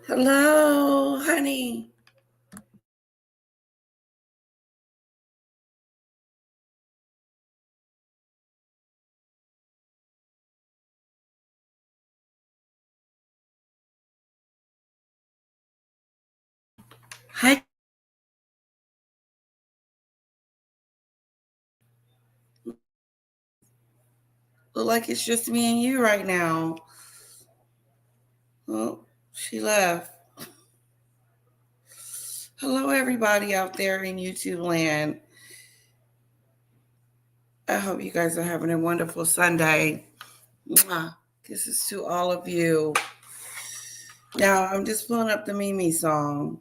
Hello, honey. Hi. Look like it's just me and you right now. Oh, she left. Hello, everybody out there in YouTube land. I hope you guys are having a wonderful Sunday. Mwah. Kisses to all of you. Now, I'm just pulling up the Mimi song.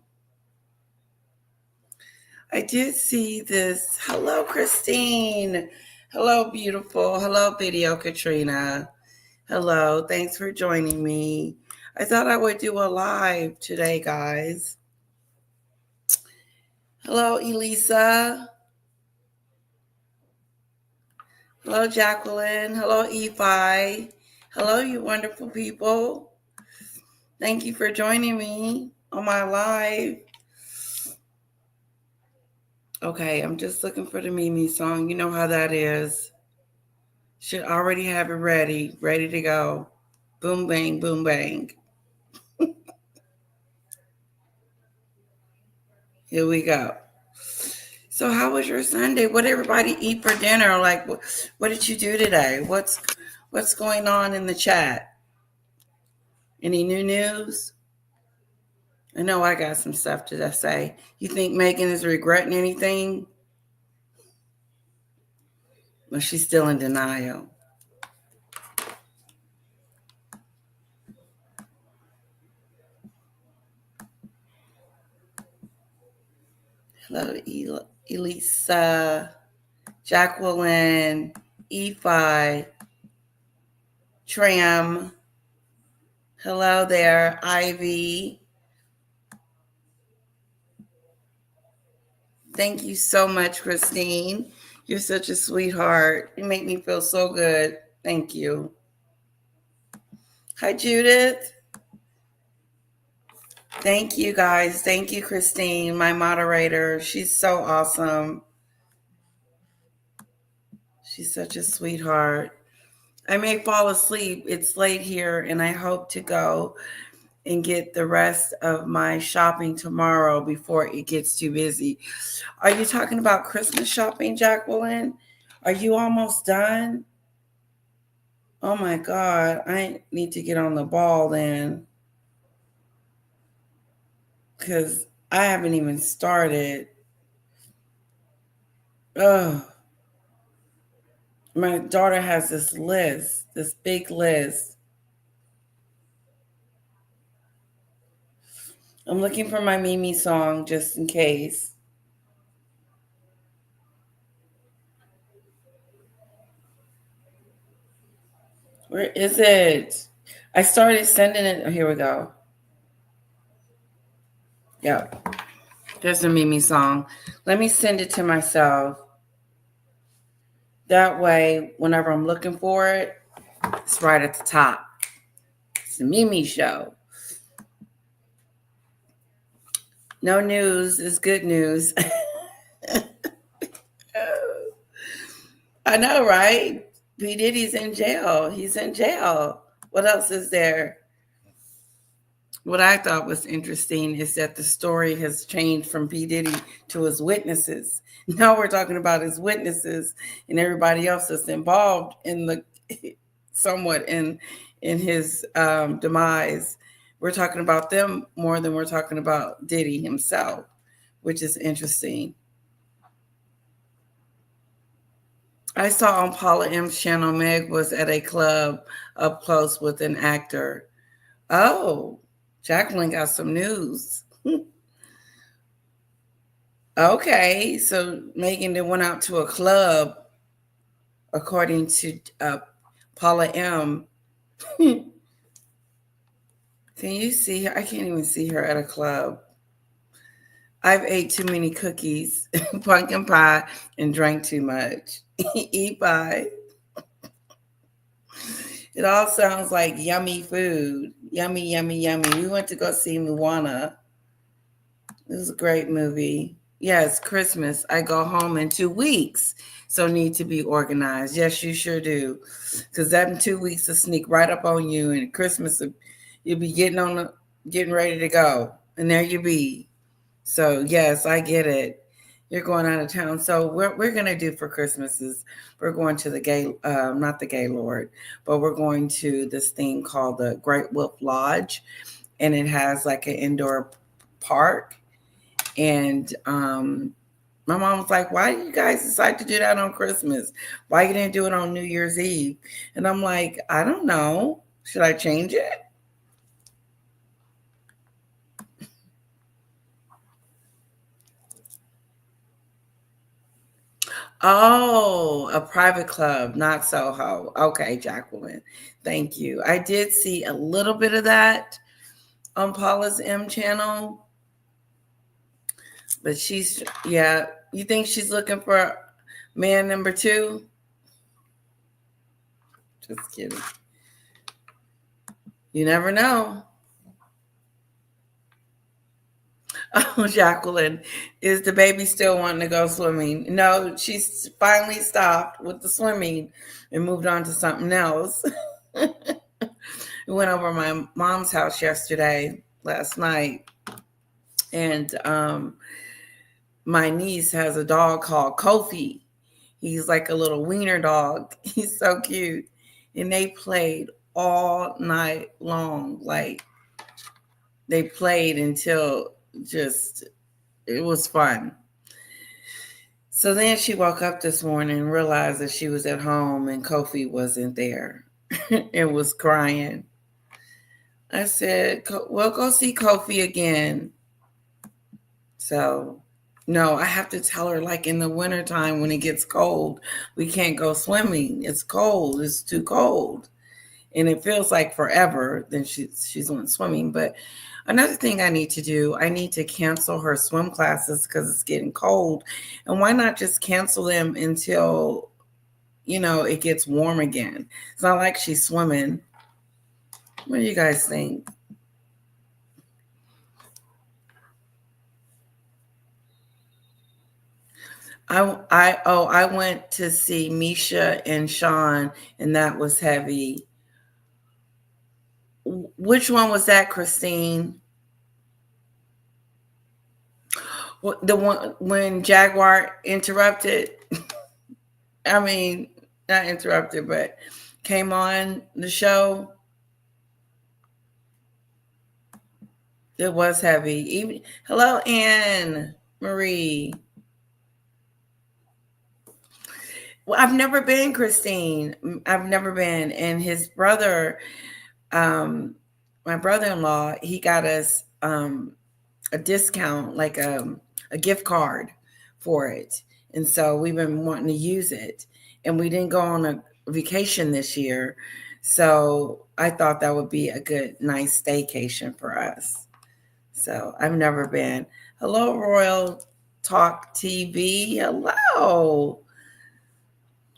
I did see this. Hello, Christine. Hello, beautiful. Hello, Video Katrina. Hello. Thanks for joining me. I thought I would do a live today, guys. Hello, Elisa. Hello, Jacqueline. Hello, Efi. Hello, you wonderful people. Thank you for joining me on my live. Okay, I'm just looking for the Mimi song. You know how that is. Should already have it ready to go. Boom, bang, boom, bang. Here we go. So, how was your Sunday? What did everybody eat for dinner? Like, what did you do today? What's going on in the chat? Any new news? I know I got some stuff to say. You think Meghan is regretting anything? Well, she's still in denial. Hello, Elisa, Jacqueline, Efi, Tram. Hello there, Ivy. Thank you so much, Christine. You're such a sweetheart. You make me feel so good. Thank you. Hi, Judith. Thank you, guys. Thank you, Christine, my moderator. She's so awesome. She's such a sweetheart. I may fall asleep. It's late here, and I hope to go and get the rest of my shopping tomorrow before it gets too busy. Are you talking about Christmas shopping, Jacqueline? Are you almost done? Oh my God, I need to get on the ball then, because I haven't even started. Oh, my daughter has this list, this big list. I'm looking for my Mimi song just in case. Where is it? I started sending it. Oh, here we go. Yep. There's a Mimi song. Let me send it to myself. That way, whenever I'm looking for it, it's right at the top. It's the Mimi show. No news is good news. I know, right? P. Diddy's in jail. He's in jail. What else is there? What I thought was interesting is that the story has changed from P. Diddy to his witnesses. Now we're talking about his witnesses and everybody else that's involved in the somewhat in his demise. We're talking about them more than we're talking about Diddy himself, which is interesting. I saw on Paula M's channel Meg was at a club up close with an actor. Oh, Jacqueline got some news. Okay, so Meghan then went out to a club, according to Paula M. Can you see her? I can't even see her at a club. I've ate too many cookies, pumpkin pie, and drank too much. Eat pie. It all sounds like yummy food. Yummy, yummy, yummy. We went to go see Moana. It was a great movie. Yes, Christmas. I go home in 2 weeks, so need to be organized. Yes, you sure do, because that in 2 weeks will sneak right up on you, and Christmas you'll be getting ready to go, and there you be. So yes, I get it. You're going out of town. So what we're gonna do for Christmas is we're going to the gay, not the Gay Lord, but we're going to this thing called the Great Wolf Lodge, and it has like an indoor park. And my mom was like, "Why did you guys decide to do that on Christmas? Why you didn't do it on New Year's Eve?" And I'm like, "I don't know. Should I change it?" Oh, a private club, not Soho. Okay, Jacqueline. Thank you. I did see a little bit of that on Paula's M channel, but yeah. You think she's looking for man number two? Just kidding. You never know. Oh, Jacqueline, is the baby still wanting to go swimming? No, she's finally stopped with the swimming and moved on to something else. We went over my mom's house last night, and my niece has a dog called Kofi. He's like a little wiener dog. He's so cute. And they played all night long. Like they played until just it was fun. So then she woke up this morning and realized that she was at home and Kofi wasn't there and was crying. I said, "Well, go see Kofi again." So, no, I have to tell her, like in the wintertime when it gets cold, we can't go swimming. It's cold. It's too cold. And it feels like forever. Then she's went swimming. But another thing I need to do, I need to cancel her swim classes because it's getting cold. And why not just cancel them until, it gets warm again? It's not like she's swimming. What do you guys think? I went to see Misha and Sean, and that was heavy. Which one was that, Christine? The one when Jaguar interrupted. I mean, not interrupted, but came on the show. It was heavy. Even hello, Anne Marie. Well, I've never been, Christine. I've never been. And his brother, my brother-in-law, he got us a discount, like a gift card for it. And so we've been wanting to use it. And we didn't go on a vacation this year. So I thought that would be a good, nice staycation for us. So I've never been. Hello, Royal Talk TV. Hello.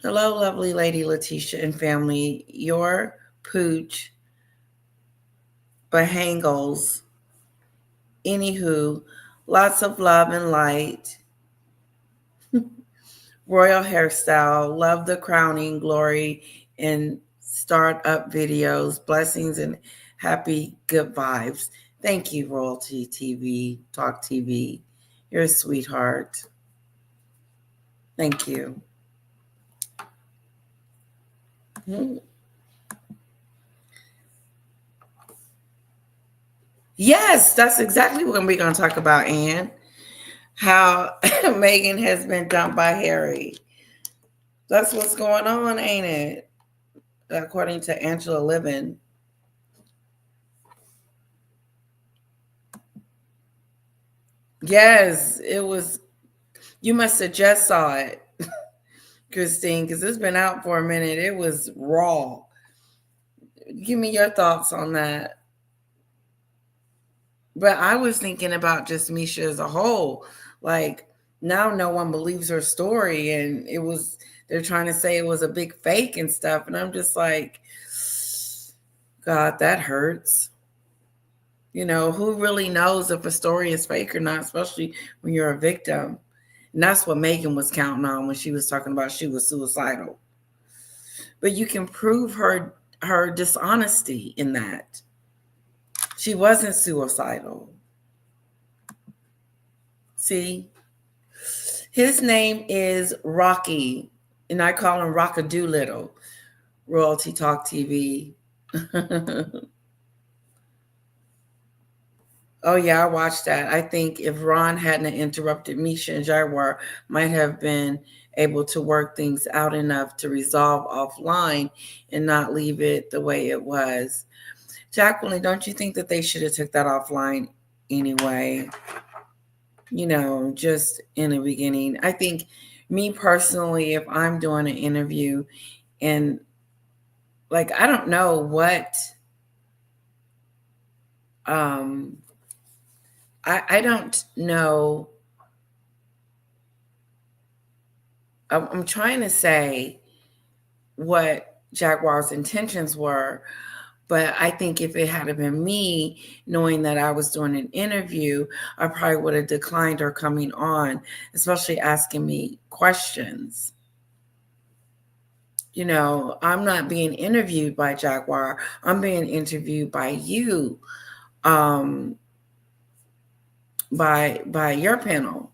Hello, lovely lady Letitia and family. Your pooch Bahangles. Anywho, lots of love and light. Royal hairstyle. Love the crowning glory and startup videos. Blessings and happy good vibes. Thank you, Royalty TV, Talk TV. You're a sweetheart. Thank you. Yes, that's exactly what we're going to talk about, Anne. How Meghan has been dumped by Harry. That's what's going on, ain't it? According to Angela Livin. Yes, it was. You must have just saw it, Christine, because it's been out for a minute. It was raw. Give me your thoughts on that. But I was thinking about just Misha as a whole. Like, now no one believes her story. And they're trying to say it was a big fake and stuff. And I'm just like, God, that hurts. Who really knows if a story is fake or not, especially when you're a victim? And that's what Meghan was counting on when she was talking about she was suicidal. But you can prove her dishonesty in that. She wasn't suicidal. See? His name is Rocky, and I call him Rock-a-Doolittle. Royalty Talk TV. Oh yeah, I watched that. I think if Ron hadn't interrupted, Misha and Jaguar might have been able to work things out enough to resolve offline and not leave it the way it was. Jacqueline, don't you think that they should have took that offline anyway? Just in the beginning. I think me personally, if I'm doing an interview and I don't know what I don't know. I'm trying to say what Jaguar's intentions were, but I think if it had been me, knowing that I was doing an interview, I probably would have declined her coming on, especially asking me questions. I'm not being interviewed by Jaguar. I'm being interviewed by you, by your panel.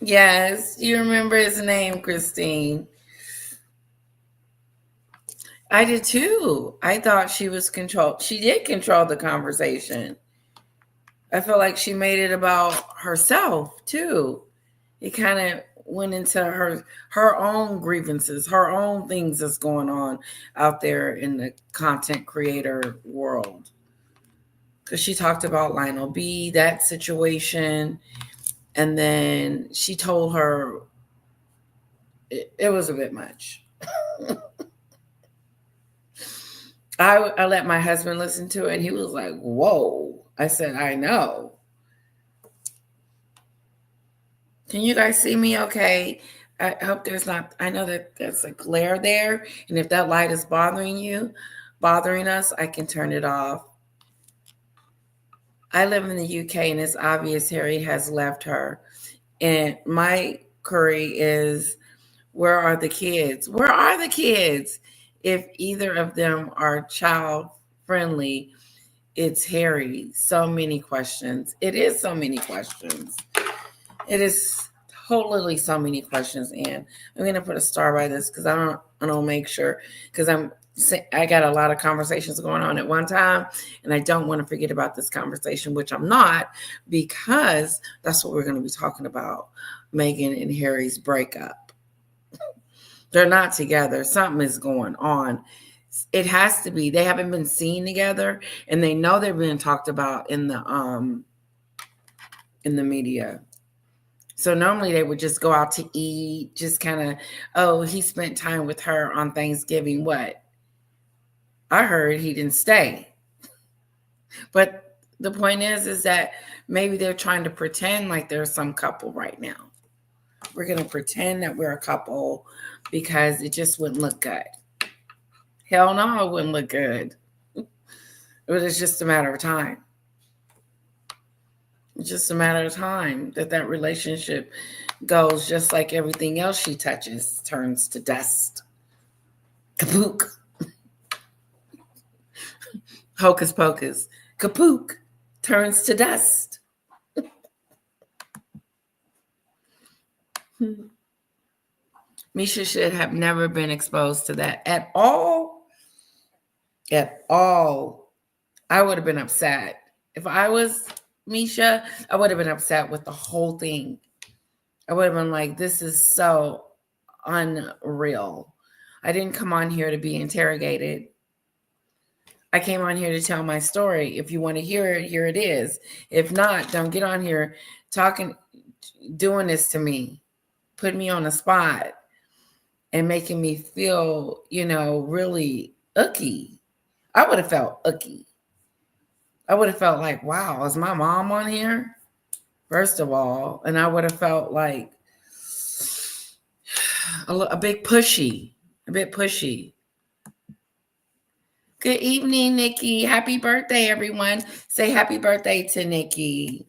Yes, you remember his name, Christine. I did too. I thought she was controlled. She did control the conversation. I feel like she made it about herself too. It kind of went into her own grievances, her own things that's going on out there in the content creator world. Because she talked about Lionel B, that situation, and then she told her it was a bit much. I let my husband listen to it, and he was like, whoa. I said, I know. Can you guys see me okay? I hope there's not, I know that there's a glare there, and if that light is bothering us, I can turn it off. I live in the UK, and it's obvious Harry has left her. And my query is, where are the kids? Where are the kids? If either of them are child friendly, it's Harry. So many questions. It is so many questions. It is totally so many questions. And I'm gonna put a star by this because I don't make sure, because I got a lot of conversations going on at one time, and I don't want to forget about this conversation, which I'm not, because that's what we're going to be talking about. Meghan and Harry's breakup. They're not together. Something is going on. It has to be. They haven't been seen together, and they know they're being talked about in the media. So normally they would just go out to eat, just kind of, oh, he spent time with her on Thanksgiving. What? I heard he didn't stay. But the point is that maybe they're trying to pretend like they're some couple right now. We're going to pretend that we're a couple because it just wouldn't look good. Hell no, it wouldn't look good. It's just a matter of time. It's just a matter of time that relationship goes just like everything else she touches turns to dust. Kapook. Hocus pocus. Kapook turns to dust. Misha should have never been exposed to that at all. At all. I would have been upset. If I was Misha, I would have been upset with the whole thing. I would have been like, this is so unreal. I didn't come on here to be interrogated. I came on here to tell my story. If you want to hear it, here it is. If not, don't get on here doing this to me, put me on the spot and making me feel, really icky. I would have felt icky. I would have felt like, wow, is my mom on here? First of all, and I would have felt like, a bit pushy. A bit pushy. Good evening, Nikki. Happy birthday, everyone. Say happy birthday to Nikki.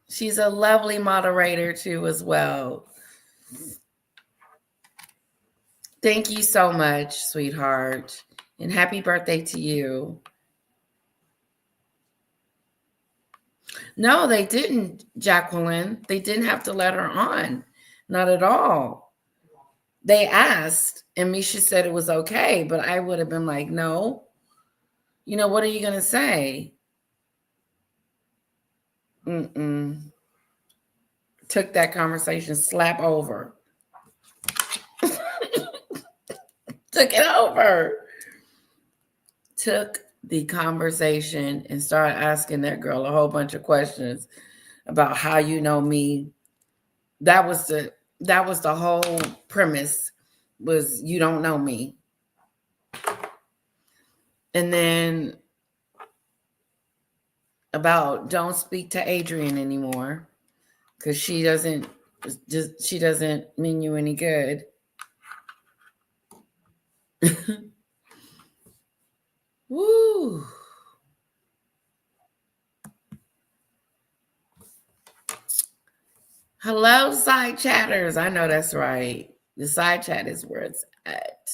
She's a lovely moderator, too, as well. Thank you so much, sweetheart. And happy birthday to you. No, they didn't, Jacqueline. They didn't have to let her on. Not at all. They asked, and Misha said it was okay, but I would have been like, no. You know, what are you going to say? Took that conversation slap over. Took it over. Took the conversation and started asking that girl a whole bunch of questions about how you know me. That was the whole premise, was you don't know me. And then about don't speak to Adrian anymore because she doesn't mean you any good. Woo. Hello, side chatters. I know that's right. The side chat is where it's at.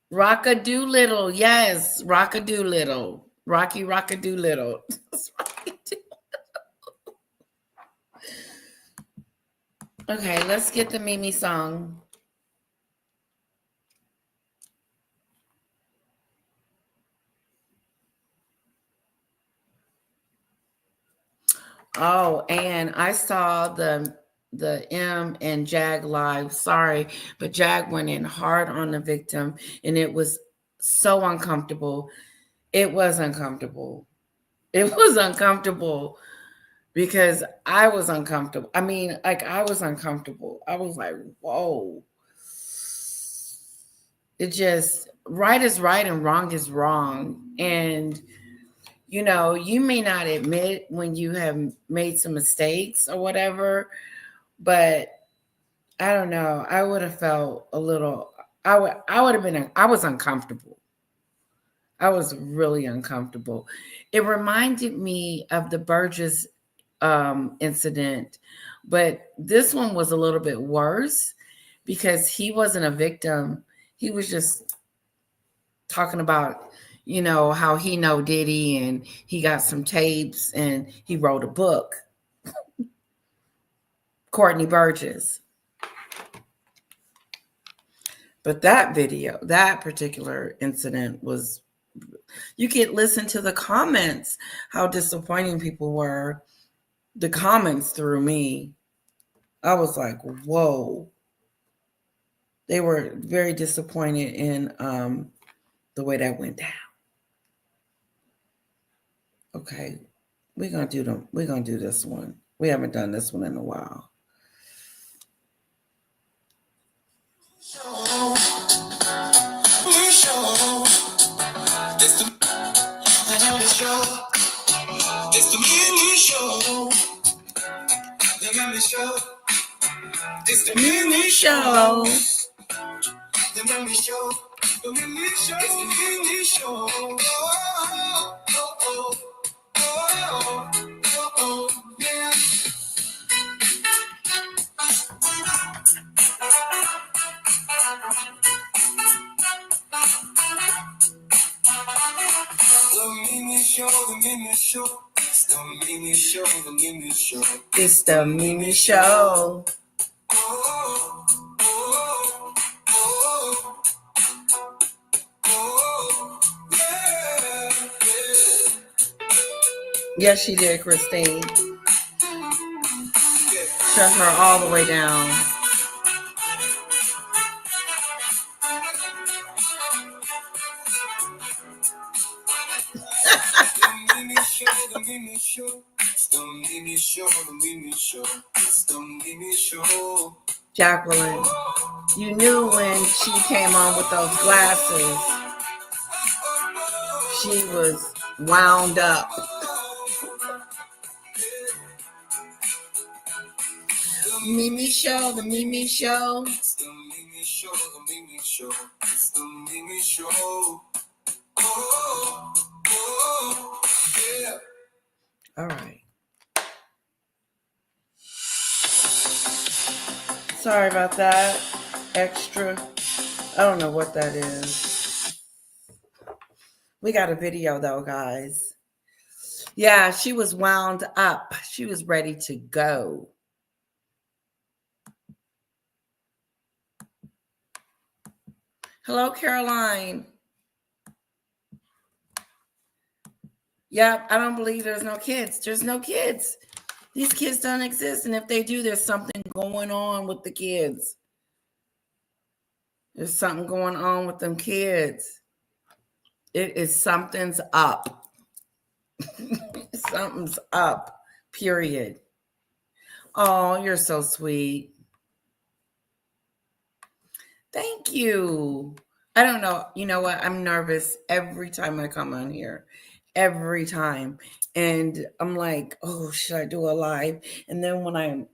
Rock-a-doo-little. Yes, Rock-a-doo-little. Rock-a-doo-little. Okay, let's get the Mimi song. Oh, and I saw the M and Jag live. Sorry, but Jag went in hard on the victim, and it was so uncomfortable. It was uncomfortable. It was uncomfortable because I was uncomfortable. I mean, like, I was uncomfortable. I was like, whoa. It just, right is right and wrong is wrong. And you know, you may not admit when you have made some mistakes or whatever, but I don't know. I would have felt a little, I would have been, I was uncomfortable. I was really uncomfortable. It reminded me of the Burgess incident, but this one was a little bit worse because he wasn't a victim. He was just talking about, you know, how he know Diddy and he got some tapes and he wrote a book. Courtney Burgess. But that video, that particular incident was, you could listen to the comments, how disappointing people were. The comments threw me. I was like, whoa. They were very disappointed in the way that went down. Okay, we're gonna do this one. We haven't done this one in a while. It's the mini show. The mini show. It's the mini show. The mini show. The mini show. It's the mini show. Oh, yeah. The mini show. The mini show. It's the mini show. The mini show. It's the mini show. Yes, she did, Christine. Shut her all the way down. Jacqueline, you knew when she came on with those glasses, she was wound up. Mimi Show, the Mimi Show. It's the Mimi Show, the Mimi Show. It's the Mimi Show. Oh, oh, yeah. All right. Sorry about that. Extra. I don't know what that is. We got a video though, guys. Yeah, she was wound up. She was ready to go. Hello, Caroline. Yep, I don't believe there's no kids. There's no kids. These kids don't exist. And if they do, there's something going on with the kids. There's something going on with them kids. It is something's up. Something's up, period. Oh, you're so sweet. Thank you. I don't know. You know what? I'm nervous every time I come on here. Every time. And I'm like, oh, should I do a live? And then when I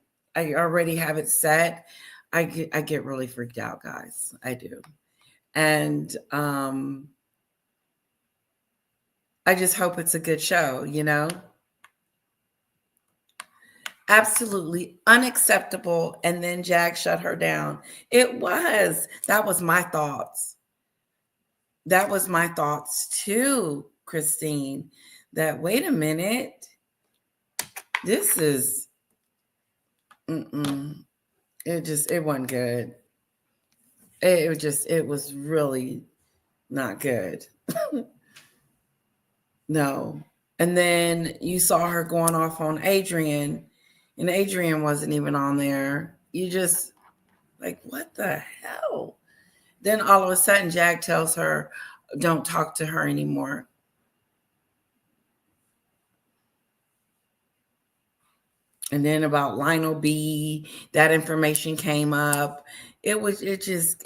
already have it set, I get really freaked out, guys. I do. And I just hope it's a good show, you know? Absolutely unacceptable. And then Jag shut her down. It was. That was my thoughts. That was my thoughts too, Christine. That, wait a minute. This is, it wasn't good. It was really not good. No. And then you saw her going off on Adrian, and Adrian wasn't even on there. You just, like, what the hell? Then all of a sudden, Jag tells her, don't talk to her anymore. And then about Lionel B, that information came up. It is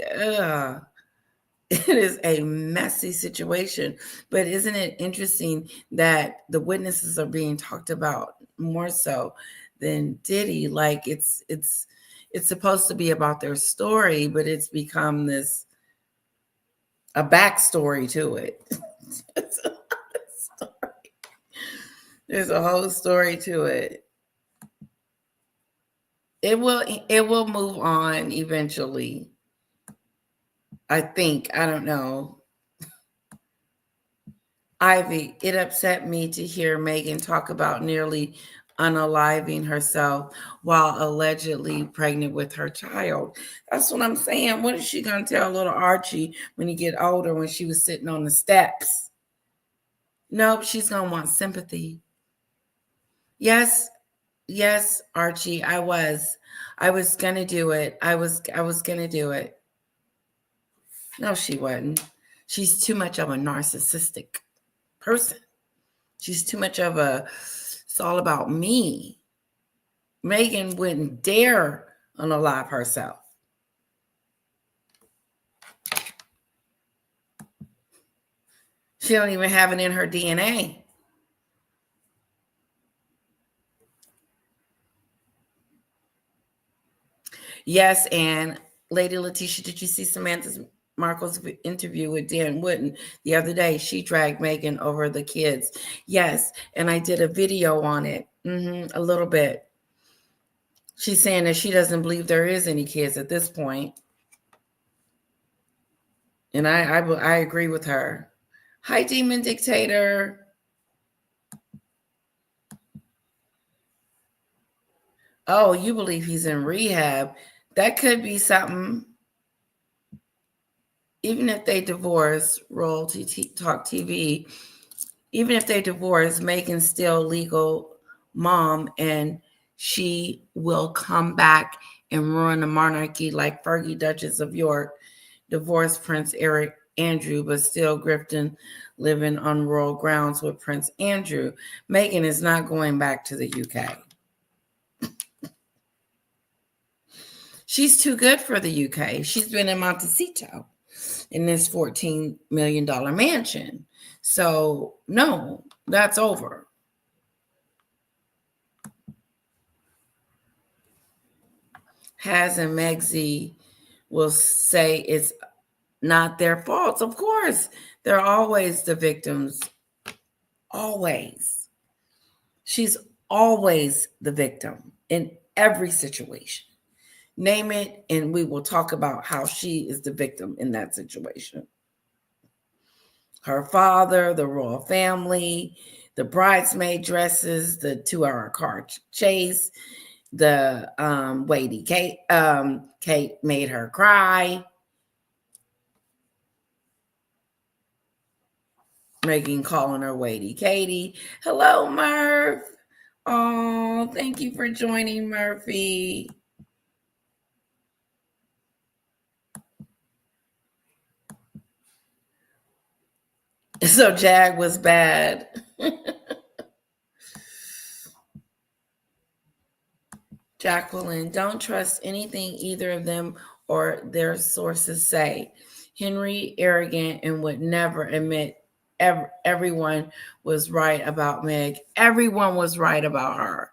a messy situation. But isn't it interesting that the witnesses are being talked about more so than Diddy? Like it's supposed to be about their story, but it's become a backstory to it. There's a whole story to it. It will move on eventually. I think. I don't know. Ivy, it upset me to hear Meghan talk about nearly unaliving herself while allegedly pregnant with her child. That's what I'm saying. What is she going to tell little Archie when he get older, when she was sitting on the steps? Nope, she's going to want sympathy. Yes, Archie, I was going to do it. I was going to do it. No, she wasn't. She's too much of a narcissistic person. She's too much of it's all about me. Meghan wouldn't dare unalive herself. She don't even have it in her DNA. Yes, and Lady Letitia, did you see Samantha Markle's interview with Dan Wooden the other day? She dragged Meghan over the kids. Yes, and I did a video on it, a little bit. She's saying that she doesn't believe there is any kids at this point. And I agree with her. Hi, Demon Dictator. Oh, you believe he's in rehab. That could be something. Even if they divorce, Royalty Talk TV, even if they divorce, Meghan's still legal mom, and she will come back and ruin the monarchy like Fergie, Duchess of York, divorced Prince Andrew, but still grifting, living on royal grounds with Prince Andrew. Meghan is not going back to the UK. She's too good for the UK. She's been in Montecito in this $14 million mansion. So, no, that's over. Has and Megzy will say it's not their faults. Of course, they're always the victims. Always. She's always the victim in every situation. Name it, and we will talk about how she is the victim in that situation. Her father, the royal family, the bridesmaid dresses, the 2-hour car chase, the Wadey Kate made her cry. Meghan calling her Wadey Katie. Hello, Murph. Oh, thank you for joining, Murphy. So Jag was bad. Jacqueline, don't trust anything either of them or their sources say. Henry, arrogant and would never admit everyone was right about Meg. Everyone was right about her.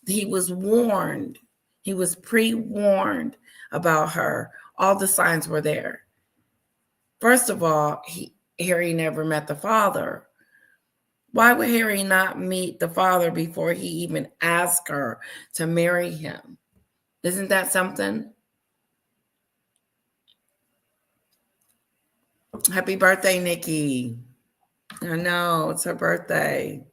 He was warned. He was pre-warned about her. All the signs were there. First of all, Harry never met the father. Why would Harry not meet the father before he even asked her to marry him? Isn't that something? Happy birthday, Nikki. I know, it's her birthday.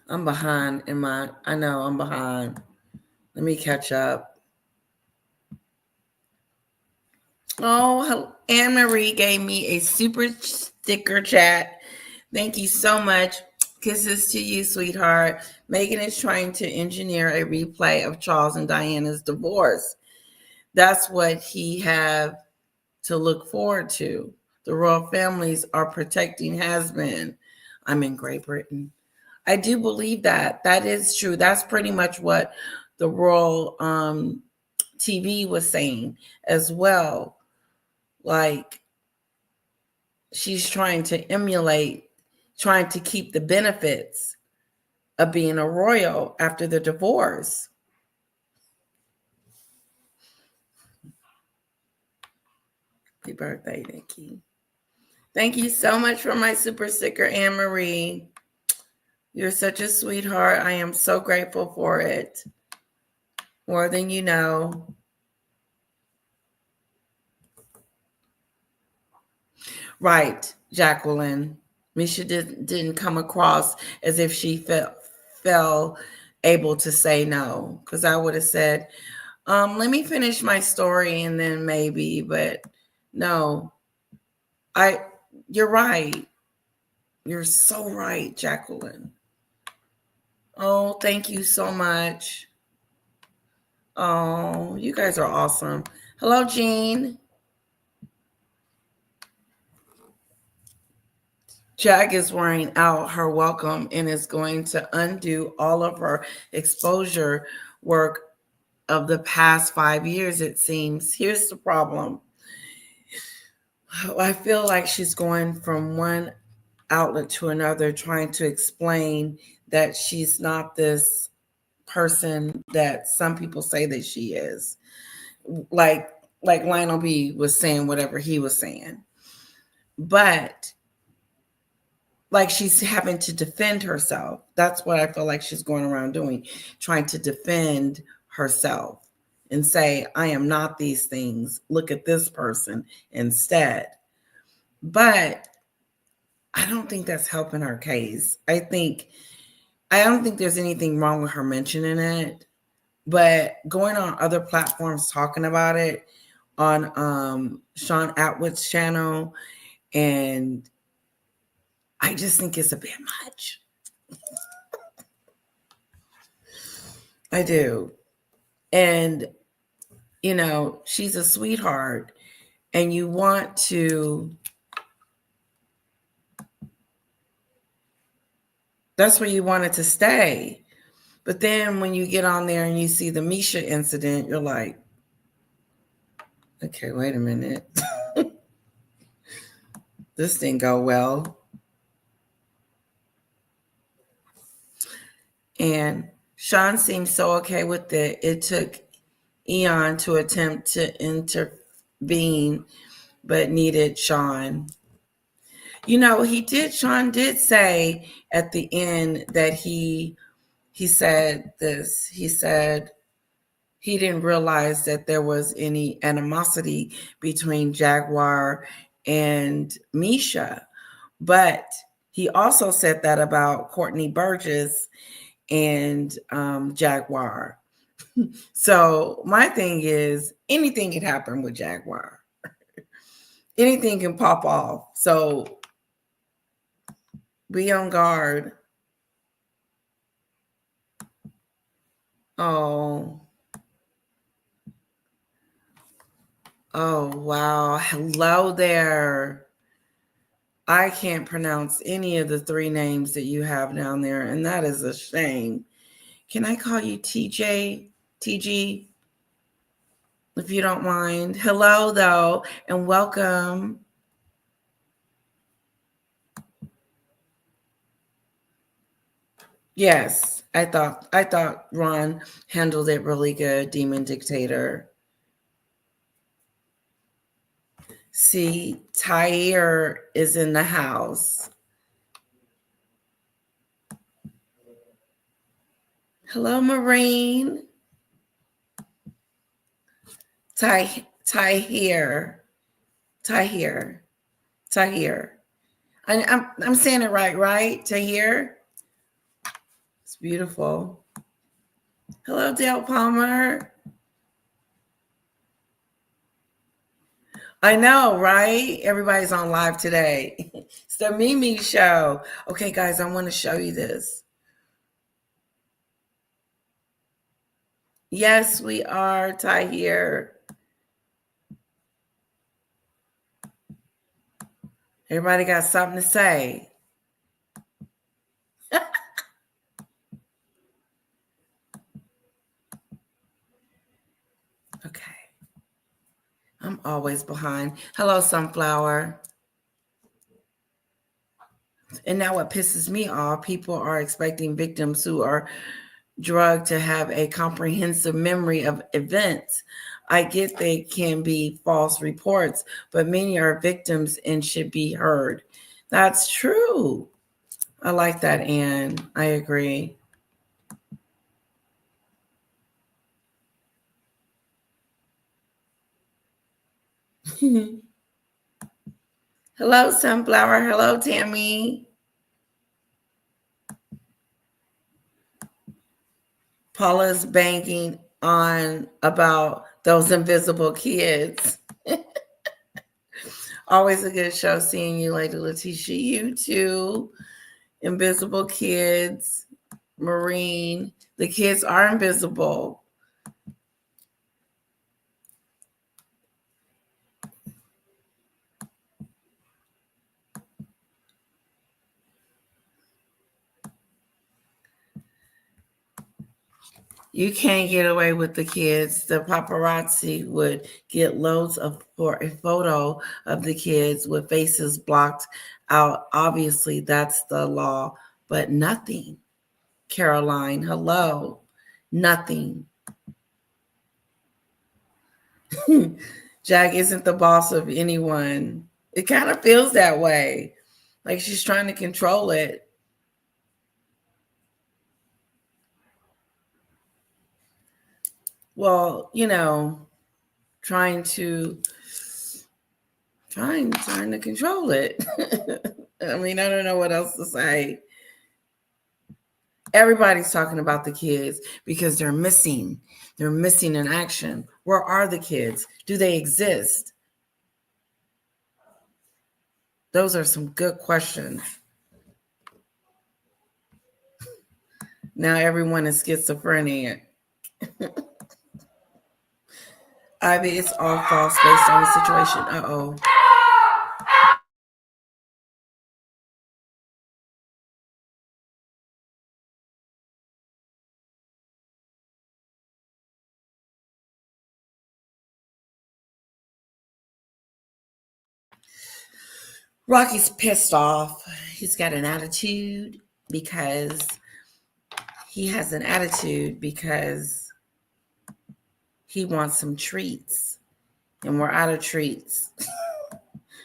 I'm behind I know I'm behind. Let me catch up. Oh, Anne Marie gave me a super sticker chat. Thank you so much. Kisses to you, sweetheart. Meghan is trying to engineer a replay of Charles and Diana's divorce. That's what he have to look forward to. The royal families are protecting has-been. I'm in Great Britain. I do believe that. That is true. That's pretty much what the royal TV was saying as well. Like, she's trying to emulate, trying to keep the benefits of being a royal after the divorce. Happy birthday, Nikki. Thank you so much for my super sticker, Anne Marie. You're such a sweetheart. I am so grateful for it. More than you know. Right, Jacqueline. Misha didn't come across as if she felt able to say no. Because I would have said, let me finish my story and then maybe, but no. You're right. You're so right, Jacqueline. Oh, thank you so much. Oh, you guys are awesome. Hello, Jean. Jag is wearing out her welcome and is going to undo all of her exposure work of the past 5 years, it seems. Here's the problem. I feel like she's going from one outlet to another, trying to explain that she's not this person that some people say that she is. Like Lionel B was saying whatever he was saying. But like she's having to defend herself. That's what I feel like she's going around doing, trying to defend herself and say, I am not these things. Look at this person instead. But I don't think that's helping her case. I don't think there's anything wrong with her mentioning it, but going on other platforms talking about it on Sean Atwood's channel, and I just think it's a bit much. I do. And, she's a sweetheart, and you want to, that's where you want it to stay. But then when you get on there and you see the Misha incident, you're like, okay, wait a minute. This didn't go well. And Sean seems so okay with it. It took Eon to attempt to intervene, but needed Sean. Sean did say at the end that he said this. He said he didn't realize that there was any animosity between Jaguar and Misha. But he also said that about Courtney Burgess and Jaguar. So my thing is anything can happen with Jaguar. Anything can pop off. So be on guard. Oh. Oh, wow. Hello there. I can't pronounce any of the three names that you have down there, and that is a shame. Can I call you TJ? TG? If you don't mind. Hello, though, and welcome. Yes, I thought Ron handled it really good, Demon Dictator. See, Tyre is in the house. Hello, Marine. Tyre. Tahir. Tahir. I'm saying it right? Tahir. It's beautiful. Hello, Dale Palmer. I know, right? Everybody's on live today. It's the Mimi show. Okay, guys, I want to show you this. Yes, we are, Tahir. Everybody got something to say. Okay. I'm always behind. Hello, Sunflower. And now what pisses me off, people are expecting victims who are drugged to have a comprehensive memory of events. I get they can be false reports, but many are victims and should be heard. That's true. I like that, Anne. I agree. Hello, Sunflower. Hello, Tammy. Paula's banking on about those invisible kids. Always a good show seeing you, Lady Letitia. You too. Invisible kids, Marine. The kids are invisible. You can't get away with the kids. The paparazzi would get loads of for a photo of the kids with faces blocked out. Obviously, that's the law, but nothing. Caroline, hello. Nothing. Jag isn't the boss of anyone. It kind of feels that way. Like she's trying to control it. Well, trying to control it. I mean, I don't know what else to say. Everybody's talking about the kids because they're missing. They're missing in action. Where are the kids? Do they exist? Those are some good questions. Now everyone is schizophrenic. Ivy, it's all false based on the situation. Uh-oh. Rocky's pissed off. He's got an attitude because he has an attitude because he wants some treats, and we're out of treats.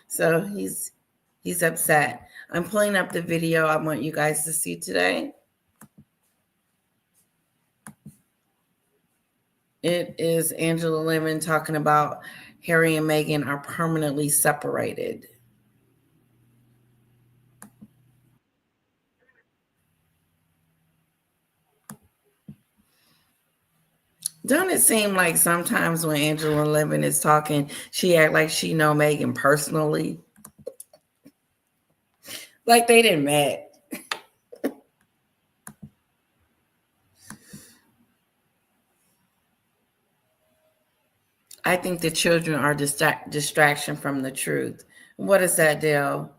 So he's upset. I'm pulling up the video I want you guys to see today. It is Angela Lemon talking about Harry and Meghan are permanently separated. Don't it seem like sometimes when Angela Lemon is talking, she act like she know Meghan personally? Like they didn't met. I think the children are distraction from the truth. What is that, Dale?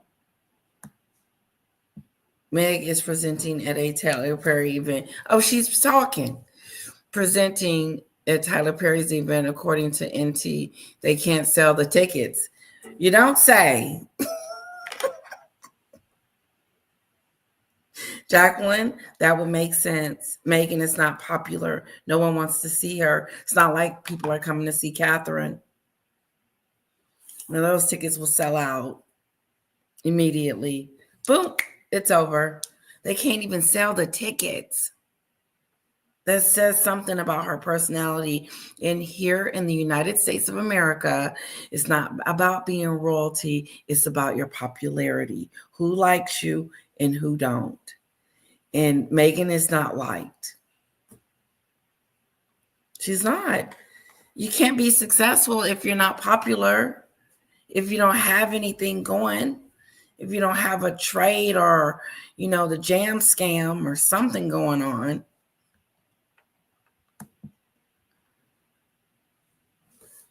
Meg is presenting at a Tyler Perry event. Oh, she's talking. Presenting at Tyler Perry's event, according to NT, they can't sell the tickets. You don't say. Jacqueline, that would make sense. Meghan is not popular. No one wants to see her. It's not like people are coming to see Catherine. Now, those tickets will sell out immediately. Boom, it's over. They can't even sell the tickets. That says something about her personality. And here in the United States of America, it's not about being royalty. It's about your popularity. Who likes you and who don't. And Meghan is not liked. She's not. You can't be successful if you're not popular, if you don't have anything going, if you don't have a trade or, the jam scam or something going on.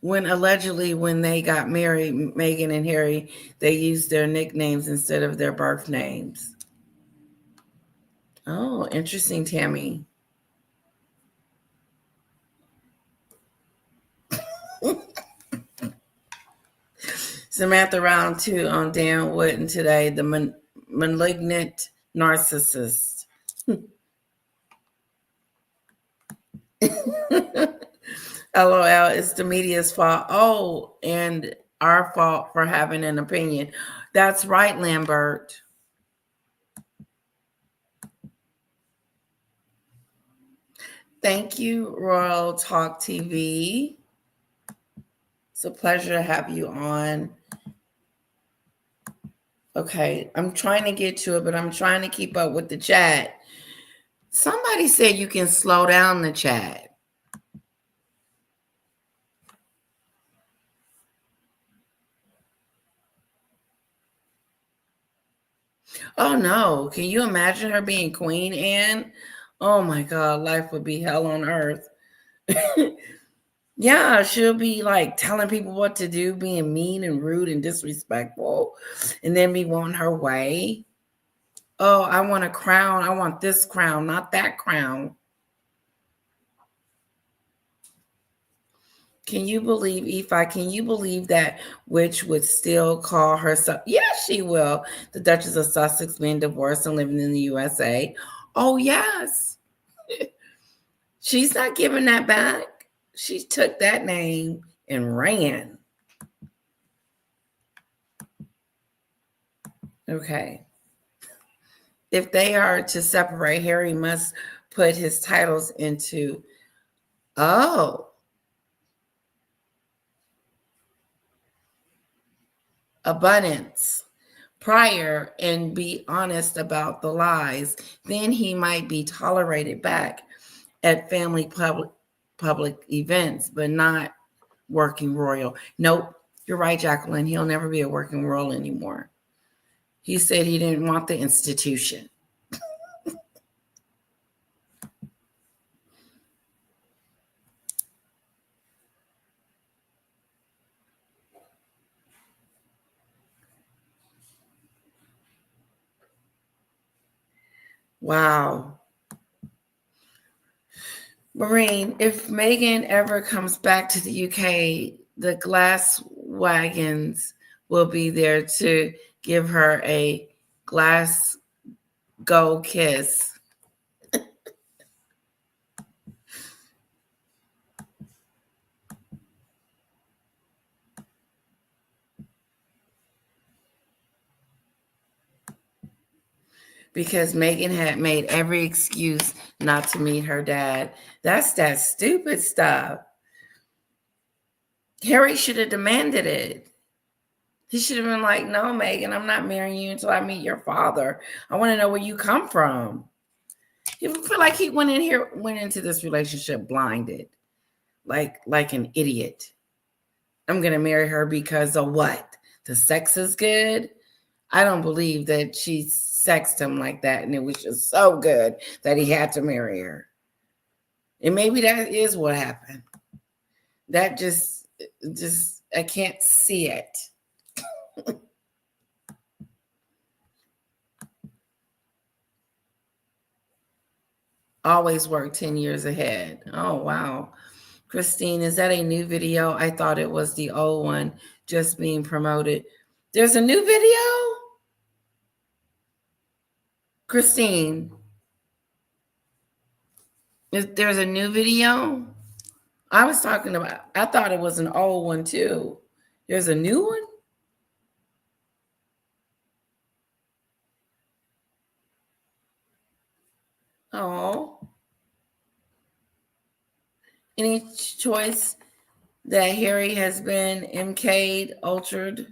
When they got married, Meghan and Harry, they used their nicknames instead of their birth names. Oh, interesting, Tammy. Samantha round 2 on Dan Wooden today, the malignant narcissist. LOL, it's the media's fault. Oh, and our fault for having an opinion. That's right, Lambert. Thank you, Royal Talk TV. It's a pleasure to have you on. Okay, I'm trying to get to it, but I'm trying to keep up with the chat. Somebody said you can slow down the chat. Oh no, can you imagine her being Queen Anne? Oh my God, life would be hell on earth. Yeah, she'll be like telling people what to do, being mean and rude and disrespectful, and then be wanting her way. Oh, I want a crown. I want this crown, not that crown. Can you believe, Ephi, can you believe that witch would still call herself? Yes, she will. The Duchess of Sussex being divorced and living in the USA. Oh, yes. She's not giving that back. She took that name and ran. Okay. If they are to separate, Harry must put his titles into, abundance prior and be honest about the lies. Then he might be tolerated back at family public events, but not working royal. Nope, you're right, Jacqueline. He'll never be a working royal anymore. He said he didn't want the institution. Wow. Maureen, if Meghan ever comes back to the UK, the glass wagons will be there to give her a glass go kiss. because Meghan had made every excuse not to meet her dad. That's that stupid stuff. Harry should have demanded it. He should have been like, no, Meghan, I'm not marrying you until I meet your father. I want to know where you come from. You feel like he went into this relationship blinded, like an idiot. I'm going to marry her because of what? The sex is good? I don't believe that she sexed him like that, and it was just so good that he had to marry her. And maybe that is what happened. That just I can't see it. Always work 10 years ahead. Oh, wow. Christine, is that a new video? I thought it was the old one just being promoted. There's a new video? Christine, there's a new video? I thought it was an old one too. There's a new one? Oh. Any choice that Harry has been MK'd, ultraed?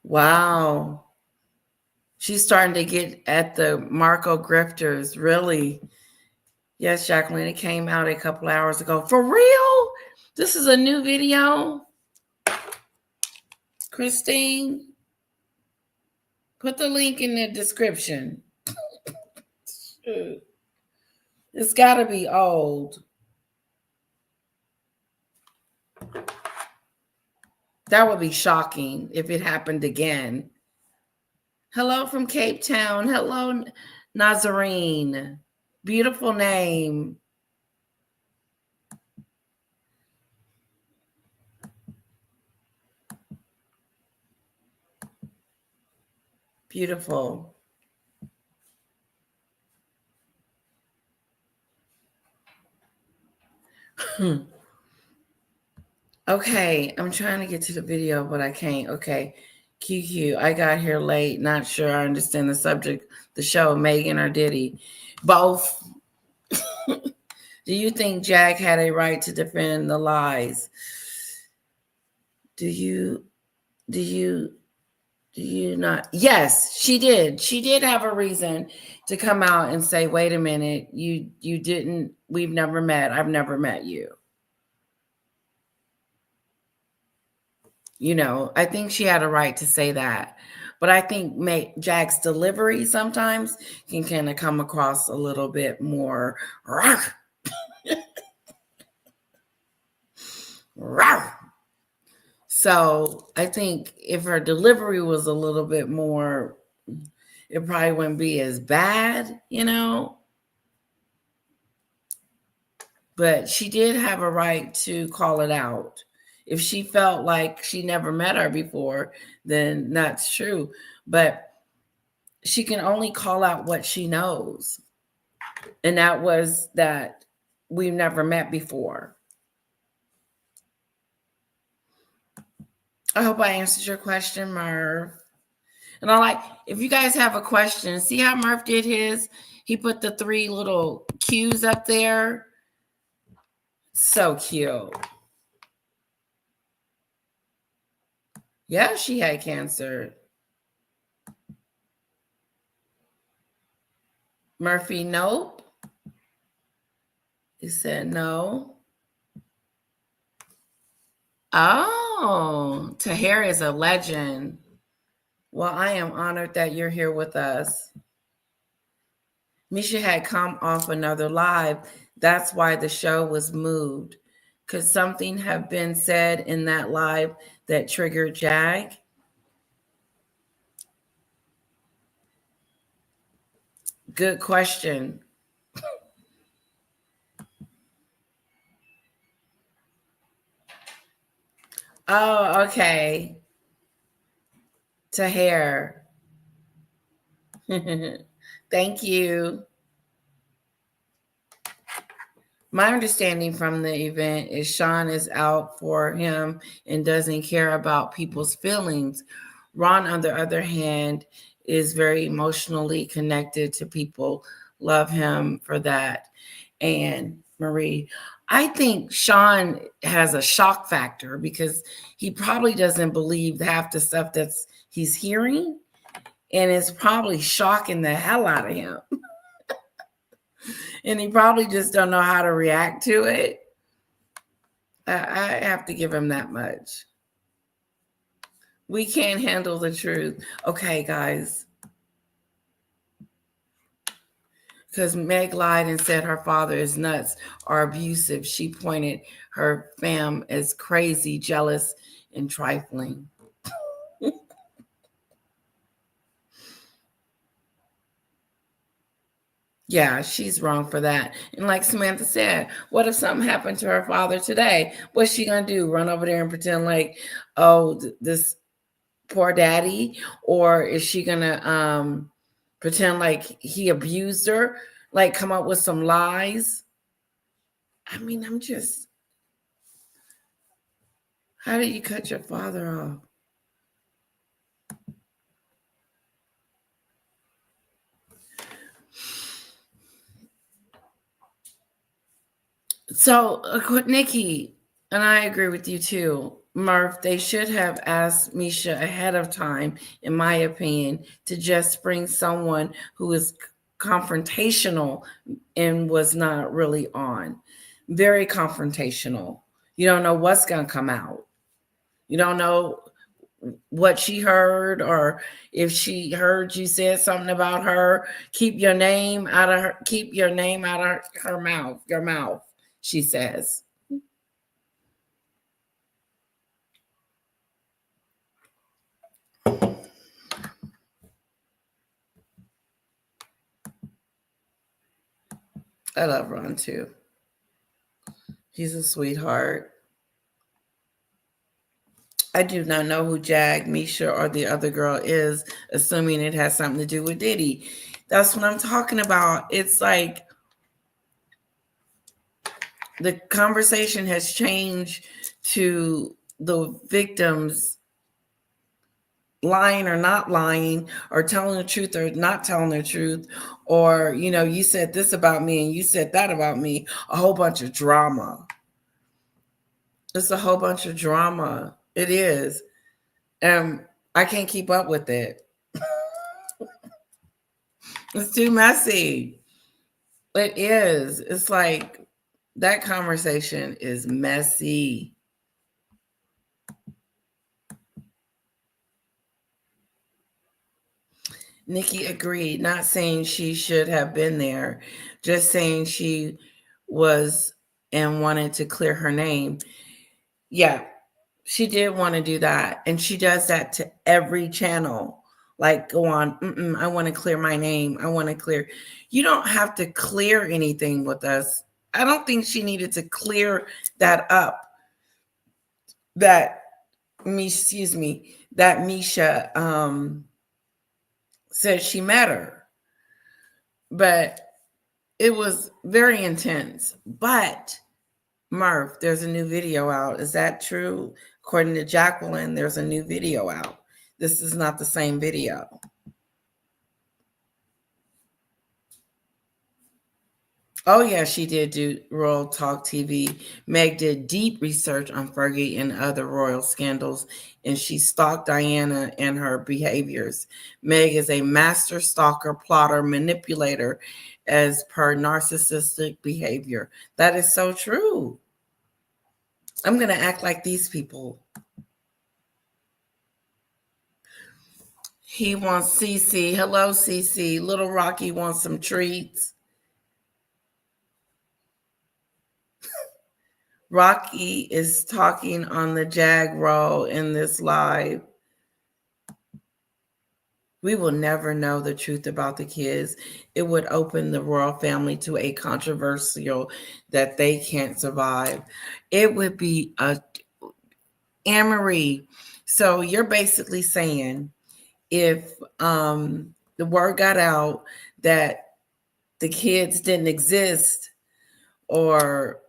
Wow. She's starting to get at the Marco grifters, really. Yes, Jacqueline, it came out a couple hours ago. For real? This is a new video? Christine, put the link in the description. It's got to be old. That would be shocking if it happened again. Hello from Cape Town. Hello, Nazarene. Beautiful name. Beautiful. Okay, I'm trying to get to the video, but I can't. Okay, QQ, I got here late. Not sure I understand the subject, the show, Meghan or Diddy. Both. Do you think Jack had a right to defend the lies? Do you not? Yes, she did. She did have a reason to come out and say, wait a minute, you didn't, we've never met. I've never met you. You know, I think she had a right to say that. But I think Jack's delivery sometimes can kind of come across a little bit more So I think if her delivery was a little bit more, it probably wouldn't be as bad, you know. But she did have a right to call it out. If she felt like she never met her before, then that's true. But she can only call out what she knows. And that was that we've never met before. I hope I answered your question, Murph. And if you guys have a question, see how Murph did his? He put the 3 little Q's up there. So cute. Yeah, she had cancer. Murphy, nope. He said no. Oh, Tahir is a legend. Well, I am honored that you're here with us. Misha had come off another live. That's why the show was moved. Could something have been said in that live that triggered Jag? Good question. Oh, okay. Tahir. Thank you. My understanding from the event is Sean is out for him and doesn't care about people's feelings. Ron, on the other hand, is very emotionally connected to people, love him for that. And Marie, I think Sean has a shock factor because he probably doesn't believe half the stuff that's he's hearing, and it's probably shocking the hell out of him. And he probably just don't know how to react to it. I have to give him that much. We can't handle the truth. Okay, guys. Because Meg lied and said her father is nuts or abusive. She pointed her fam as crazy, jealous, and trifling. Yeah, she's wrong for that. And like Samantha said, what if something happened to her father today? What's she going to do? Run over there and pretend like, oh, this poor daddy? Or is she going to pretend like he abused her? Like come up with some lies? I mean, how do you cut your father off? So, Nikki, and I agree with you too, Murph, they should have asked Misha ahead of time, in my opinion, to just bring someone who is confrontational and was not really on. Very confrontational. You don't know what's going to come out. You don't know what she heard, or if she heard you said something about her. Keep your name out of her mouth, your mouth, she says. I love Ron too. He's a sweetheart. I do not know who Misha, or the other girl is, assuming it has something to do with Diddy. That's what I'm talking about. It's like the conversation has changed to the victims lying or not lying, or telling the truth or not telling the truth, or you said this about me and you said that about me. A whole bunch of drama. It's a whole bunch of drama. It is. And I can't keep up with it. It's too messy. It is. It's like that conversation is messy. Nikki agreed, not saying she should have been there, just saying she was and wanted to clear her name. Yeah, she did want to do that. And she does that to every channel. Like, go on, I want to clear my name. I want to clear. You don't have to clear anything with us. I don't think she needed to clear that up. That that Misha said she met her. But it was very intense. But Murph, there's a new video out. Is that true? According to Jacqueline, there's a new video out. This is not the same video. Oh, yeah, she did do Royal Talk TV. Meg did deep research on Fergie and other royal scandals, and she stalked Diana and her behaviors. Meg is a master stalker, plotter, manipulator, as per narcissistic behavior. That is so true. I'm going to act like these people. He wants Cece. Hello, Cece. Little Rocky wants some treats. Rocky is talking on the Jaguar in this live. We will never know the truth about the kids. It would open the royal family to a controversial that they can't survive. It would be Anne-Marie. So you're basically saying if the word got out that the kids didn't exist, or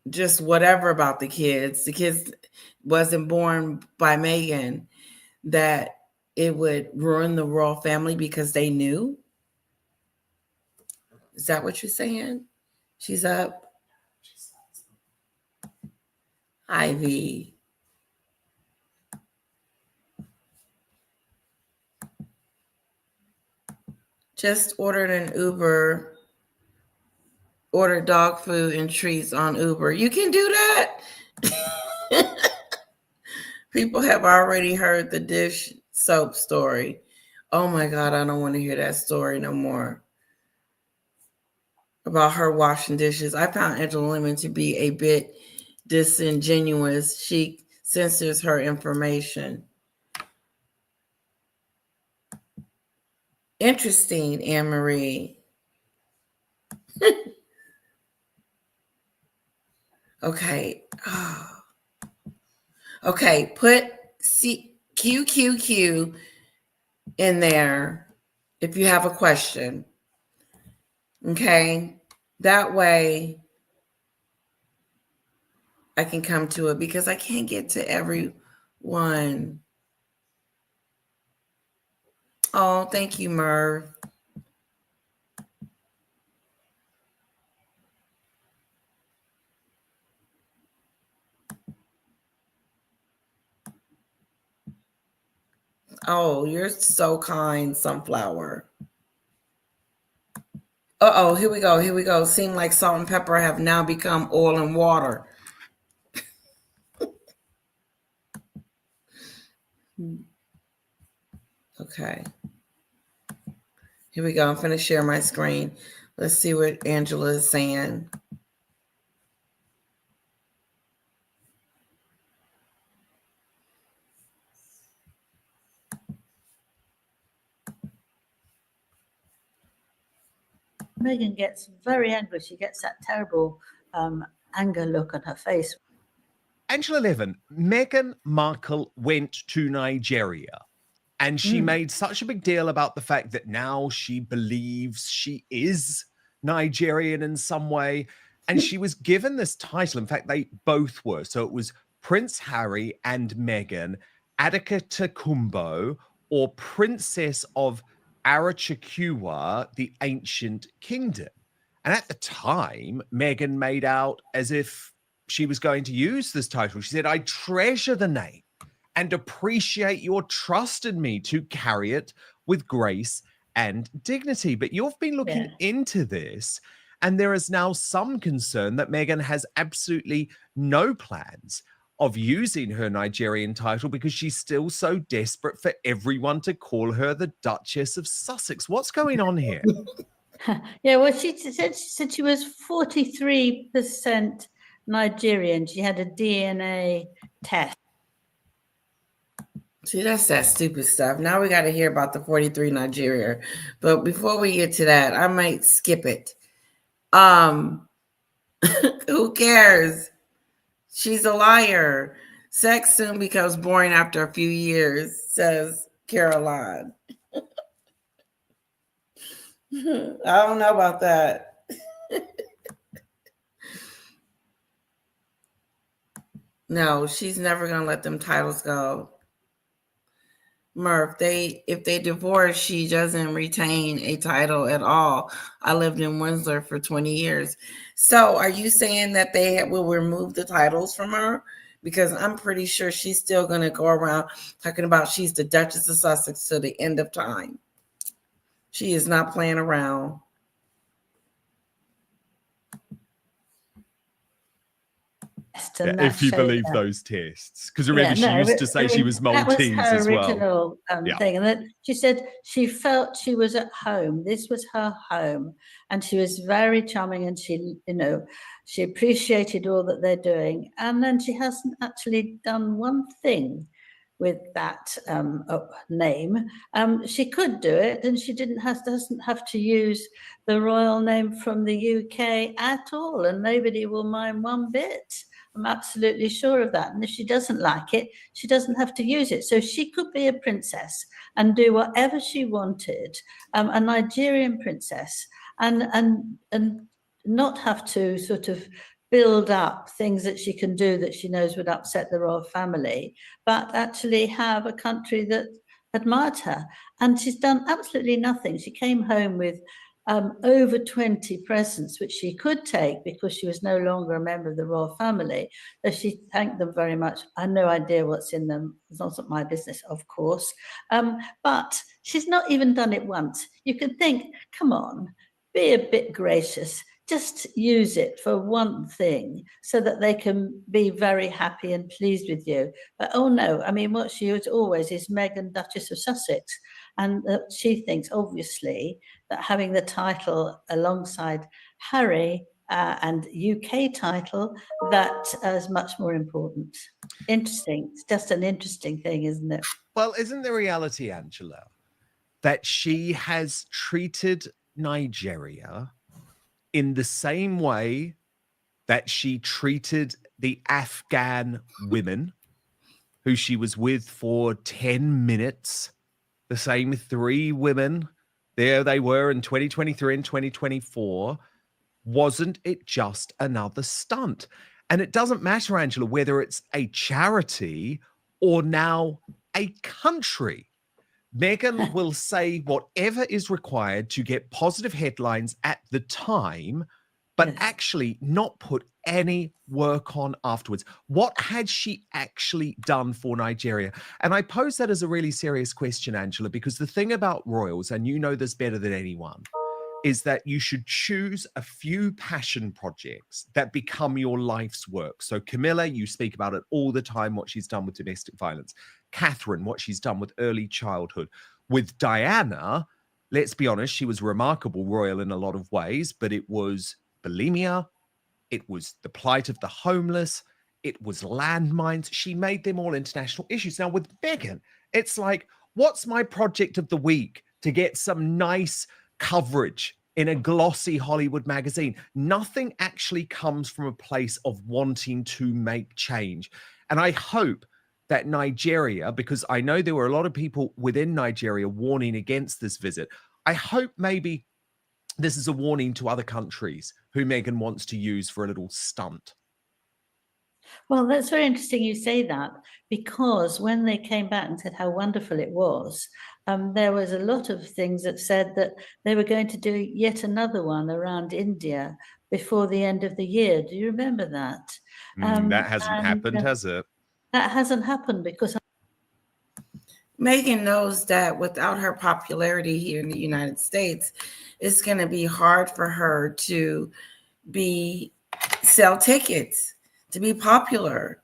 just whatever about the kids. The kids wasn't born by Meghan, that it would ruin the royal family because they knew? Is that what you're saying? She's up. Ivy. Just ordered an Uber. Ordered dog food and treats on Uber. You can do that? People have already heard the dish soap story. Oh my God, I don't want to hear that story no more. About her washing dishes. I found Angela Lemon to be a bit disingenuous. She censors her information. Interesting, Anne Marie. Okay. Oh. Okay, put QQQ in there if you have a question. Okay? That way I can come to it because I can't get to everyone. Oh, thank you, Merv. Oh, you're so kind, Sunflower. Uh-oh, here we go. Here we go. Seem like salt and pepper have now become oil and water. Okay. Here we go. I'm going to share my screen. Let's see what Angela is saying. Meghan gets very angry. She gets that terrible anger look on her face. Angela Levin, Meghan Markle went to Nigeria and she made such a big deal about the fact that now she believes she is Nigerian in some way. And she was given this title. In fact, they both were. So it was Prince Harry and Meghan, Adikatakumbo, or Princess of Arachikiwa, the ancient kingdom. And at the time, Meghan made out as if she was going to use this title. She said, I treasure the name and appreciate your trust in me to carry it with grace and dignity. But you've been looking into this, and there is now some concern that Meghan has absolutely no plans of using her Nigerian title because she's still so desperate for everyone to call her the Duchess of Sussex. What's going on here? Yeah, well, she said she was 43% Nigerian. She had a DNA test. See, that's that stupid stuff. Now we got to hear about the 43 Nigeria. But before we get to that, I might skip it. Who cares? She's a liar. Sex soon becomes boring after a few years, says Caroline. I don't know about that. No, she's never going to let them titles go. Murph, if they divorce, she doesn't retain a title at all. I lived in Windsor for 20 years. So are you saying that they will remove the titles from her? Because I'm pretty sure she's still going to go around talking about she's the Duchess of Sussex till the end of time. She is not playing around. If you believe those tests, because remember she used to say she was Maltese as well. That was her original thing, and that she said she felt she was at home. This was her home, and she was very charming, and she, she appreciated all that they're doing. And then she hasn't actually done one thing with that name. She could do it, and she doesn't have to use the royal name from the UK at all, and nobody will mind one bit. I'm absolutely sure of that. And if she doesn't like it, she doesn't have to use it. So she could be a princess and do whatever she wanted, a Nigerian princess, and not have to sort of build up things that she can do that she knows would upset the royal family, but actually have a country that admired her. And she's done absolutely nothing. She came home with over 20 presents, which she could take because she was no longer a member of the royal family. So she thanked them very much. I have no idea what's in them. It's not my business, of course. But she's not even done it once. You could think, come on, be a bit gracious. Just use it for one thing so that they can be very happy and pleased with you. But oh no, I mean, what she is always is Meghan, Duchess of Sussex. And she thinks, obviously, that having the title alongside Harry and UK title, that is much more important. Interesting. It's just an interesting thing, isn't it? Well, isn't the reality, Angela, that she has treated Nigeria in the same way that she treated the Afghan women who she was with for 10 minutes? The same 3 women, there they were in 2023 and 2024. Wasn't it just another stunt? And it doesn't matter, Angela, whether it's a charity or now a country. Meghan will say whatever is required to get positive headlines at the time, but Yes. actually not put any work on afterwards. What had she actually done for Nigeria? And I pose that as a really serious question, Angela, because the thing about royals, and you know this better than anyone, is that you should choose a few passion projects that become your life's work. So Camilla, you speak about it all the time, what she's done with domestic violence. Catherine, what she's done with early childhood. With Diana, let's be honest, she was remarkable royal in a lot of ways, but it was bulimia, it was the plight of the homeless, it was landmines. She made them all international issues. Now with Meghan, it's like, what's my project of the week to get some nice coverage in a glossy Hollywood magazine? Nothing actually comes from a place of wanting to make change. And I hope that Nigeria, because I know there were a lot of people within Nigeria warning against this visit, I hope maybe this is a warning to other countries who Meghan wants to use for a little stunt. Well, that's very interesting you say that, because when they came back and said how wonderful it was, there was a lot of things that said that they were going to do yet another one around India before the end of the year. Do you remember that? That hasn't happened, has it? That hasn't happened because Meghan knows that without her popularity here in the United States, it's going to be hard for her to sell tickets, to be popular.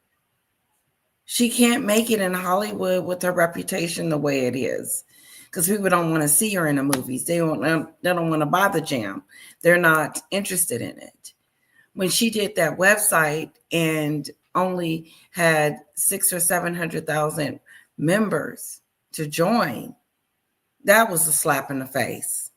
She can't make it in Hollywood with her reputation the way it is, because people don't want to see her in the movies. They don't want to buy the jam. They're not interested in it. When she did that website and only had 600,000 or 700,000 members to join, that was a slap in the face.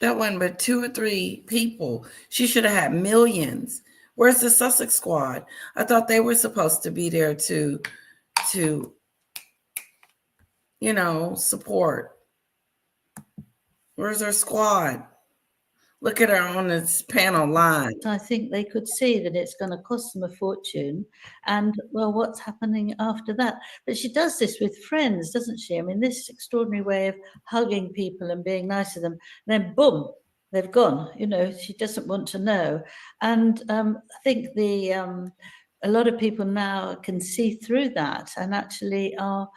That wasn't but 2 or 3 people. She should have had millions. Where's the Sussex squad? I thought they were supposed to be there to support. Where's her squad? Look at her on this panel line. I think they could see that it's going to cost them a fortune. And, well, what's happening after that? But she does this with friends, doesn't she? I mean, this extraordinary way of hugging people and being nice to them. Then, boom, they've gone. She doesn't want to know. And I think a lot of people now can see through that and actually are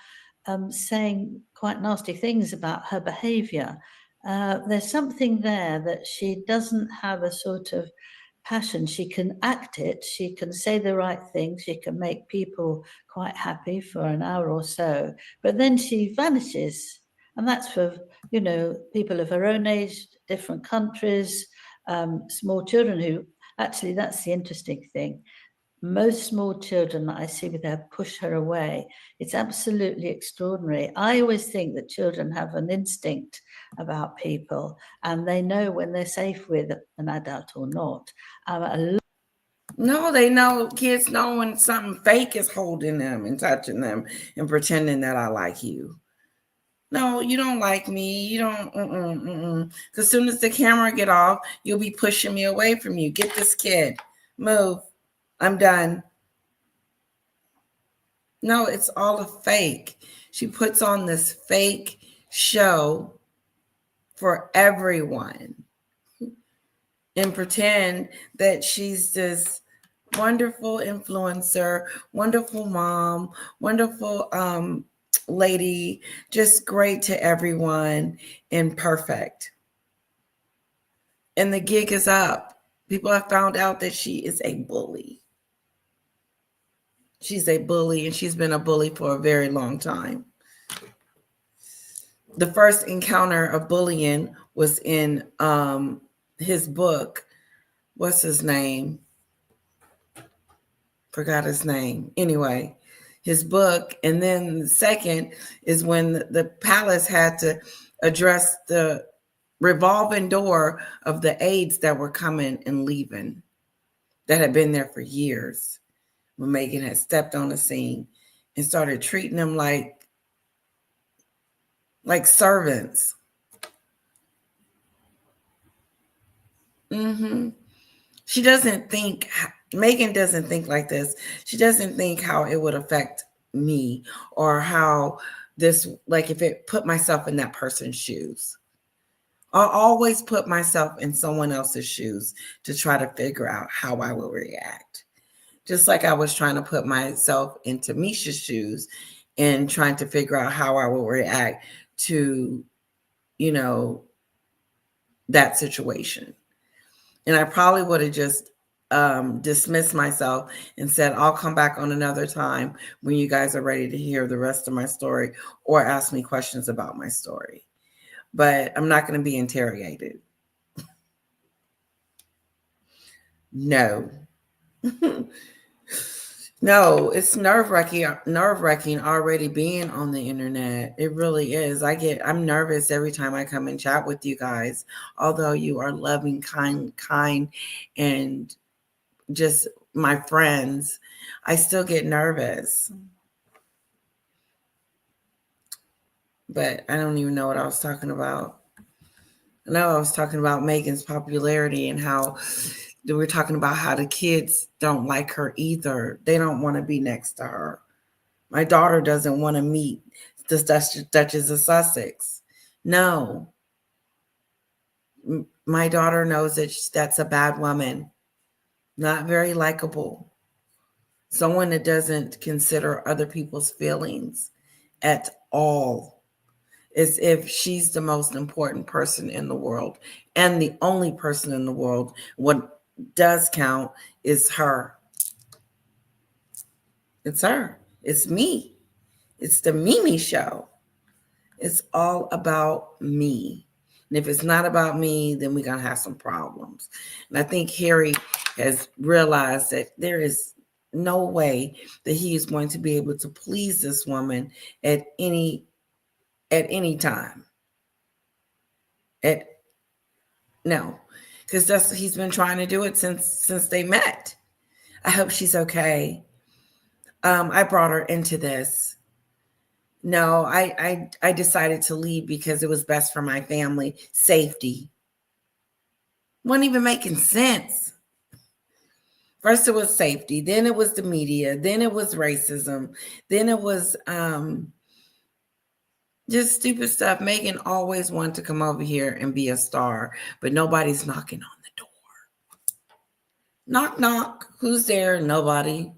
saying quite nasty things about her behaviour. There's something there that she doesn't have a sort of passion. She can act it. She can say the right thing. She can make people quite happy for an hour or so, but then she vanishes. And that's for, people of her own age, different countries, small children who, actually, that's the interesting thing. Most small children that I see with her push her away. It's absolutely extraordinary. I always think that children have an instinct about people and they know when they're safe with an adult or not. No, they know, kids know when something fake is holding them and touching them and pretending that I like you. No, you don't like me. You don't. Because as soon as the camera get off, you'll be pushing me away from you. Get this kid. Move. I'm done. No, it's all a fake. She puts on this fake show for everyone and pretend that she's this wonderful influencer, wonderful mom, wonderful lady, just great to everyone and perfect. And the gig is up. People have found out that she is a bully. She's a bully, and she's been a bully for a very long time. The first encounter of bullying was in his book. What's his name? Forgot his name. Anyway, his book. And then the second is when the palace had to address the revolving door of the aides that were coming and leaving that had been there for years. When Meghan had stepped on the scene and started treating them like servants. She doesn't think, Meghan doesn't think like this. She doesn't think how it would affect me or how this, like if it put myself in that person's shoes. I'll always put myself in someone else's shoes to try to figure out how I will react. Just like I was trying to put myself into Misha's shoes and trying to figure out how I will react to, that situation. And I probably would have just dismissed myself and said, I'll come back on another time when you guys are ready to hear the rest of my story or ask me questions about my story. But I'm not going to be interrogated. No. No, it's nerve-wracking already being on the internet. It really is. I'm nervous every time I come and chat with you guys. Although you are loving, kind, and just my friends, I still get nervous. But I don't even know what I was talking about. No, I was talking about Meghan's popularity and how we're talking about how the kids don't like her either. They don't want to be next to her. My daughter doesn't want to meet the Duchess of Sussex. No. My daughter knows that that's a bad woman. Not very likable. Someone that doesn't consider other people's feelings at all. As if she's the most important person in the world and the only person in the world. What does count is her. It's her. It's me. It's the Mimi show. It's all about me. And if it's not about me, then we're going to have some problems. And I think Harry has realized that there is no way that he is going to be able to please this woman at any time. No, because he's been trying to do it since they met. I hope she's okay. I brought her into this. No, I decided to leave because it was best for my family safety. Wasn't even making sense. First it was safety, then it was the media, then it was racism, then it was just stupid stuff. Meghan always wanted to come over here and be a star, but nobody's knocking on the door. Knock, knock. Who's there? Nobody.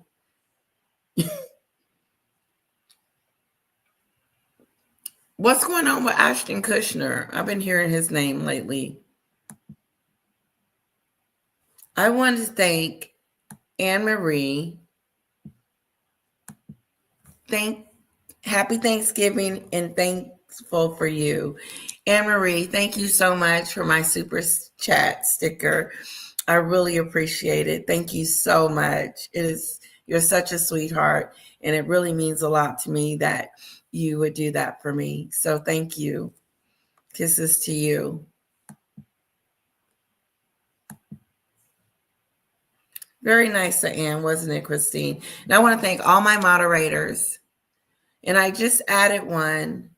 What's going on with Ashton Kutcher? I've been hearing his name lately. I want to thank Anne-Marie. Happy Thanksgiving and thankful for you. Anne-Marie, thank you so much for my super chat sticker. I really appreciate it. Thank you so much. You're such a sweetheart, and it really means a lot to me that you would do that for me. So thank you. Kisses to you. Very nice of Anne, wasn't it, Christine? And I want to thank all my moderators. And I just added one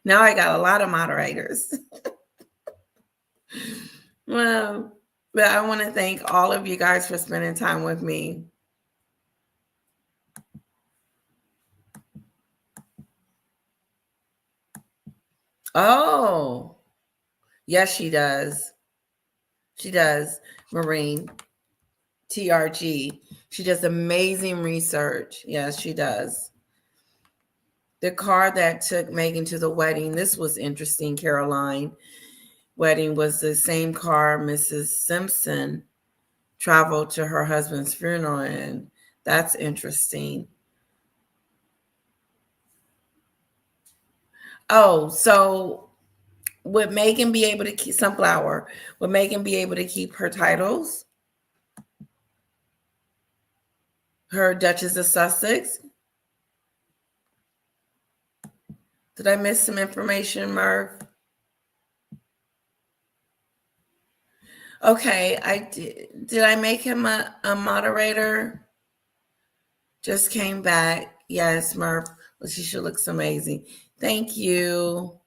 Now I got a lot of moderators. Well, but I want to thank all of you guys for spending time with me. Oh, yes, she does. She does. Marine, TRG. She does amazing research. Yes, she does. The car that took Meghan to the wedding, this was interesting, Caroline. Wedding was the same car Mrs. Simpson traveled to her husband's funeral in. That's interesting. Oh, so would Meghan be able to keep Sunflower? Would Meghan be able to keep her titles? Her Duchess of Sussex? Did I miss some information, Murph? Okay, I did. Did I make him a moderator? Just came back. Yes, Murph. She sure looks amazing. Thank you.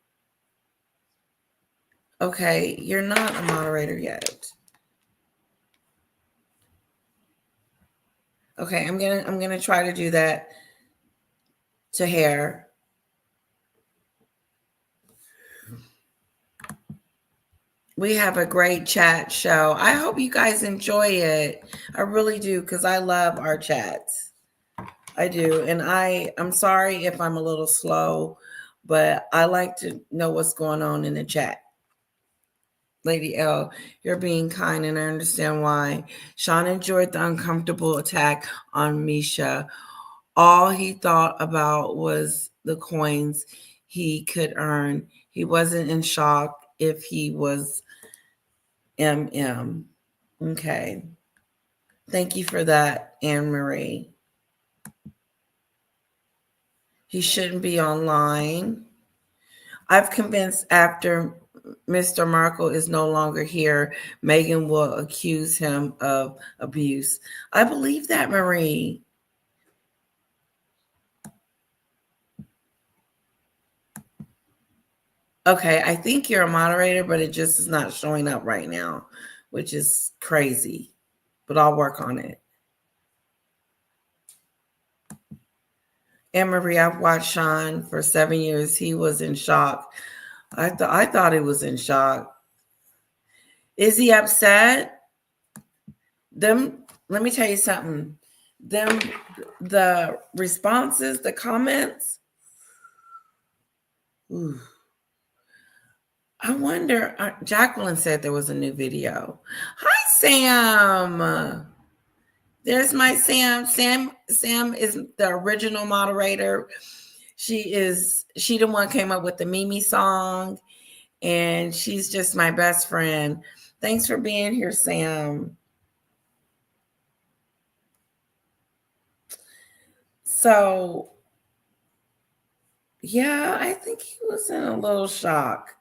Okay, you're not a moderator yet. Okay, I'm gonna try to do that to Hair. We have a great chat show. I hope you guys enjoy it. I really do, because I love our chats. I do. And I'm sorry if I'm a little slow, but I like to know what's going on in the chat. Lady L, you're being kind, and I understand why. Sean enjoyed the uncomfortable attack on Misha. All he thought about was the coins he could earn. He wasn't in shock if he was MM. Okay. Thank you for that, Anne Marie. He shouldn't be online. I've convinced after Mr. Markle is no longer here, Meghan will accuse him of abuse. I believe that, Marie. Okay, I think you're a moderator, but it just is not showing up right now, which is crazy. But I'll work on it. Anne Marie, I've watched Sean for 7 years. He was in shock. I thought he was in shock. Is he upset? Let me tell you something. The responses, the comments. Ooh. I wonder. Jacqueline said there was a new video. Hi, Sam. There's my Sam. Sam is the original moderator. She the one came up with the Mimi song, and she's just my best friend. Thanks for being here, Sam. So, yeah, I think he was in a little shock,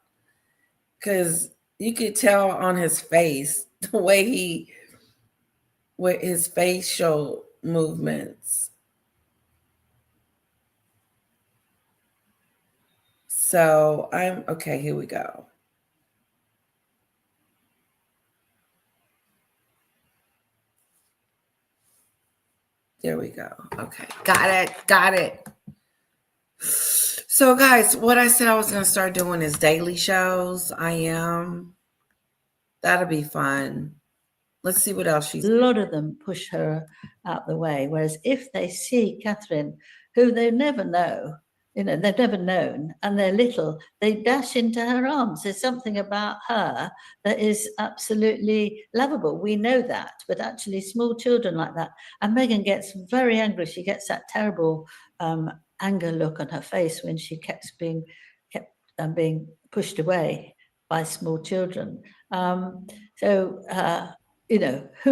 because you could tell on his face the way with his facial movements. So I'm okay. Here we go. There we go. Okay. Got it. So, guys, what I said I was going to start doing is daily shows. I am. That'll be fun. Let's see what else she's. A lot of them push her out the way. Whereas if they see Catherine, who they never know, they've never known, and they're little, they dash into her arms. There's something about her that is absolutely lovable. We know that, but actually small children like that. And Meghan gets very angry. She gets that terrible anger look on her face when she kept being pushed away by small children. Who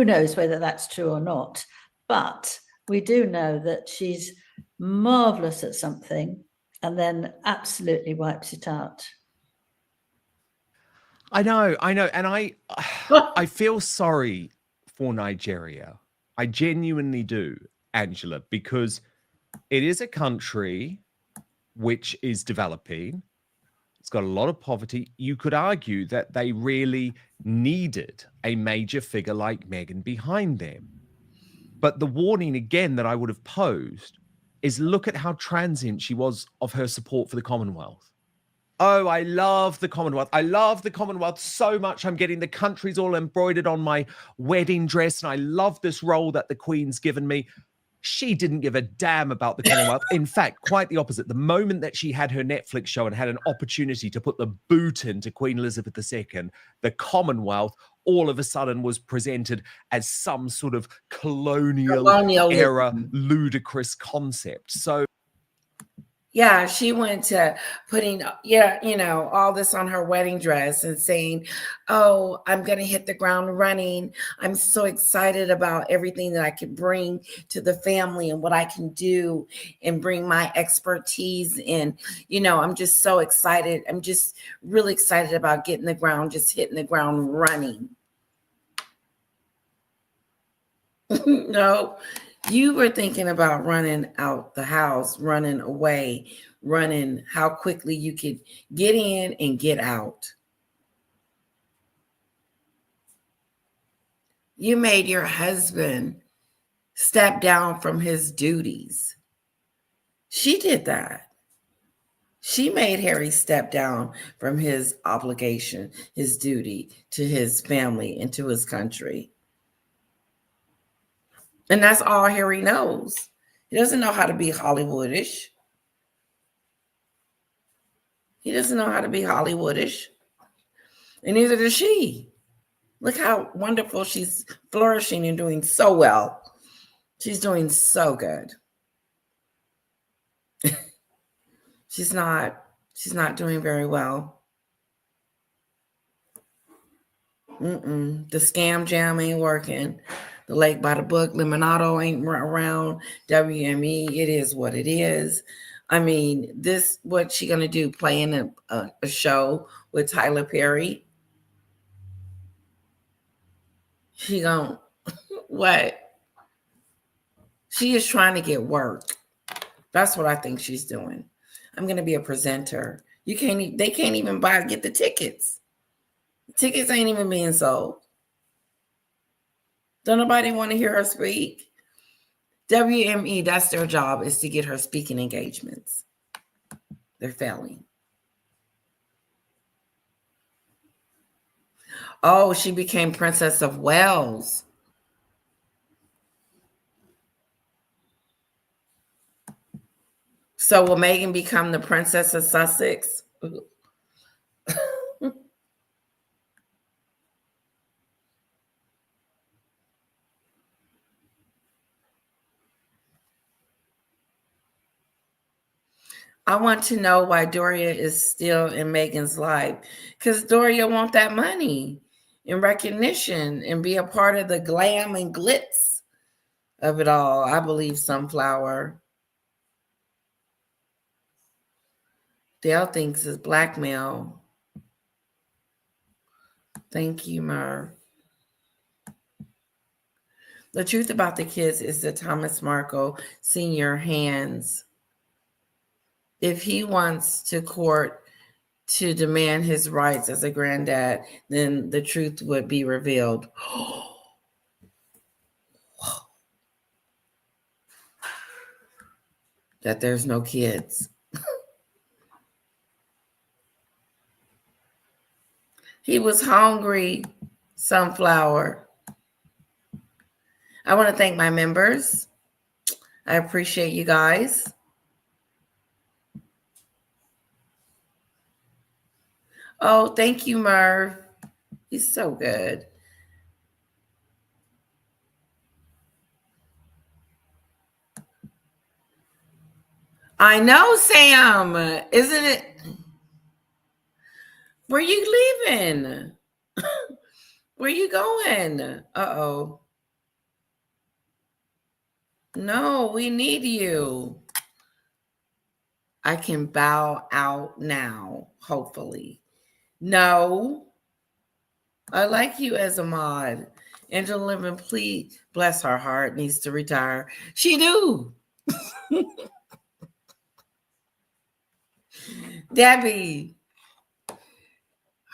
knows whether that's true or not, but we do know that she's marvelous at something and then absolutely wipes it out. I know. And I feel sorry for Nigeria. I genuinely do, Angela, because it is a country which is developing. It's got a lot of poverty. You could argue that they really needed a major figure like Meghan behind them. But the warning again that I would have posed is look at how transient she was of her support for the Commonwealth. Oh, I love the Commonwealth. I love the Commonwealth so much. I'm getting the countries all embroidered on my wedding dress, and I love this role that the Queen's given me. She didn't give a damn about the Commonwealth. In fact, quite the opposite. The moment that she had her Netflix show and had an opportunity to put the boot into Queen Elizabeth II, the Commonwealth all of a sudden was presented as some sort of colonial era ludicrous concept. So yeah, she went to putting, all this on her wedding dress and saying, oh, I'm going to hit the ground running. I'm so excited about everything that I can bring to the family and what I can do and bring my expertise in. I'm just so excited. I'm just really excited about hitting the ground running. No. You were thinking about running out the house, running away, running how quickly you could get in and get out. You made your husband step down from his duties. She did that. She made Harry step down from his obligation, his duty to his family and to his country. And that's all Harry knows. He doesn't know how to be Hollywoodish. He doesn't know how to be Hollywoodish. And neither does she. Look how wonderful she's flourishing and doing so well. She's doing so good. She's not doing very well. The scam jam ain't working. The Lake by the Book Limonado ain't around. WME, it is what it is. I mean, what's she gonna do? Play in a show with Tyler Perry? She gonna what? She is trying to get work. That's what I think she's doing. I'm gonna be a presenter. They can't even get the tickets. The tickets ain't even being sold. Don't nobody want to hear her speak? WME, that's their job, is to get her speaking engagements. They're failing. Oh, she became Princess of Wales. So will Meghan become the Princess of Sussex? I want to know why Doria is still in Meghan's life. Because Doria wants that money and recognition and be a part of the glam and glitz of it all. I believe Sunflower. Dale thinks it's blackmail. Thank you, Merv. The truth about the kids is that Thomas Markle Sr. hands. If he wants to court to demand his rights as a granddad, then the truth would be revealed. That there's no kids. He was hungry, Sunflower. I want to thank my members. I appreciate you guys. Oh, thank you, Merv. He's so good. I know, Sam. Isn't it? Where you leaving? Where you going? Uh-oh. No, we need you. I can bow out now, hopefully. No. I like you as a mod. Angela Living, please, bless her heart, needs to retire. She do. Debbie,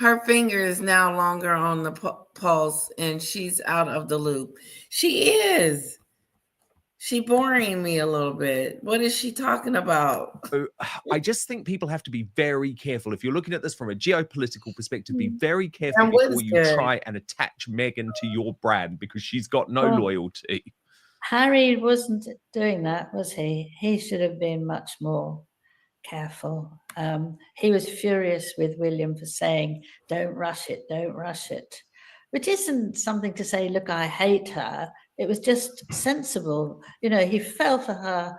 her finger is now longer on the pulse, and she's out of the loop. She is. She boring me a little bit. What is she talking about? I just think people have to be very careful. If you're looking at this from a geopolitical perspective, be Mm. very careful And before what's you good? try and attach Meghan to your brand, because she's got no Well, loyalty. Harry wasn't doing that, was he? He should have been much more careful. He was furious with William for saying, don't rush it, which isn't something to say, look, I hate her. It was just sensible. You know, he fell for her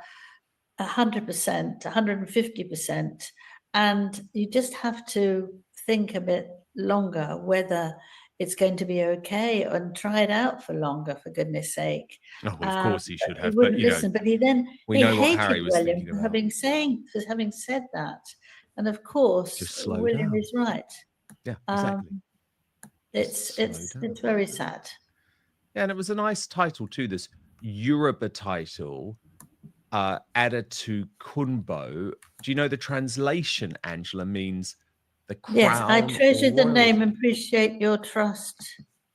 100%, 150%. And you just have to think a bit longer whether it's going to be okay and try it out for longer, for goodness sake. Oh, well, of course he should He have, but wouldn't listen, but he we he know what hated Harry was William thinking for about. having said that. And of course, Just slow William down. is right. Yeah, exactly. It's very sad. Yeah, and it was a nice title too, this Yoruba title, added to Kunbo. Do you know the translation, Angela, means the crown? Yes, I treasure the name royalty? and appreciate your trust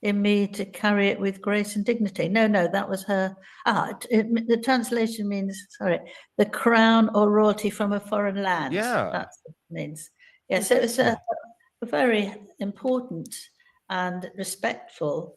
in me to carry it with grace and dignity. No, that was her. The translation means, sorry, the crown or royalty from a foreign land. Yeah. That's what it means. Yes, it was a very important and respectful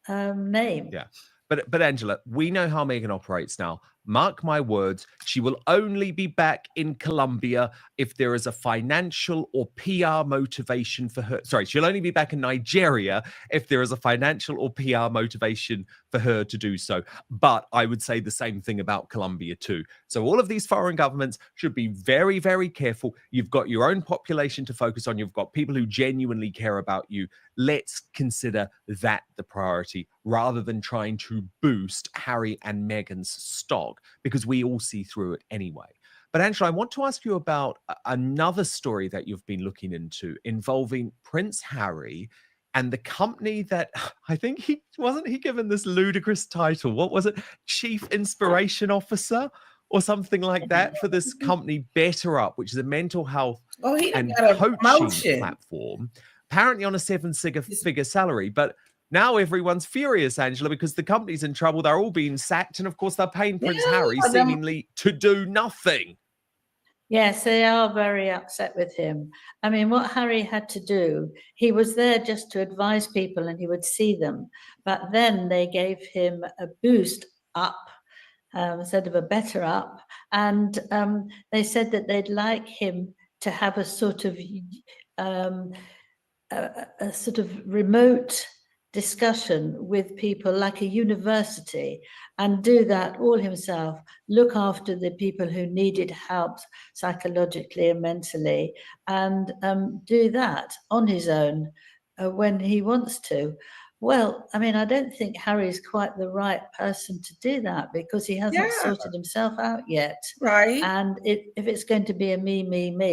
name. Yeah. But Angela, we know how Meghan operates now. Mark my words, she will only be back in Colombia if there is a financial or PR motivation for her. Sorry, she'll only be back in Nigeria if there is a financial or PR motivation for her to do so. But I would say the same thing about Colombia too. So all of these foreign governments should be very, very careful. You've got your own population to focus on. You've got people who genuinely care about you. Let's consider that the priority rather than trying to boost Harry and Meghan's stock, because we all see through it anyway. But Angela, I want to ask you about another story that you've been looking into involving Prince Harry and the company that I think he given this ludicrous title. What was it? Chief Inspiration Officer or something like that for this company BetterUp, which is a mental health and coaching platform, apparently on a seven-figure salary. But now everyone's furious, Angela, because the company's in trouble. They're all being sacked. And of course, they're paying Prince Harry seemingly to do nothing. Yes, they are very upset with him. I mean, what Harry had to do, he was there just to advise people and he would see them. But then they gave him a boost up instead of a better up. And they said that they'd like him to have a sort of remote discussion with people like a university and do that all himself, look after the people who needed help psychologically and mentally, and do that on his own when he wants to. Well, I mean, I don't think Harry's quite the right person to do that because he hasn't sorted himself out yet. Right. And if it's going to be a me,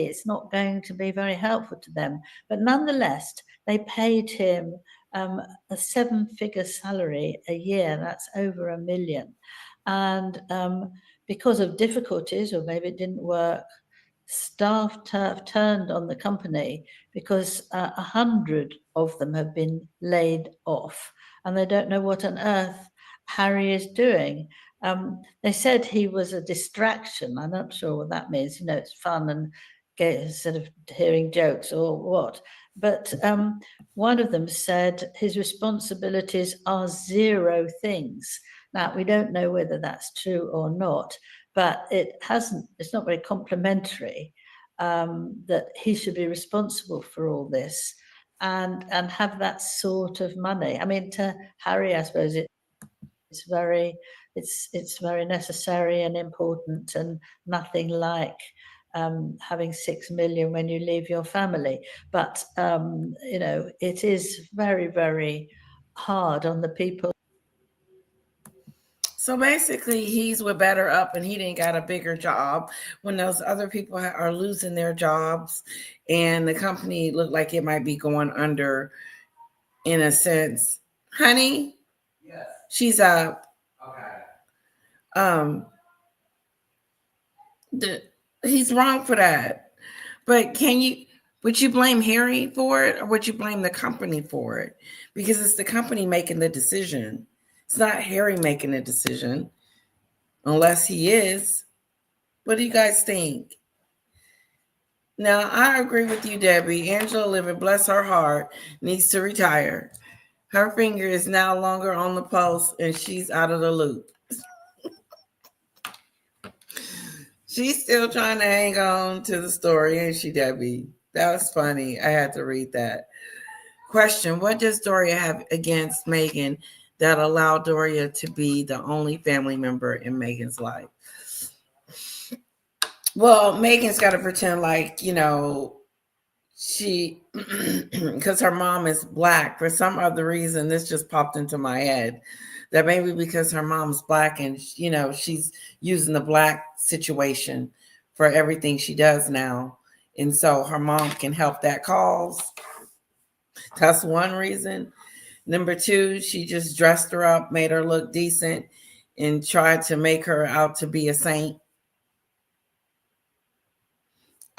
it's not going to be very helpful to them. But nonetheless, they paid him a seven-figure salary a year. That's over $1 million. And because of difficulties, or maybe it didn't work, staff turned on the company because 100 of them have been laid off and they don't know what on earth Harry is doing. They said he was a distraction. I'm not sure what that means. You know, it's fun and sort of hearing jokes or what. But one of them said his responsibilities are 0 things. Now, we don't know whether that's true or not, but it's not very complimentary that he should be responsible for all this and have that sort of money. I mean, to Harry, I suppose it's very necessary and important, and nothing like having 6 million when you leave your family. But you know, it is very, very hard on the people. So basically, he's with BetterUp, and he didn't got a bigger job when those other people are losing their jobs, and the company looked like it might be going under, in a sense. Honey, Yes. she's up. Okay. He's wrong for that. But Would you blame Harry for it, or would you blame the company for it? Because it's the company making the decision. It's not Harry making the decision, unless he is. What do you guys think? Now, I agree with you, Debbie. Angela Living, bless her heart, needs to retire. Her finger is now longer on the pulse, and she's out of the loop. She's still trying to hang on to the story, ain't she, Debbie? That was funny. I had to read that. Question: what does Doria have against Meghan that allowed Doria to be the only family member in Meghan's life? Well, Meghan's got to pretend like, she, because her mom is Black. For some other reason, this just popped into my head. That maybe because her mom's Black and, she's using the Black situation for everything she does now. And so her mom can help that cause. That's one reason. Number two, she just dressed her up, made her look decent, and tried to make her out to be a saint.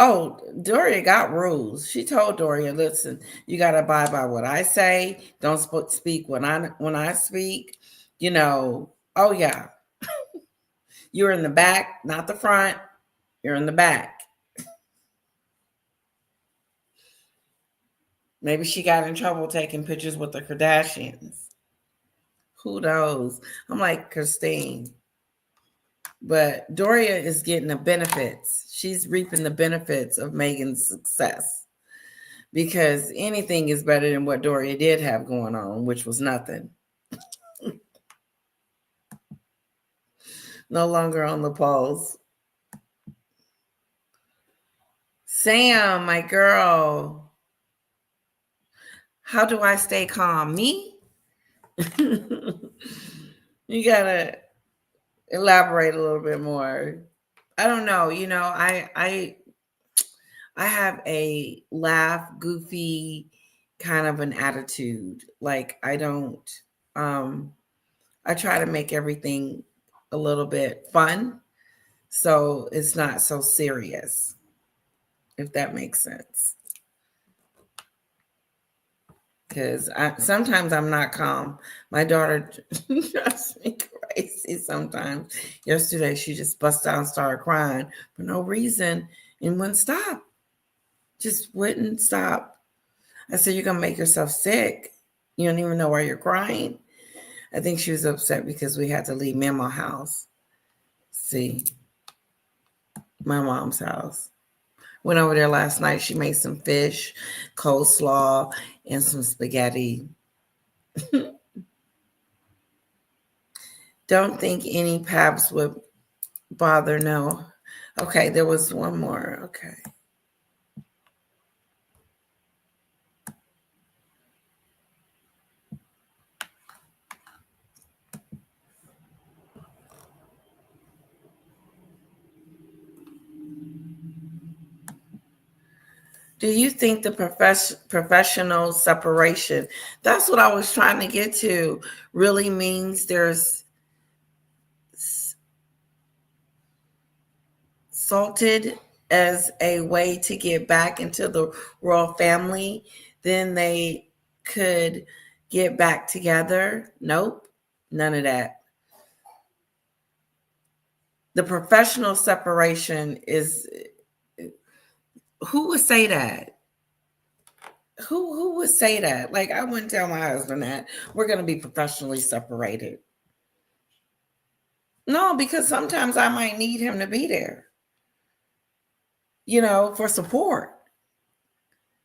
Oh, Doria got rules. She told Doria, listen, you got to abide by what I say. Don't speak when I speak. Oh, yeah. You're in the back, not the front. You're in the back. Maybe she got in trouble taking pictures with the Kardashians. Who knows? I'm like, Christine. But Doria is getting the benefits. She's reaping the benefits of Meghan's success. Because anything is better than what Doria did have going on, which was nothing. No longer on the pulse. Sam, my girl. How do I stay calm? Me? You gotta elaborate a little bit more. I don't know. I have a laugh, goofy kind of an attitude. Like I try to make everything a little bit fun, so it's not so serious, if that makes sense. Because sometimes I'm not calm. My daughter drives me crazy sometimes. Yesterday, she just bust out and started crying for no reason and wouldn't stop. Just wouldn't stop. I said, you're going to make yourself sick. You don't even know why you're crying. I think she was upset because we had to leave Mama's house. See, my mom's house. Went over there last night. She made some fish, coleslaw, and some spaghetti. Don't think any paps would bother. No. Okay, there was one more. Okay. Do you think the professional separation, that's what I was trying to get to, really means there's salted as a way to get back into the royal family? Then they could get back together? Nope, none of that. The professional separation is, who would say that? Who would say that? Like, I wouldn't tell my husband that we're going to be professionally separated. No, because sometimes I might need him to be there, for support.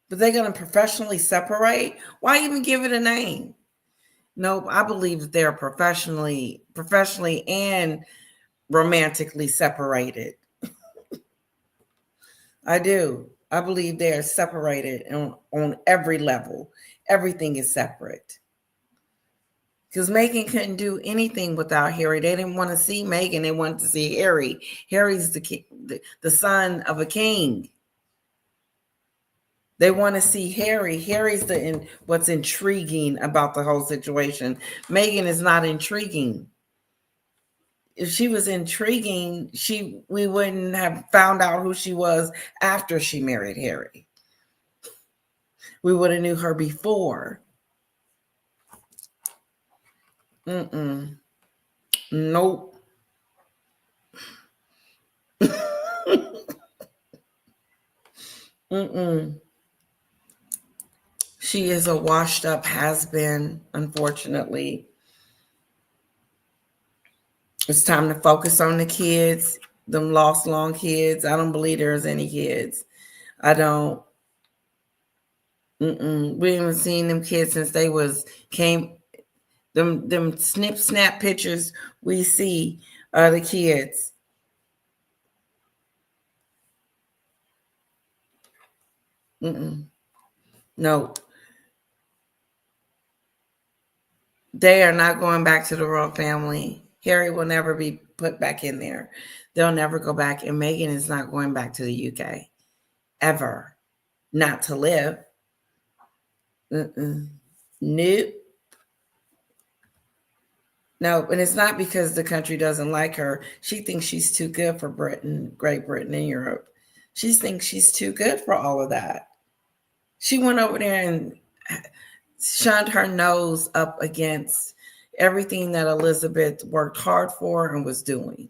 But they're going to professionally separate? Why even give it a name? Nope, I believe that they're professionally and romantically separated. I do. I believe they are separated on every level. Everything is separate. Because Meghan couldn't do anything without Harry. They didn't want to see Meghan. They wanted to see Harry. Harry's the son of a king. They want to see Harry. Harry's what's intriguing about the whole situation. Meghan is not intriguing. If she was intriguing, we wouldn't have found out who she was after she married Harry. We would have knew her before. Nope. She is a washed up has-been, unfortunately. It's time to focus on the kids, them lost long kids. I don't believe there's any kids. I don't. We haven't seen them kids since they came. Them snip snap pictures we see are the kids. No, they are not going back to the royal family. Harry will never be put back in there. They'll never go back, and Meghan is not going back to the UK ever. Not to live. Nope. No, and it's not because the country doesn't like her. She thinks she's too good for Britain, Great Britain, and Europe. She thinks she's too good for all of that. She went over there and shunned her nose up against everything that Elizabeth worked hard for and was doing.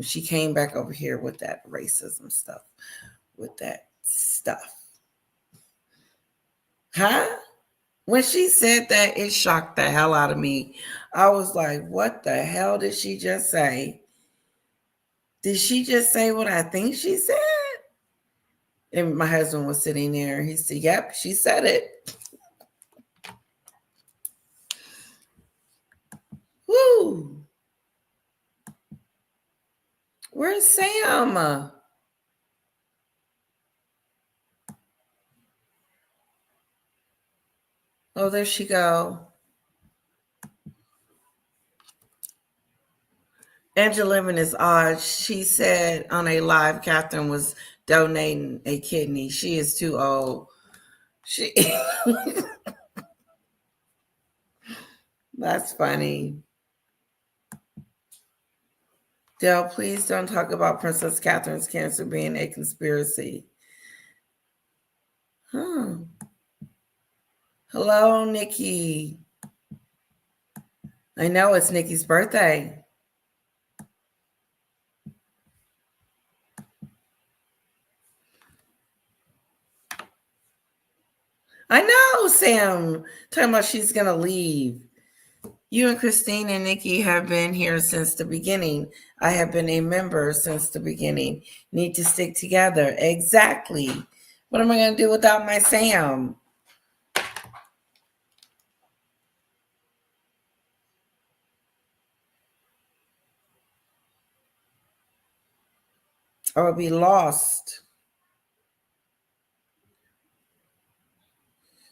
She came back over here with that racism stuff, with that stuff. Huh? When she said that, it shocked the hell out of me. I was like, what the hell did she just say? Did she just say what I think she said? And my husband was sitting there. He said, yep, she said it. Woo. Where's Sam? Oh, there she go. Angela Living is odd. She said on a live, Catherine was donating a kidney. She is too old. She That's funny. Dale, please don't talk about Princess Catherine's cancer being a conspiracy. Hello, Nikki. I know it's Nikki's birthday. I know, Sam. Talking about she's going to leave. You and Christine and Nikki have been here since the beginning. I have been a member since the beginning. Need to stick together. Exactly. What am I going to do without my Sam? I would be lost.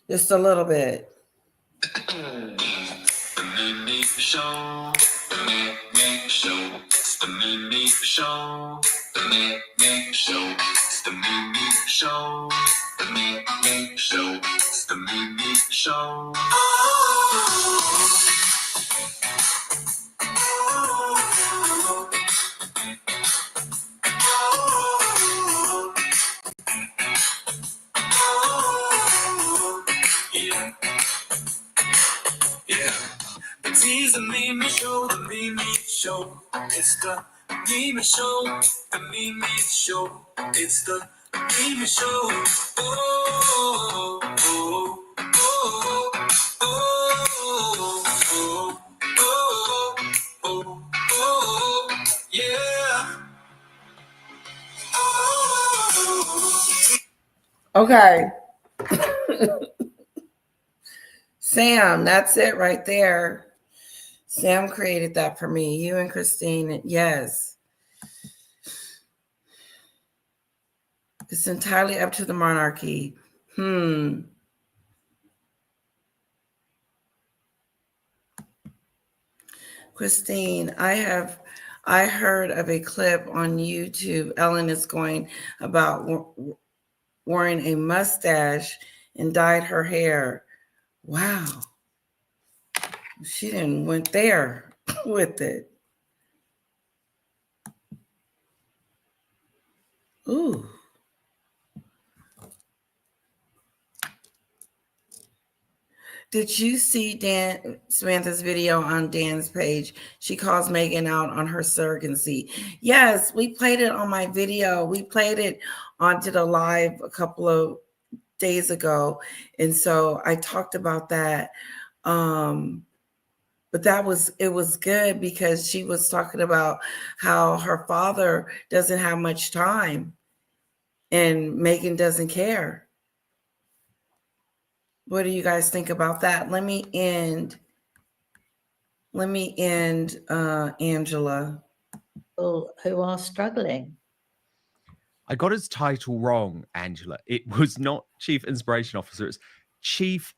Just a little bit. The Mimi Show. The Mimi Show. It's the Mimi Show. The Mimi Show. It's the Mimi Show. The Mimi Show. It's the Mimi Show. It's the Mimi Show, the Mimi Show. It's the Mimi Show, the Mimi Show. It's the Mimi Show. Oh, oh, oh, oh, oh, oh, oh, oh, yeah. Okay. Sam, that's it right there. Sam created that for me. You and Christine, yes. It's entirely up to the monarchy. Christine, I heard of a clip on YouTube. Ellen is going about wearing a mustache and dyed her hair. Wow. She didn't went there with it. Ooh. Did you see Samantha's video on Dan's page? She calls Meghan out on her surrogacy. Yes, we played it on my video. We played it did a live a couple of days ago. And so I talked about that. But it was good because she was talking about how her father doesn't have much time and Meghan doesn't care. What do you guys think about that? Let me end Angela. People who are struggling. I got his title wrong, Angela. It was not Chief Inspiration Officer, it's Chief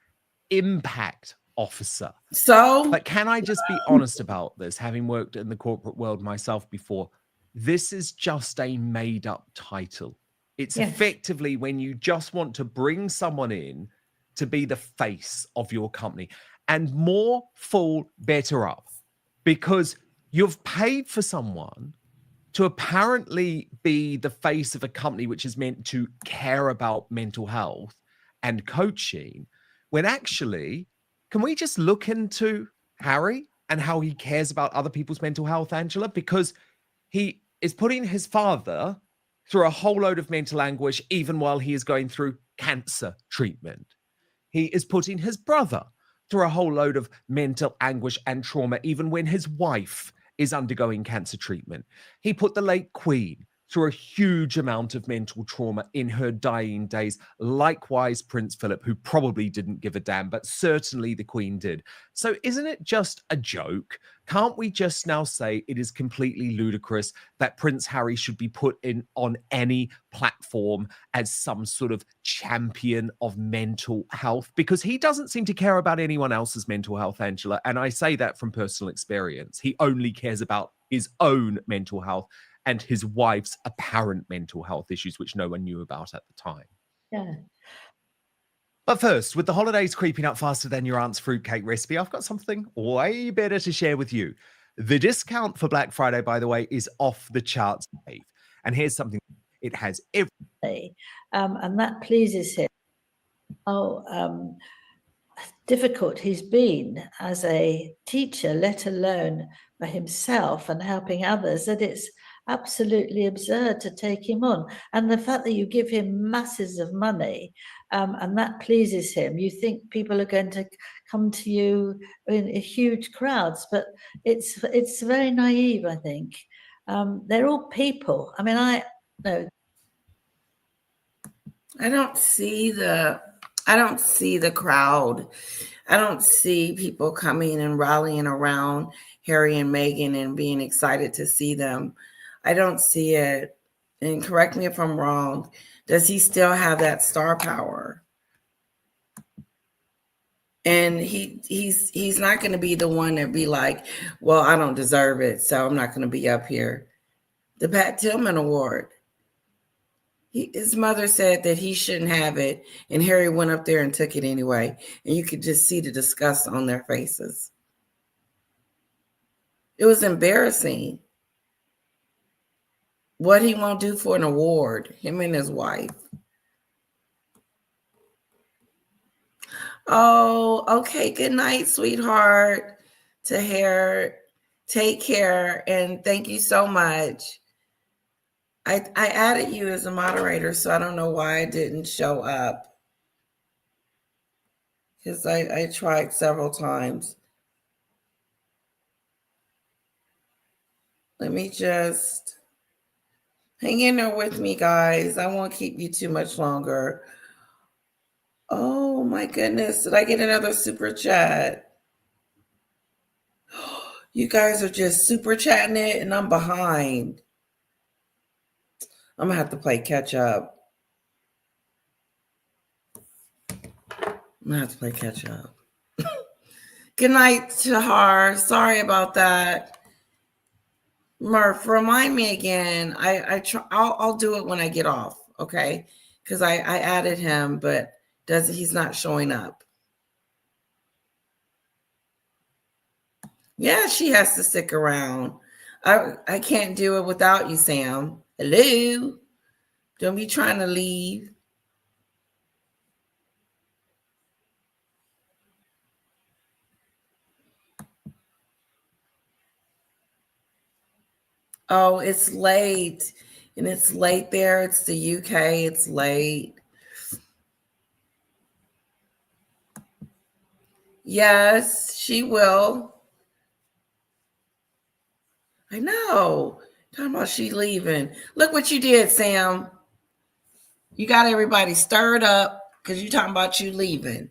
Impact Officer. So, but can I just be honest about this? Having worked in the corporate world myself before, this is just a made-up title. It's effectively when you just want to bring someone in to be the face of your company. And more fool, better up. Because you've paid for someone to apparently be the face of a company which is meant to care about mental health and coaching, when actually, can we just look into Harry and how he cares about other people's mental health, Angela? Because he is putting his father through a whole load of mental anguish, even while he is going through cancer treatment. He is putting his brother through a whole load of mental anguish and trauma, even when his wife is undergoing cancer treatment. He put the late Queen through a huge amount of mental trauma in her dying days. Likewise, Prince Philip, who probably didn't give a damn, but certainly the Queen did. So isn't it just a joke? Can't we just now say it is completely ludicrous that Prince Harry should be put in on any platform as some sort of champion of mental health? Because he doesn't seem to care about anyone else's mental health, Angela. And I say that from personal experience. He only cares about his own mental health and his wife's apparent mental health issues, which no one knew about at the time. Yeah. But first, with the holidays creeping up faster than your aunt's fruitcake recipe, I've got something way better to share with you. The discount for Black Friday, by the way, is off the charts, Dave. And here's something, it has everything. And that pleases him. Difficult he's been as a teacher, let alone for himself and helping others, that it's absolutely absurd to take him on. And the fact that you give him masses of money and that pleases him, you think people are going to come to you in huge crowds, but it's very naive, I think. They're all people. I mean, I don't see the crowd. I don't see people coming and rallying around Harry and Meghan and being excited to see them. I don't see it. And correct me if I'm wrong. Does he still have that star power? And he's not going to be the one that be like, well, I don't deserve it, so I'm not going to be up here. The Pat Tillman Award. His mother said that he shouldn't have it, and Harry went up there and took it anyway. And you could just see the disgust on their faces. It was embarrassing. What he won't do for an award, him and his wife. Oh, okay. Good night, sweetheart. To Harry, take care, and thank you so much. I added you as a moderator, so I don't know why I didn't show up. Because I tried several times. Let me just hang in there with me, guys. I won't keep you too much longer. Oh, my goodness. Did I get another super chat? You guys are just super chatting it, and I'm behind. I'm going to have to play catch up. Good night, Tahar. Sorry about that. Murph, remind me again. I'll do it when I get off, okay? Because I added him, but he's not showing up. Yeah, she has to stick around. I can't do it without you, Sam. Hello? Don't be trying to leave. Oh, it's late. And it's late there. It's the UK. It's late. Yes, she will. I know. Talking about she leaving. Look what you did, Sam. You got everybody stirred up because you talking about you leaving.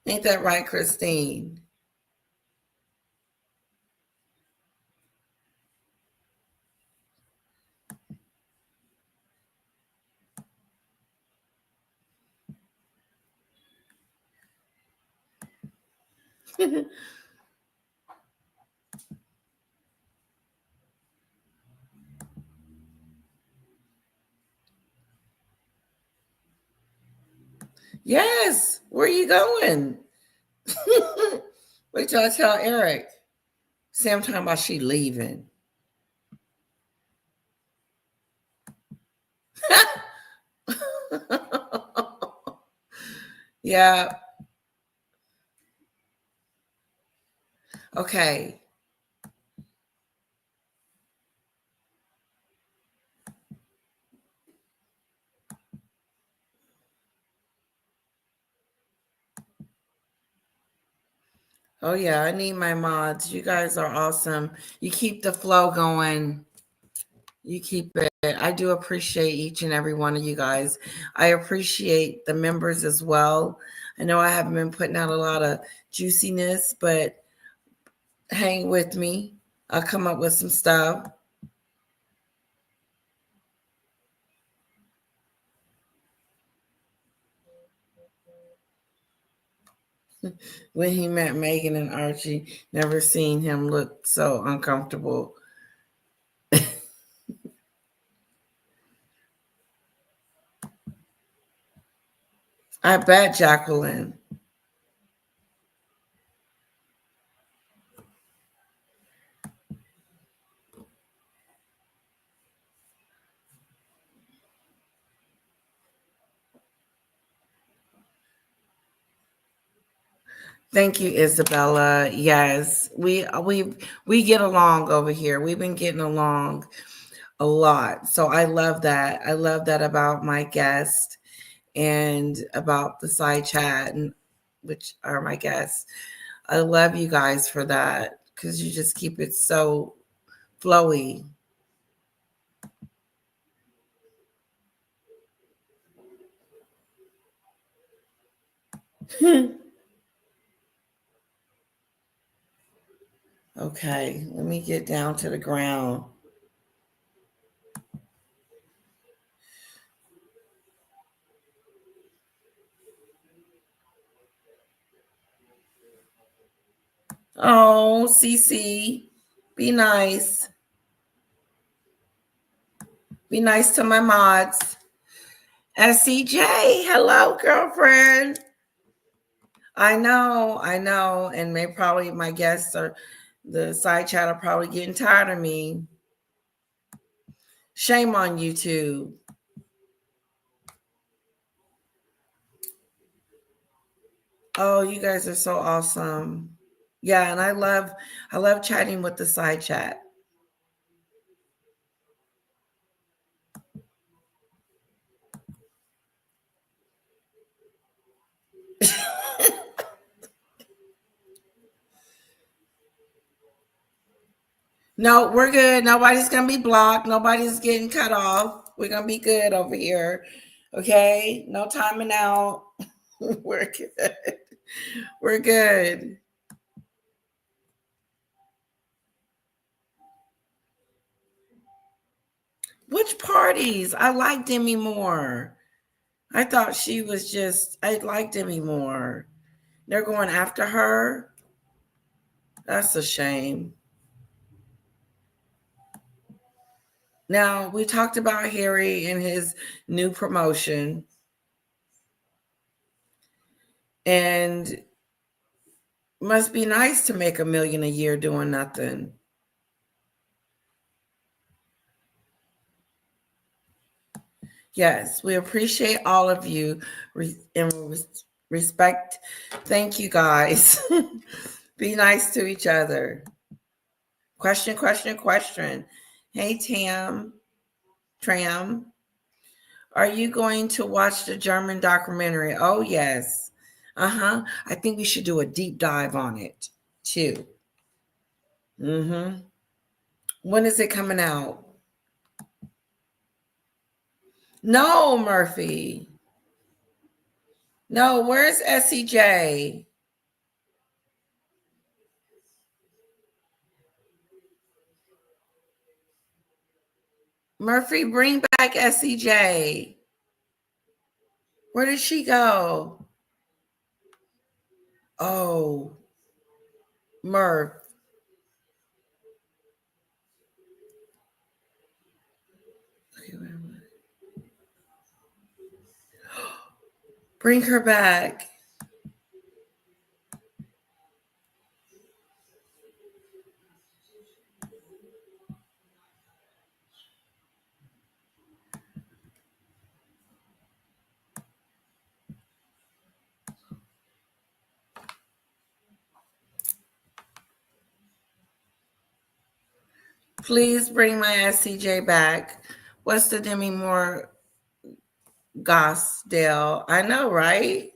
Ain't that right, Christine? Yes. Where are you going? Wait till I tell Eric. Sam talking about she leaving. Yeah. Okay. Oh yeah, I need my mods. You guys are awesome. You keep the flow going. You keep it. I do appreciate each and every one of you guys. I appreciate the members as well. I know I haven't been putting out a lot of juiciness, but hang with me. I'll come up with some stuff. When he met Meghan and Archie, never seen him look so uncomfortable. I bet, Jacqueline. Thank you, Isabella. Yes, we get along over here. We've been getting along a lot. So I love that. I love that about my guest and about the side chat, and which are my guests. I love you guys for that because you just keep it so flowy. Okay, let me get down to the ground. Oh, Cece, be nice. Be nice to my mods. SCJ, hello, girlfriend. I know. And they probably, my guests are, the side chat are probably getting tired of me. Shame on you two. Oh, you guys are so awesome. Yeah, and I love chatting with the side chat. No, we're good. Nobody's gonna be blocked. Nobody's getting cut off. We're gonna be good over here. Okay? No timing out. We're good. We're good. Which parties? I like Demi more. I thought she was just, I liked Demi more. They're going after her. That's a shame. Now, we talked about Harry and his new promotion. And must be nice to make $1 million a year doing nothing. Yes, we appreciate all of you and respect. Thank you guys. Be nice to each other. Question, question, question. Hey, Tram, are you going to watch the German documentary? Oh, yes. I think we should do a deep dive on it, too. When is it coming out? No, Murphy. No, where's SEJ? Murphy, bring back SEJ. Where did she go? Oh, Murph. Bring her back. Please bring my SCJ back. What's the Demi Moore Gosdale? I know, right?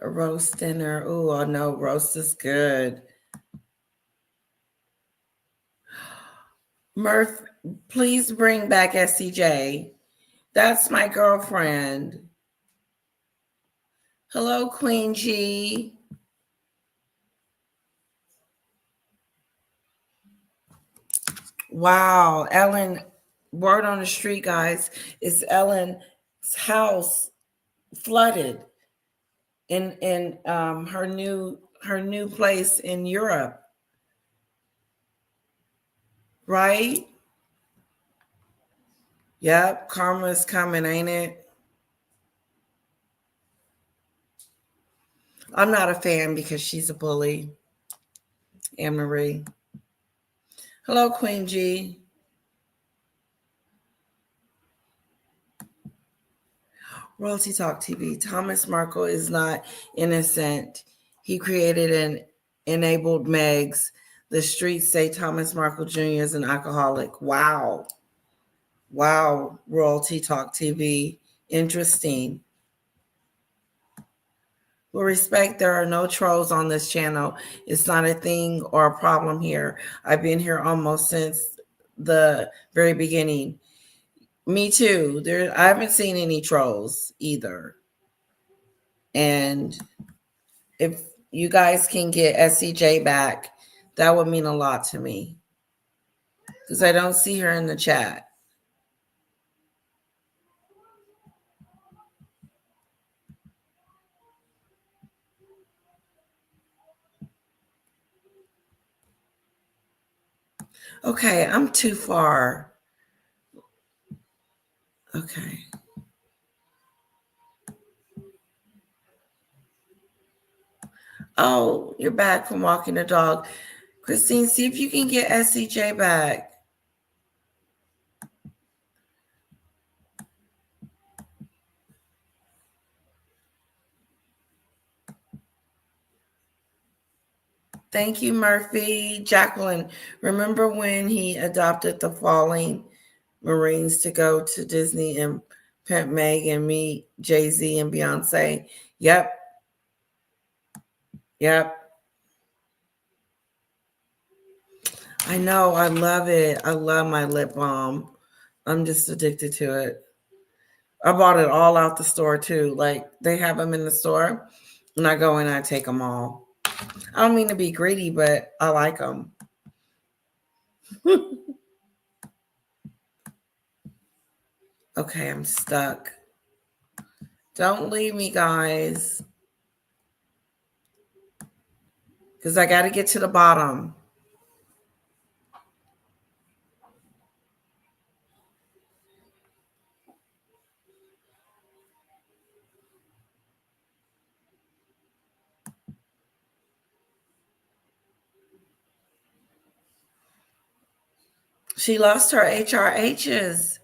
A roast dinner. Ooh, I know roast is good. Murph, please bring back SCJ. That's my girlfriend. Hello, Queen G. Wow, Ellen, word on the street, guys, is Ellen's house flooded in her new place in Europe, right? Yep, karma's coming, ain't it? I'm not a fan because she's a bully. Anne Marie. Hello, Queen G. Royalty Talk TV. Thomas Markle is not innocent. He created and enabled Megs. The streets say Thomas Markle Jr. is an alcoholic. Wow. Wow, Royalty Talk TV. Interesting. With respect, there are no trolls on this channel. It's not a thing or a problem here. I've been here almost since the very beginning. Me too. I haven't seen any trolls either. And if you guys can get SCJ back, that would mean a lot to me. Because I don't see her in the chat. Okay, I'm too far. Okay. Oh, you're back from walking the dog. Christine, see if you can get SCJ back. Thank you, Murphy. Jacqueline, remember when he adopted the falling Marines to go to Disney and Pimp Meg and meet Jay-Z and Beyonce? Yep. I know. I love it. I love my lip balm. I'm just addicted to it. I bought it all out the store too. Like they have them in the store and I go in and I take them all. I don't mean to be greedy, but I like them. Okay, I'm stuck. Don't leave me, guys. Because I got to get to the bottom. She lost her HRHs.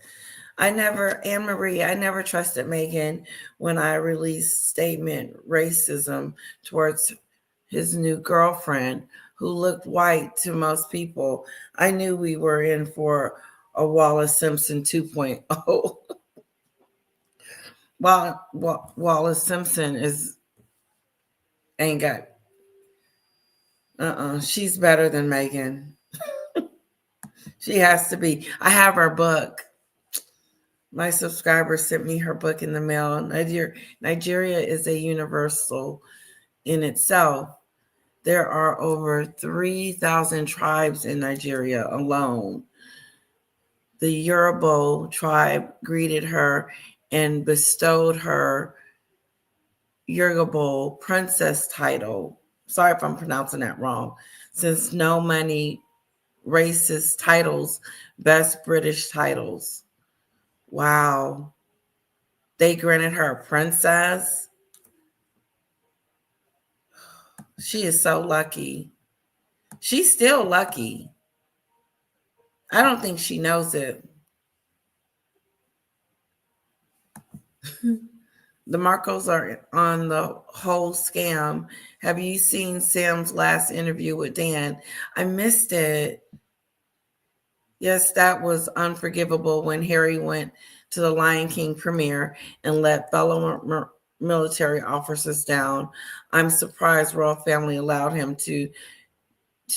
Anne Marie, I never trusted Meghan when I released statement racism towards his new girlfriend who looked white to most people. I knew we were in for a Wallace Simpson 2.0. Wallace Simpson ain't got she's better than Meghan. She has to be. I have her book. My subscriber sent me her book in the mail. Nigeria is a universal in itself. There are over 3,000 tribes in Nigeria alone. The Yoruba tribe greeted her and bestowed her Yoruba princess title. Sorry if I'm pronouncing that wrong. Since no money racist titles, best British titles. Wow. They granted her a princess. She is so lucky. She's still lucky. I don't think she knows it. The Marcos are on the whole scam. Have you seen Sam's last interview with Dan? I missed it. Yes, that was unforgivable when Harry went to the Lion King premiere and let fellow military officers down. I'm surprised royal family allowed him to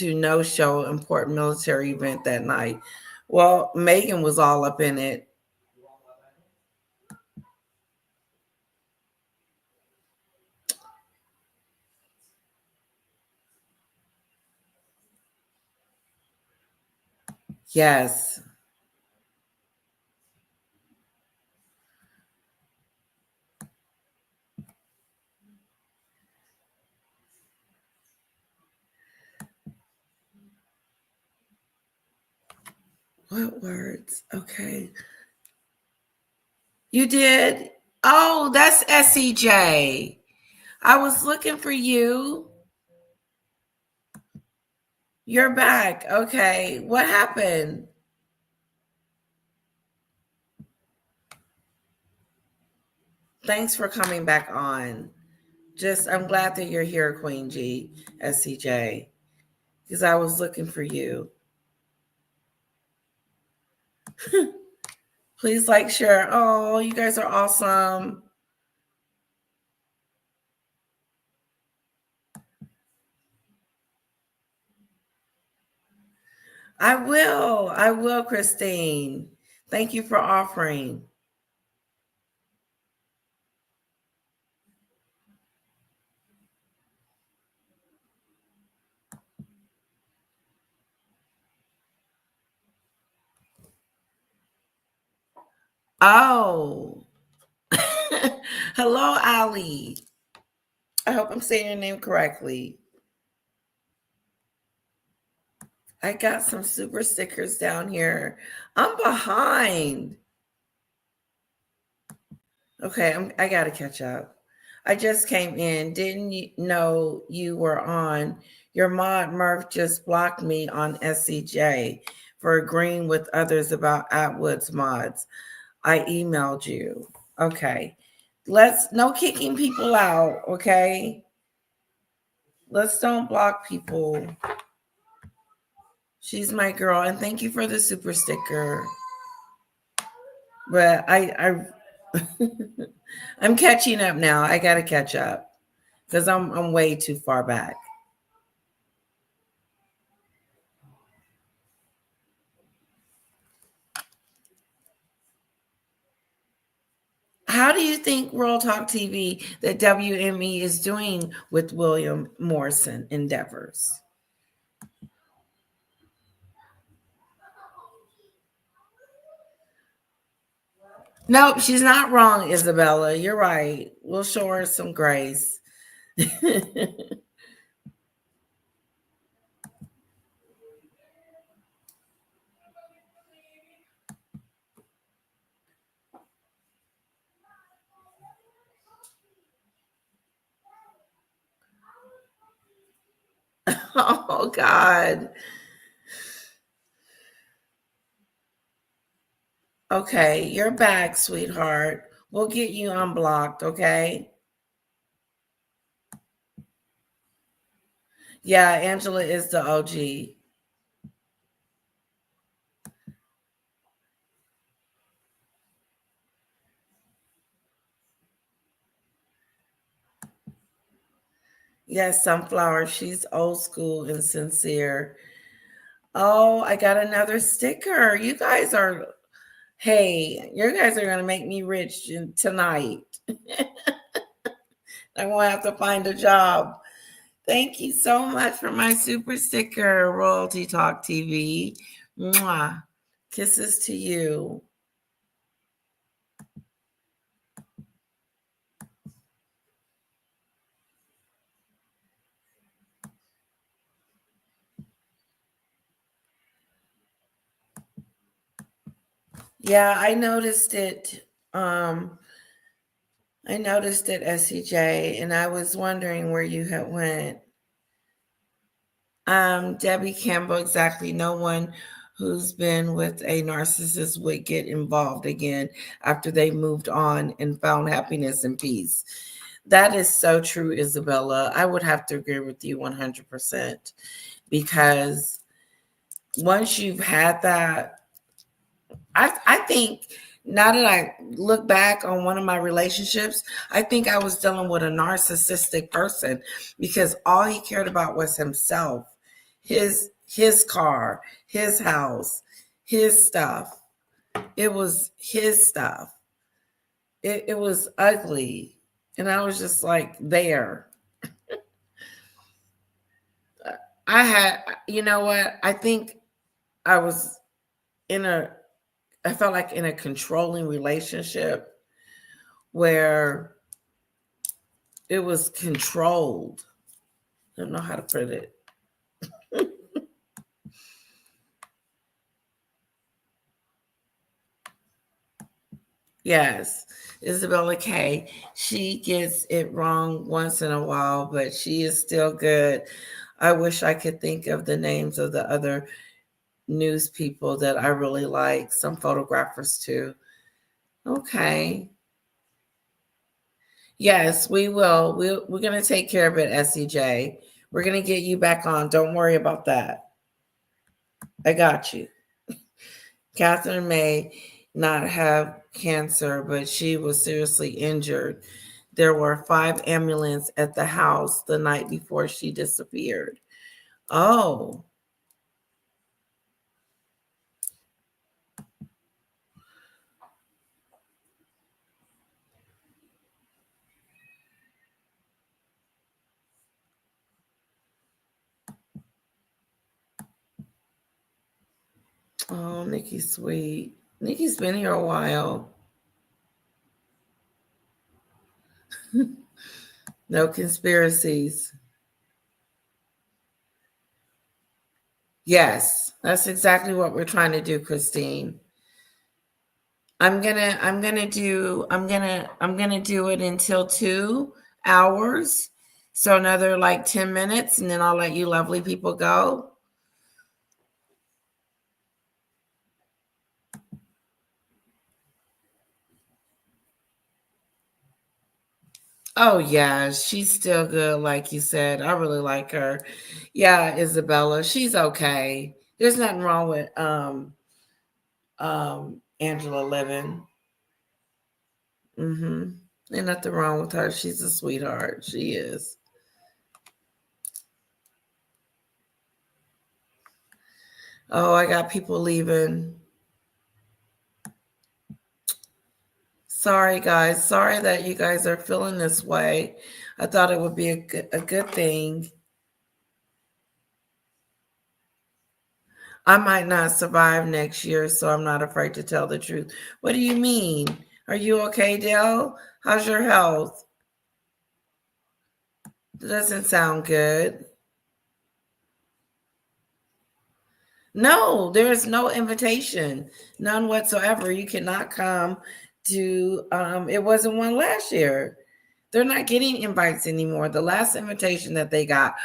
no-show important military event that night. Well, Meghan was all up in it. Yes. What words? Okay. You did? Oh, that's SEJ. I was looking for you. You're back. Okay. What happened? Thanks for coming back on. I'm glad that you're here, Queen G, SCJ, because I was looking for you. Please like, share. Oh, you guys are awesome. I will, Christine. Thank you for offering. Oh. Hello, Ali. I hope I'm saying your name correctly. I got some super stickers down here. I'm behind. Okay, I got to catch up. I just came in. Didn't know you were on. Your mod Murph just blocked me on SCJ for agreeing with others about Atwood's mods. I emailed you. Okay. No kicking people out, okay? Let's don't block people. She's my girl, and thank you for the super sticker. But I'm catching up now. I gotta catch up because I'm way too far back. How do you think World Talk TV that WME is doing with William Morrison endeavors? Nope, she's not wrong, Isabella. You're right. We'll show her some grace. Oh, God. Okay, you're back, sweetheart. We'll get you unblocked, okay? Yeah, Angela is the OG. Yes, Sunflower. She's old school and sincere. Oh, I got another sticker. You guys are, hey, you guys are going to make me rich tonight. I won't have to find a job. Thank you so much for my super sticker, Royalty Talk TV. Mwah. Kisses to you. Yeah, I noticed it. I noticed it, SCJ, and I was wondering where you had went. Debbie Campbell, exactly. No one who's been with a narcissist would get involved again after they moved on and found happiness and peace. That is so true, Isabella. I would have to agree with you 100% because once you've had that, I think now that I look back on one of my relationships, I think I was dealing with a narcissistic person because all he cared about was himself, his car, his house, his stuff. It was his stuff. It was ugly. And I was just like there. I had, you know what? I think I was in a I felt like in a controlling relationship where it was controlled. I don't know how to put it. Yes, Isabella K. She gets it wrong once in a while, but she is still good. I wish I could think of the names of the other news people that I really like, some photographers too. Okay. Yes, we will. We're going to take care of it, SCJ. We're going to get you back on. Don't worry about that. I got you. Catherine may not have cancer, but she was seriously injured. There were 5 ambulances at the house the night before she disappeared. Oh, oh, Nikki's sweet. Nikki's been here a while. No conspiracies. Yes, that's exactly what we're trying to do, Christine. I'm gonna do it until 2 hours. So another like 10 minutes, and then I'll let you lovely people go. Oh yeah, she's still good, like you said. I really like her. Yeah, Isabella, she's okay. There's nothing wrong with Angela living. Mm-hmm. Ain't nothing wrong with her. She's a sweetheart. She is. Oh, I got people leaving. Sorry, guys. Sorry that you guys are feeling this way. I thought it would be a good thing. I might not survive next year, so I'm not afraid to tell the truth. What do you mean? Are you okay, Dell? How's your health? It doesn't sound good. No, there is no invitation, none whatsoever. You cannot come to. It wasn't one last year. They're not getting invites anymore. The last invitation that they got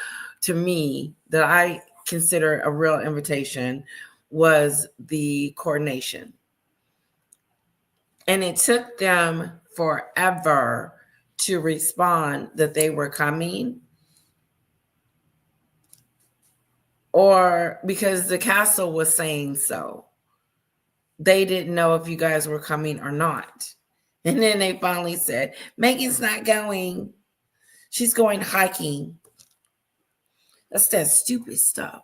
to me that I consider a real invitation was the coordination. And it took them forever to respond that they were coming, or because the castle was saying so. They didn't know if you guys were coming or not. And then they finally said, Meghan's not going. She's going hiking. That's that stupid stuff.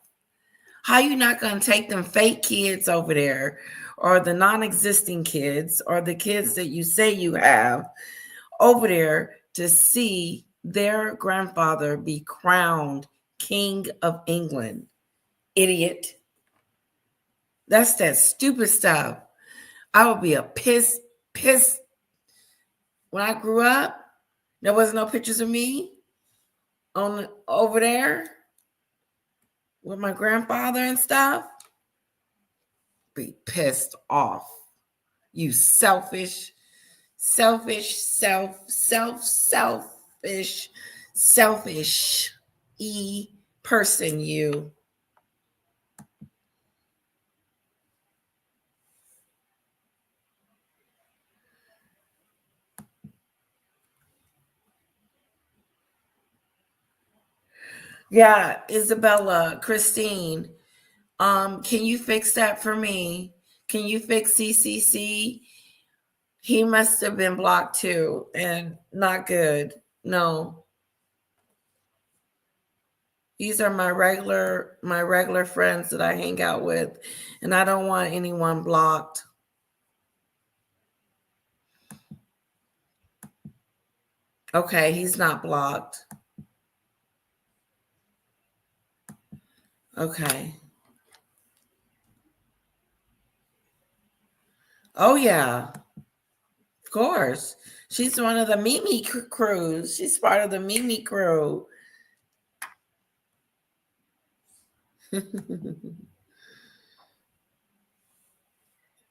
How you not going to take them fake kids over there, or the non-existing kids, or the kids that you say you have over there to see their grandfather be crowned King of England? Idiot. That's that stupid stuff. I would be a piss. When I grew up, there was no pictures of me on over there with my grandfather and stuff. Be pissed off. You selfish person, you. Yeah, Isabella, Christine, can you fix that for me? Can you fix CCC? He must have been blocked too, and not good. No. These are my regular friends that I hang out with, and I don't want anyone blocked. Okay, he's not blocked. Okay. Oh yeah, of course. She's one of the Mimi crews. She's part of the Mimi crew.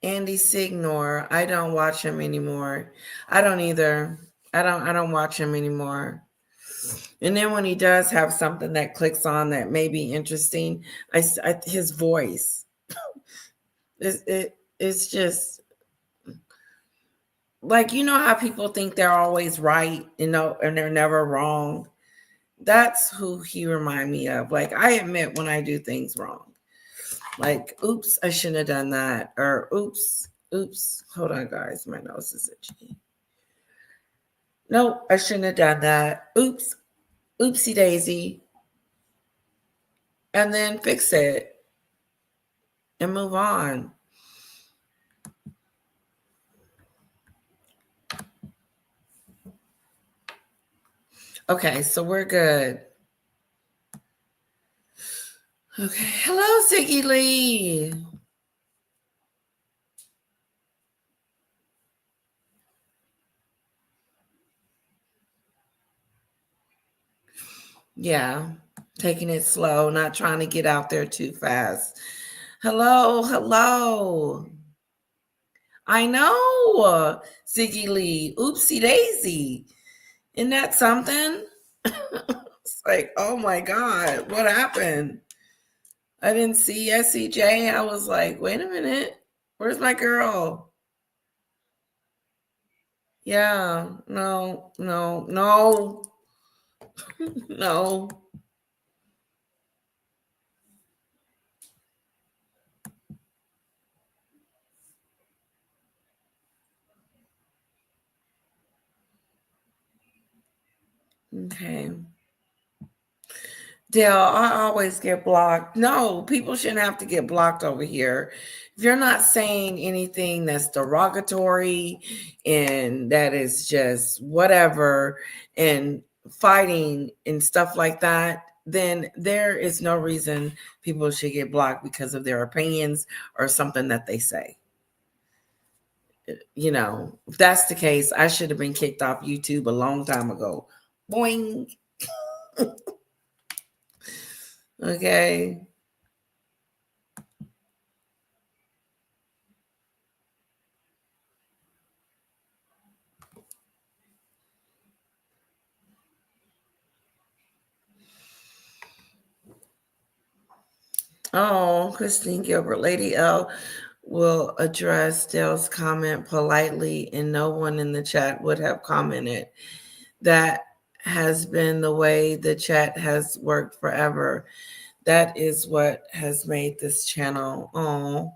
Andy Signor. I don't watch him anymore. I don't either. I don't watch him anymore. And then when he does have something that clicks on that may be interesting, his voice. It's just like, you know how people think they're always right, and they're never wrong. That's who he remind me of. Like, I admit when I do things wrong. Like, oops, I shouldn't have done that. Or oops. Hold on, guys. My nose is itchy. No, I shouldn't have done that. Oops. Oopsie daisy. And then fix it and move on. Okay, so we're good. Okay. Hello, Ziggy Lee. Yeah, taking it slow, not trying to get out there too fast. Hello. I know, Ziggy Lee. Oopsie daisy. Isn't that something? It's like, oh my God, what happened? I didn't see SCJ. I was like, wait a minute. Where's my girl? Yeah, no. No. Okay. Dale, I always get blocked. No, people shouldn't have to get blocked over here. If you're not saying anything that's derogatory and that is just whatever and fighting and stuff like that, then there is no reason people should get blocked because of their opinions or something that they say. You know, if that's the case, I should have been kicked off YouTube a long time ago. Boing. Okay. Oh, Christine Gilbert, Lady L. will address Dale's comment politely, and no one in the chat would have commented. That has been the way the chat has worked forever. That is what has made this channel. Oh,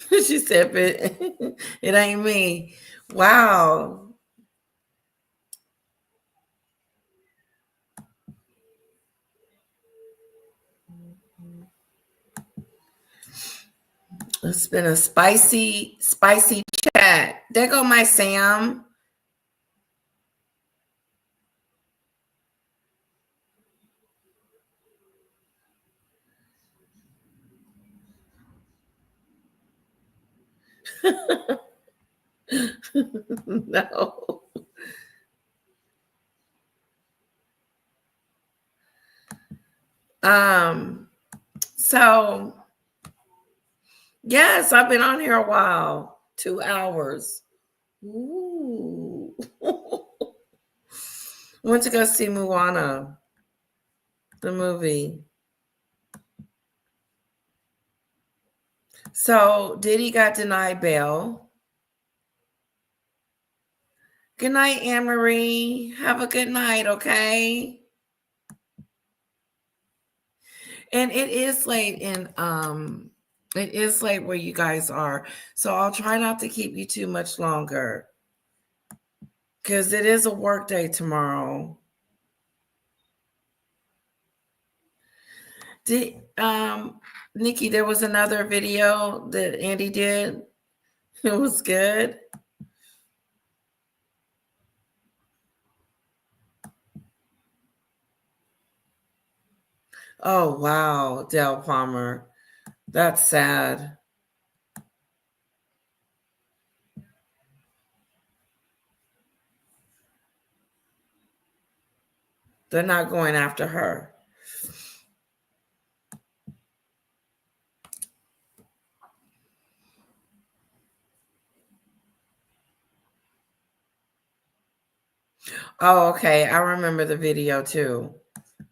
she said, "But it ain't me." Wow. It's been a spicy chat. There go my Sam. No. So yes, I've been on here a while. 2 hours. Ooh. Went to go see Moana, the movie. So Diddy got denied bail. Good night, Anne-Marie. Have a good night, okay? And it is late where you guys are. So I'll try not to keep you too much longer. Because it is a work day tomorrow. Nikki, there was another video that Andy did. It was good. Oh, wow, Del Palmer. That's sad. They're not going after her. Oh, okay. I remember the video too.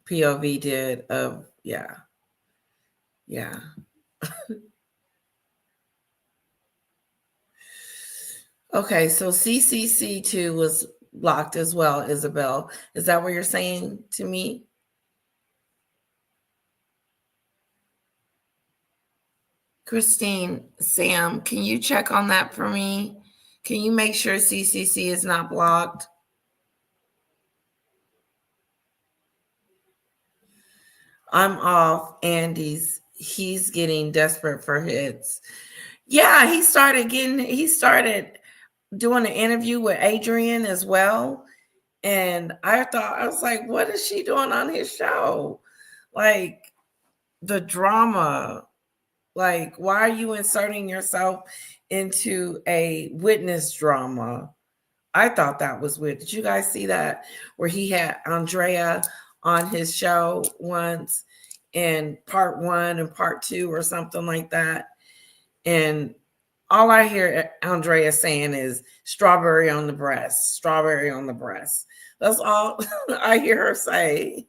POV did of, yeah. Yeah. Okay, so CCC2 was blocked as well, Isabel. Is that what you're saying to me? Christine, Sam, can you check on that for me? Can you make sure CCC is not blocked? I'm off Andy's. He's getting desperate for hits. Yeah, he started doing an interview with Adrian as well. And I was like, what is she doing on his show? Like the drama. Like, why are you inserting yourself into a witness drama? I thought that was weird. Did you guys see that? Where he had Andrea on his show once in part 1 and part 2 or something like that. And all I hear Andrea saying is strawberry on the breast, strawberry on the breast. That's all I hear her say.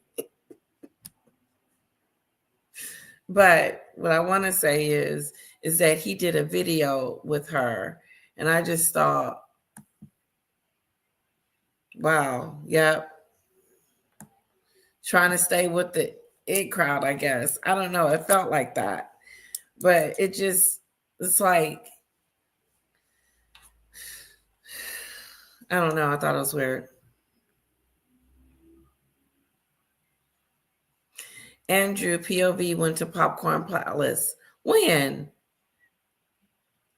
But what I want to say is that he did a video with her. And I just thought, wow, yep. Trying to stay with the it crowd, I guess. I don't know. It felt like that. But it's like, I don't know. I thought it was weird. Andrew, POV went to Popcorn Palace. When?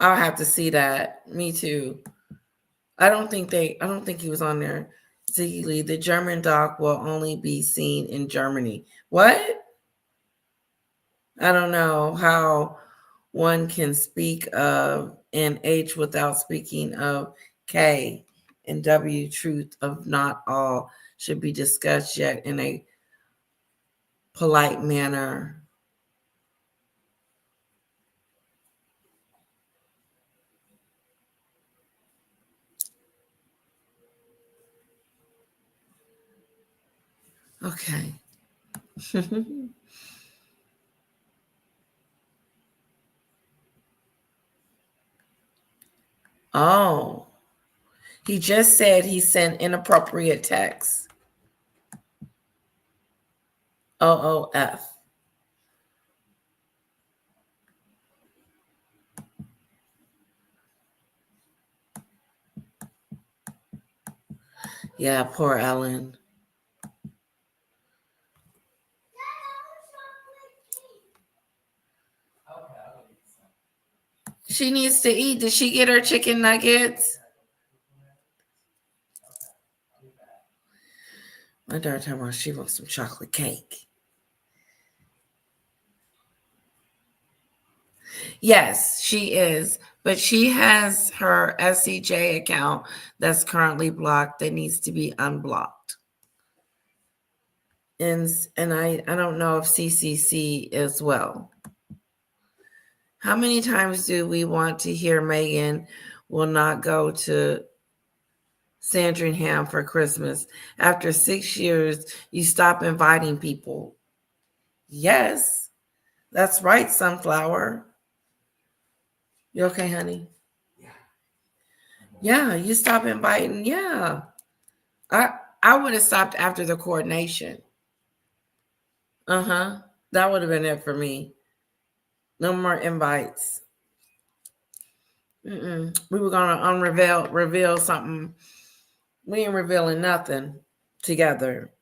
I'll have to see that. Me too. I don't think he was on there. Ziggy Lee, the German doc will only be seen in Germany. What? I don't know how one can speak of NH without speaking of K and W. Truth of not all should be discussed yet in a polite manner. Okay. Oh, he just said he sent inappropriate texts. OOF. Yeah, poor Ellen. She needs to eat. Did she get her chicken nuggets? My daughter told me she wants some chocolate cake. Yes, she is. But she has her SCJ account that's currently blocked that needs to be unblocked. And I don't know if CCC as well. How many times do we want to hear Meghan will not go to Sandringham for Christmas? After 6 years, you stop inviting people. Yes, that's right, Sunflower. You okay, honey? Yeah, you stop inviting. Yeah. I would have stopped after the coordination. Uh-huh. That would have been it for me. No more invites. We were gonna reveal something. We ain't revealing nothing together.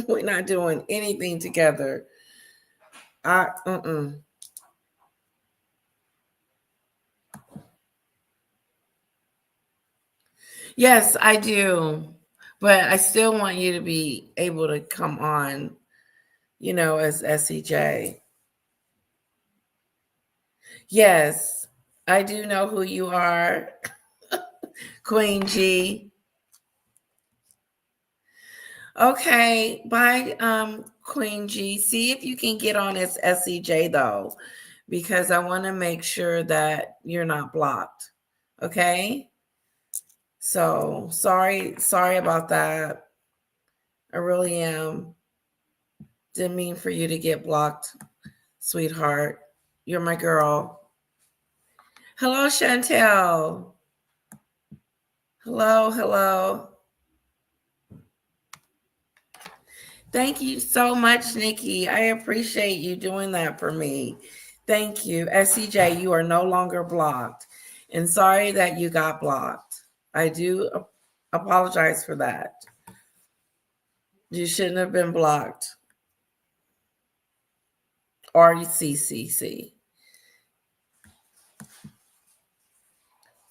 We're not doing anything together. Yes, I do. But I still want you to be able to come on, as SEJ. Yes, I do know who you are, Queen G. Okay, bye, Queen G. See if you can get on as SEJ though, because I want to make sure that you're not blocked. Okay. So sorry about that. I really am. Didn't mean for you to get blocked, sweetheart. You're my girl. Hello, Chantel. Hello. Thank you so much, Nikki. I appreciate you doing that for me. Thank you. SCJ, you are no longer blocked. And sorry that you got blocked. I do apologize for that. You shouldn't have been blocked. RCCC.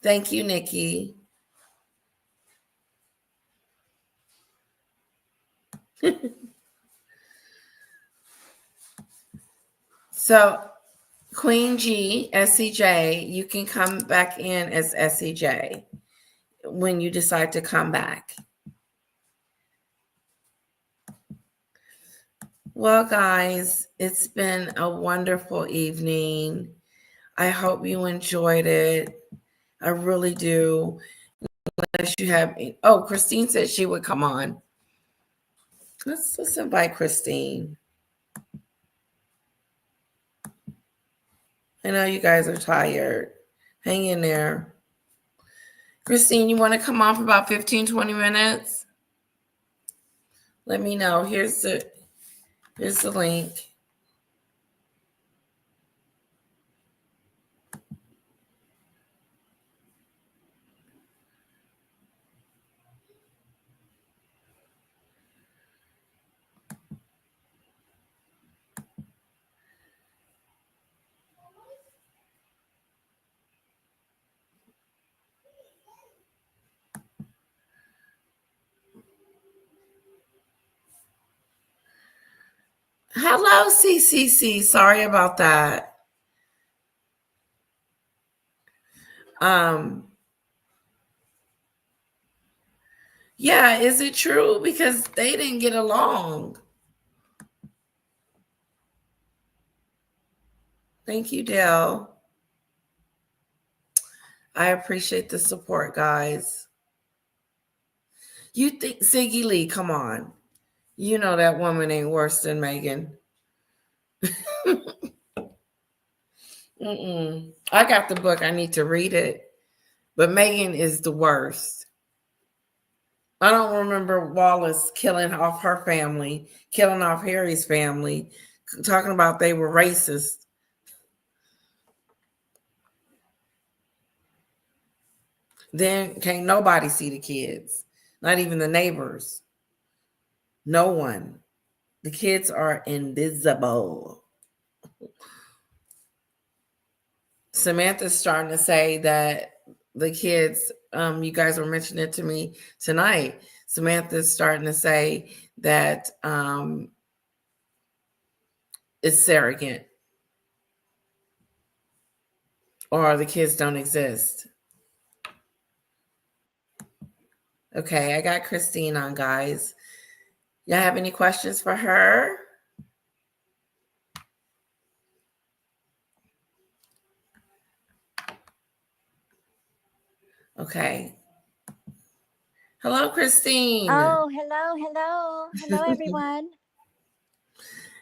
Thank you, Nikki. So, Queen G, SCJ, you can come back in as SCJ when you decide to come back. Well, guys, it's been a wonderful evening. I hope you enjoyed it. I really do. Unless you have, Christine said she would come on. Let's invite Christine. I know you guys are tired. Hang in there. Christine, you want to come on for about 15, 20 minutes? Let me know. Here's the link. Hello, CCC. Sorry about that. Yeah, is it true? Because they didn't get along. Thank you, Dale. I appreciate the support, guys. You think Ziggy Lee, come on. You know that woman ain't worse than Meghan. I got the book. I need to read it. But Meghan is the worst. I don't remember Wallace killing off her family, killing off Harry's family, talking about they were racist. Then can't nobody see the kids, not even the neighbors. No one. The kids are invisible. Samantha's starting to say that the kids, you guys were mentioning it to me tonight. Samantha's starting to say that it's surrogate or the kids don't exist. Okay, I got Christine on, guys. Y'all have any questions for her? Okay. Hello, Christine. Oh, hello, everyone.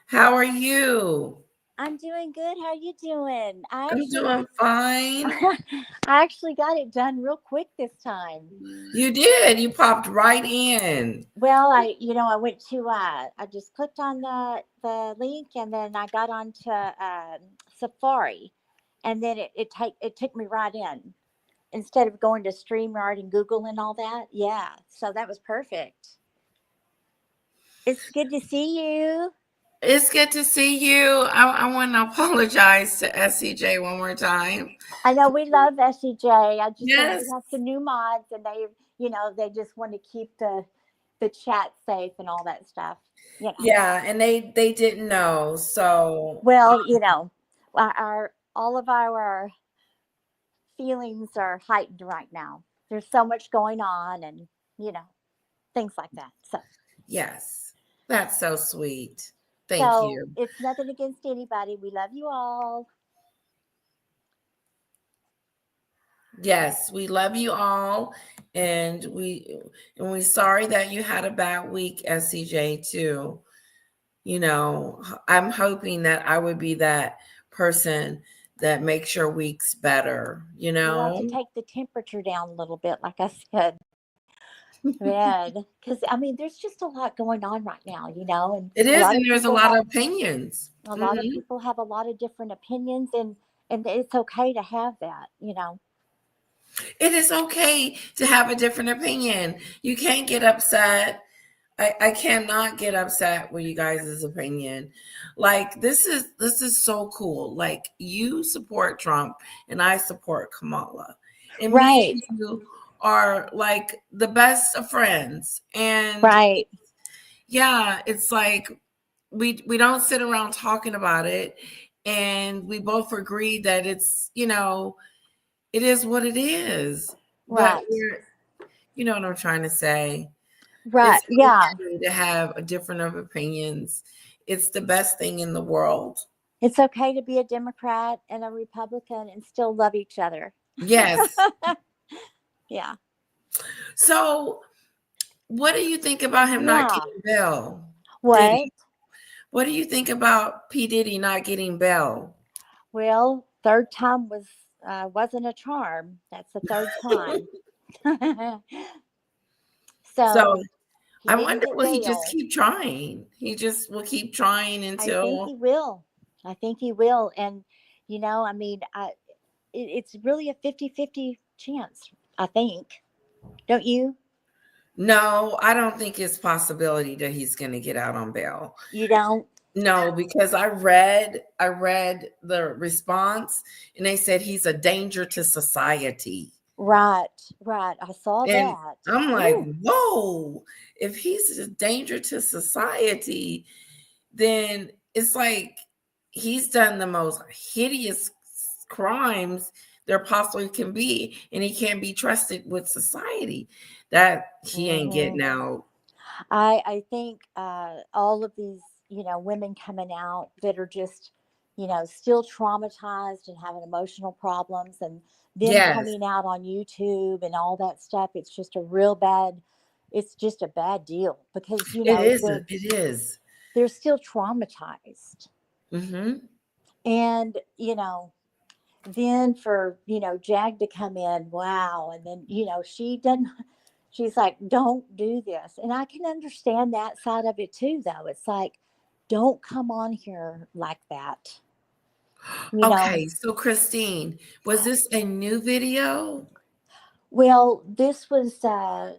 How are you? I'm doing good. How are you doing? I'm doing fine. I actually got it done real quick this time. You did. You popped right in. Well, I went to, I just clicked on the link and then I got onto Safari, and then it took me right in instead of going to StreamYard and Google and all that. Yeah, so that was perfect. It's good to see you. It's good to see you. I want to apologize to SCJ one more time. I know we love SEJ. I just think we Yes. have some new mods, and they just want to keep the chat safe and all that stuff. Yeah, and they didn't know. So Well, all of our feelings are heightened right now. There's so much going on, and things like that. So yes, that's so sweet. Thank you. It's nothing against anybody. We love you all. Yes, we love you all, and we're sorry that you had a bad week, SCJ, too. I'm hoping that I would be that person that makes your weeks better, We want to take the temperature down a little bit, like I said. Man, because there's just a lot going on right now, and It is, and there's a lot of opinions. A lot of people have a lot of different opinions, and it's okay to have that, It is okay to have a different opinion. You can't get upset. I cannot get upset with you guys' opinion. Like this is so cool. Like you support Trump and I support Kamala. And right. Me and you are like the best of friends. And right. Yeah, it's like we don't sit around talking about it, and we both agree that it's, it is what it is. Right. But you know what I'm trying to say. Right. It's okay to have a different of opinions. It's the best thing in the world. It's okay to be a Democrat and a Republican and still love each other. Yes. Yeah. So, what do you think about him not getting bail? What? Diddy? What do you think about P. Diddy not getting bail? Well, third time wasn't a charm. That's the third time. So I wonder, will he just keep trying? He just will keep trying until. I think he will. And, it's really a 50-50 chance, I think. Don't you? No, I don't think it's possibility that he's going to get out on bail. You don't? No, because I read the response, and they said he's a danger to society. Right. I saw that. I'm like, whoa, if he's a danger to society, then it's like he's done the most hideous crimes there possibly can be, and he can't be trusted with society. That he ain't getting out. I think all of these, women coming out that are just, still traumatized and having emotional problems, and them coming out on YouTube and all that stuff, it's just a bad deal, because, it is. They're still traumatized. Mm-hmm. And, then for, Jag to come in, wow. And then, she's like, don't do this. And I can understand that side of it too, though. It's like, don't come on here like that. You know, Okay, so Christine, was this a new video? well, this was the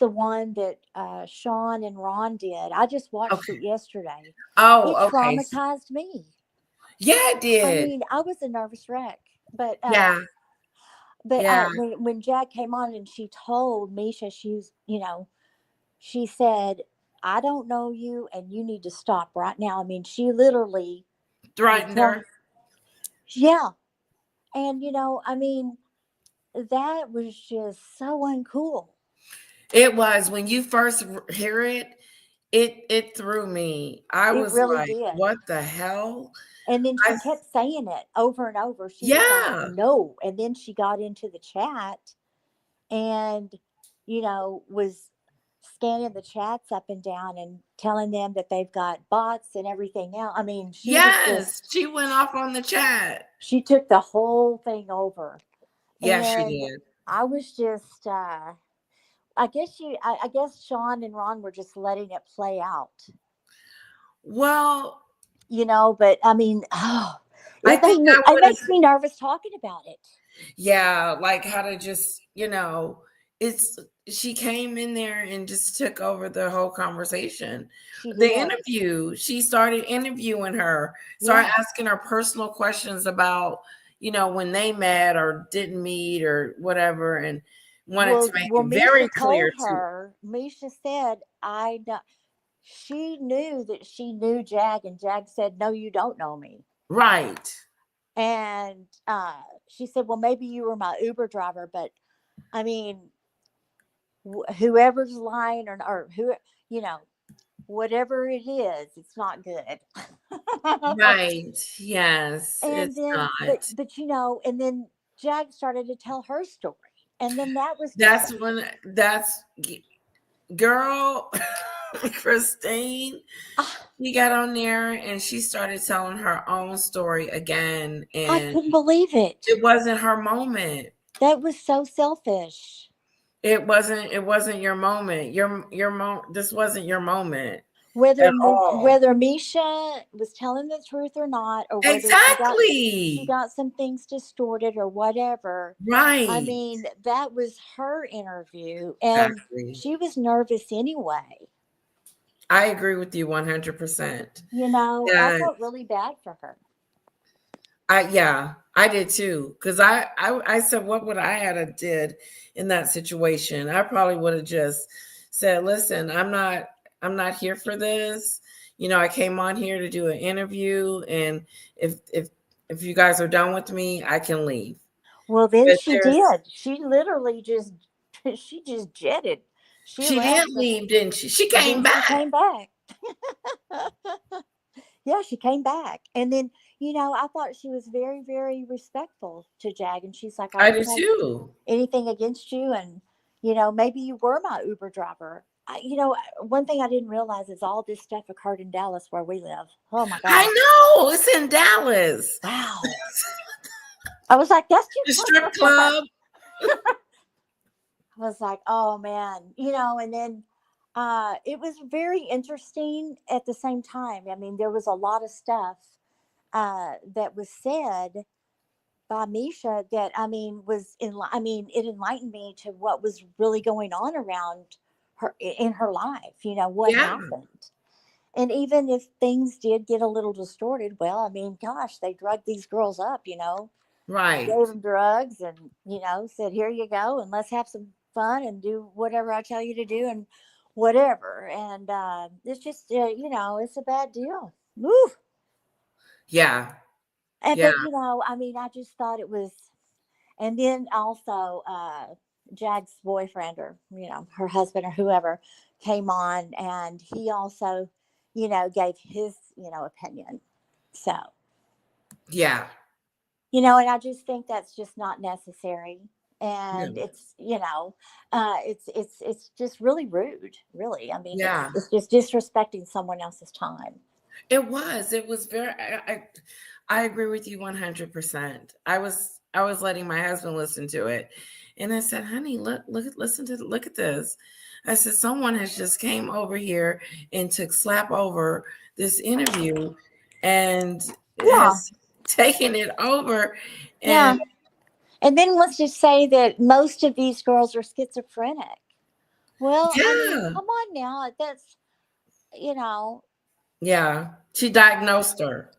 one that Sean and Ron did. I just watched Okay. it yesterday. It Oh, okay. traumatized me. Yeah, it I did. mean, I was a nervous wreck. But Yeah, yeah, when Jack came on and she told Misha, she said, "I don't know you, and you need to stop right now." I mean, she literally was threatened telling, her. yeah, and I mean, that was just so uncool. It was when you first hear it, it threw me. I It was really like, did. what the hell? And then she I kept saying it over and over. She was like, yeah. "No," and then she got into the chat and was scanning the chats up and down and telling them that they've got bots and everything else. I mean, she was Yes, just, she went off on the chat. she took the whole thing over. Yeah, she And did. I was just I guess Sean and Ron were just letting it play out, Well, but I mean, oh, I think I it would have, makes me nervous talking about it. yeah, like how to just, it's she came in there and just took over the whole conversation. She The did. interview, she started interviewing her, started Yeah. asking her personal questions about, when they met or didn't meet or whatever, and wanted to make Well, it very Misha clear told to her. Misha said, "I know." She knew that she knew Jag, and Jag said, "No, you don't know me." right. And she said, "Well, maybe you were my Uber driver, but I mean, whoever's lying or who, you know, whatever it is, it's not good." Right. Yes, And it's then, not. and then Jag started to tell her story, and then that was That's disgusting. when that's girl Christine. Ah, She got on there and she started telling her own story again, I and couldn't believe it. it wasn't her moment. That was so selfish. It wasn't your moment. This wasn't your moment at all. Whether Misha was telling the truth or not, or whether she Exactly. got some things distorted or whatever. I Right. mean, that was her interview, and Exactly. she was nervous anyway. I agree with you 100%. I Yeah. felt really bad for her. I did too. Cause I said, what would I have did in that situation? I probably would have just said, listen, I'm not here for this. I came on here to do an interview, and if you guys are done with me, I can leave. Well, then But she did. She literally just she just jetted. She she did left, leave, didn't she? She and came then she back. came back. Yeah, she came back. And then, I thought she was very, very respectful to Jag. And she's like, "I I don't did have too. anything against you. And, maybe you were my Uber driver." One thing I didn't realize is all this stuff occurred in Dallas where we live. Oh my I gosh. know. It's in Dallas. Wow. I was like, that's too The close strip for her. club. I was like, oh man, and then it was very interesting at the same time. I mean, there was a lot of stuff that was said by Misha that I mean, it enlightened me to what was really going on around her in her life. What Yeah. happened, and even if things did get a little distorted, well, I mean, gosh, they drugged these girls up. Right. Gave them drugs and said, "Here you go, and let's have some fun and do whatever I tell you to do and whatever." And it's just it's a bad deal. Woo. Yeah. And Yeah. but I mean, I just thought it was. And then also Jag's boyfriend, or her husband or whoever, came on, and he also gave his opinion. So Yeah. and I just think that's just not necessary. And No. it's it's just really rude, really. I mean, it's Yeah. just disrespecting someone else's time. It was very I agree with you 100%. I was letting my husband listen to it, and I said, "Honey, look at this." I said, "Someone has just came over here and took slap over this interview, and Yeah. has taken it over." Yeah. And And then let's just say that most of these girls are schizophrenic. Well, I mean, yeah, come on now. That's, you know, yeah, she diagnosed her.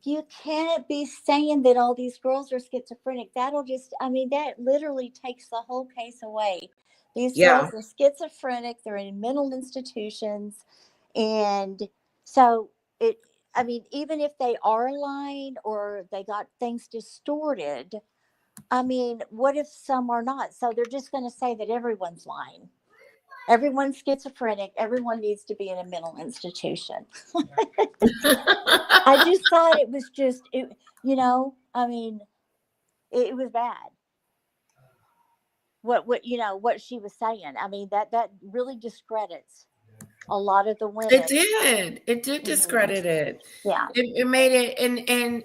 you can't be saying that all these girls are schizophrenic. That'll just, I mean, that literally takes the whole case away. These Yeah, girls are schizophrenic. They're in mental institutions. And so it, I mean, even if they are lying or they got things distorted, I mean, what if some are not? So they're just going to say that everyone's lying. Everyone's schizophrenic. Everyone needs to be in a mental institution. I just thought it was just, I mean, it was bad. What she was saying. I mean, that really discredits a lot of the it women. did. It did Mhm. discredit it. Yeah. It made it, and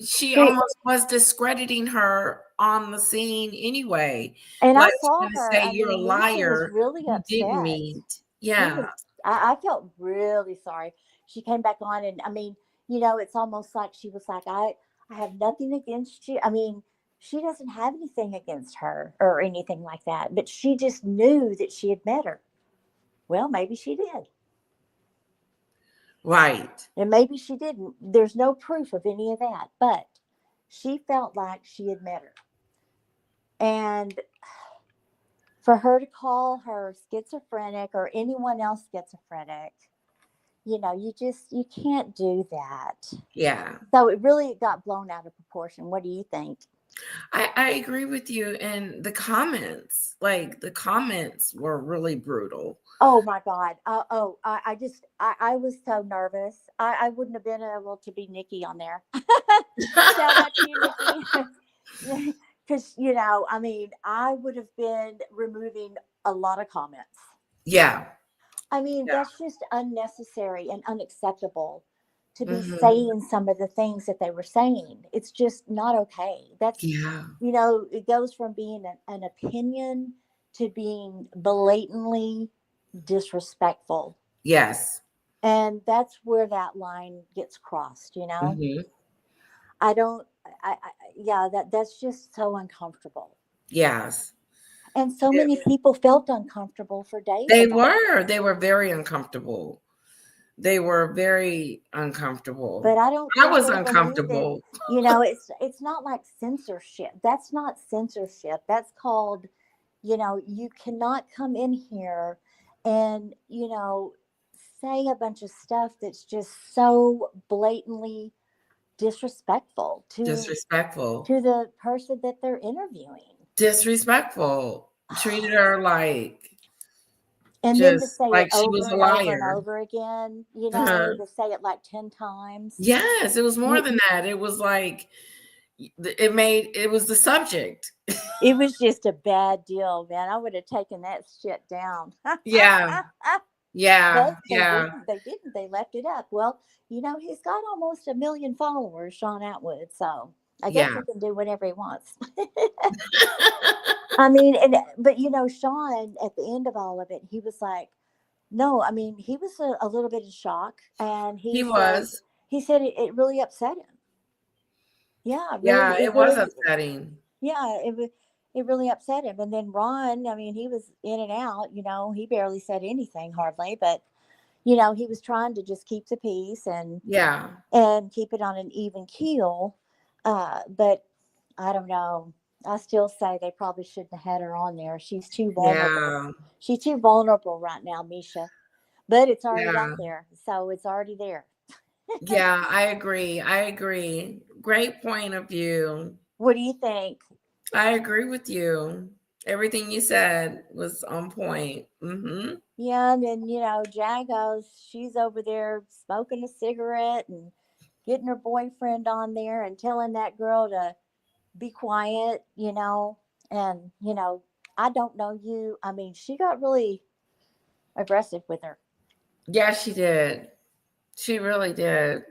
she She, almost was discrediting her on the scene anyway. and I Like, she's saw gonna her. say I you're a mean, Misha was liar. really You didn't upset. mean it. She Yeah. was, I felt really sorry. She came back on, and I mean, it's almost like she was like, I have nothing against you. I mean, she doesn't have anything against her or anything like that, but she just knew that she had met her. Well, maybe she did. Right. And maybe she didn't. There's no proof of any of that, but she felt like she had met her. And for her to call her schizophrenic or anyone else schizophrenic, you can't do that. Yeah. So it really got blown out of proportion. What do you think? I agree with you. And the comments, were really brutal. Oh my God. I was so nervous. I wouldn't have been able to be Nikki on there. Shout out to you, Nikki. Because, I mean, I would have been removing a lot of comments. Yeah. I mean, Yeah. that's just unnecessary and unacceptable to be Hmm. saying some of the things that they were saying. It's just not okay. That's, Yeah. it goes from being an opinion to being blatantly disrespectful. Yes. And that's where that line gets crossed. Hmm. I don't, yeah, that's just so uncomfortable. Yes. And so Yeah. many people felt uncomfortable for days They about it. were. They were very uncomfortable. They were very uncomfortable. But I don't I think was they believe that, uncomfortable. it's not like censorship. That's not censorship. That's called, you cannot come in here and, say a bunch of stuff that's just so blatantly disrespectful Disrespectful. to the person that they're interviewing. Disrespectful. Treated her like And then to just say it like she was over a and over and liar. over again, Uh-huh. to say it like 10 times. Yes, it was more You, than that. It was like it was the subject. it was just a bad deal, man. I would have taken that shit down. Yeah. Yeah. But they Yeah. didn't. They didn't. They left it up. Well, he's got almost 1 million followers, Sean Atwood. So I guess Yeah. he can do whatever he wants. I mean, but Sean, at the end of all of it, he was like, no, I mean, he was a little bit in shock, and He was. he said it really upset him. Yeah, Yeah, it it was really, upsetting. yeah, it really upset him. And then Ron, I mean, he was in and out. He barely said anything hardly, but he was trying to just keep the peace Yeah. and keep it on an even keel. But I don't know. I still say they probably shouldn't have had her on there. She's too vulnerable. Yeah. She's too vulnerable right now, Misha. But it's already Yeah. out there, so it's already there. Yeah, I agree. I agree. Great point of view. What do you think? I agree with you. Everything you said was on point. Mm-hmm. Yeah, and then Jago's, she's over there smoking a cigarette and getting her boyfriend on there and telling that girl to be quiet, and I don't know you. I mean, she got really aggressive with her. Yeah, she did. She really did.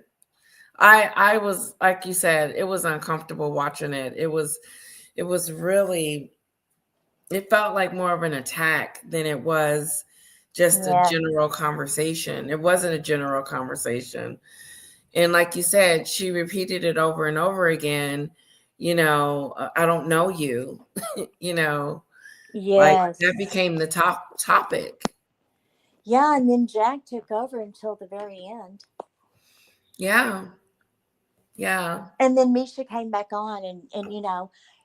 I was, like you said, it was uncomfortable watching it. It was really, it felt like more of an attack than it was just a Yeah. general conversation. It wasn't a general conversation. And like you said, she repeated it over and over again. I don't know you, like Yes. that became the topic. Yeah, and then Jack took over until the very end. Yeah. Yeah. And then Misha came back on, and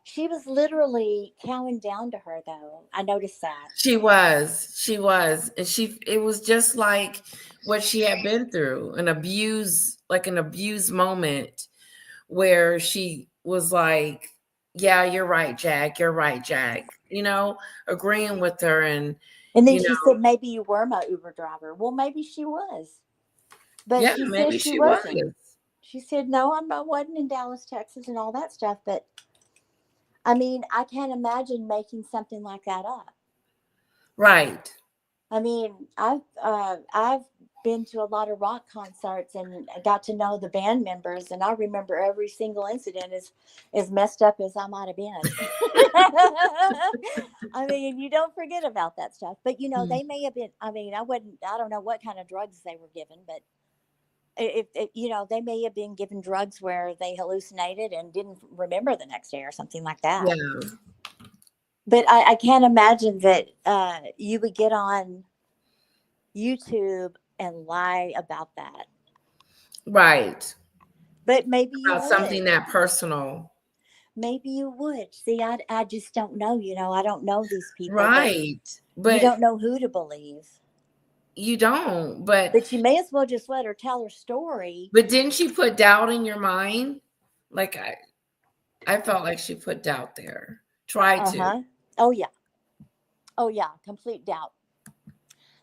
she was literally cowing down to her, though. I noticed that. She was. And it was just like what she had been through, an abuse moment where she was like, yeah, you're right, Jack. You're right, Jack. Agreeing with her. And, And then you she know, said, maybe you were my Uber driver. Well, maybe she was. But yeah, she said maybe she she was. wasn't. She said, no, I wasn't in Dallas, Texas, and all that stuff. But I mean, I can't imagine making something like that up. Right. I mean, I've been to a lot of rock concerts and got to know the band members, and I remember every single incident as messed up as I might have been. I mean, you don't forget about that stuff. But they may have been. I mean, I don't know what kind of drugs they were given, but if they may have been given drugs where they hallucinated and didn't remember the next day or something like that. Yeah. But I can't imagine that you would get on YouTube and lie about that. Right. But maybe you About something would. that personal. Maybe you would. See, I just don't know. I don't know these people. But Right. you But don't know who to believe. you don't. But But you may as well just let her tell her story. didn't she put doubt in your mind? Like I felt like she put doubt there. Tried to. Uh-huh. Oh, yeah. Oh, yeah. Complete doubt.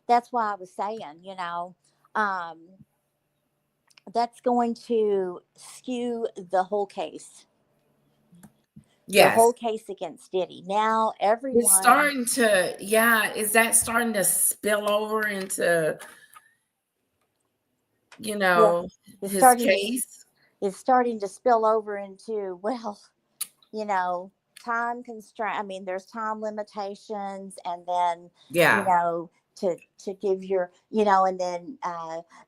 That's why I was saying, um, that's going to skew the whole case. The Yes. whole case against Diddy. Now everyone It's starting to, yeah. Is that starting to spill over into, yeah, it's his starting to case? it's starting to spill over into, well, time constraint. I mean, there's time limitations, and then Yeah. to give your and then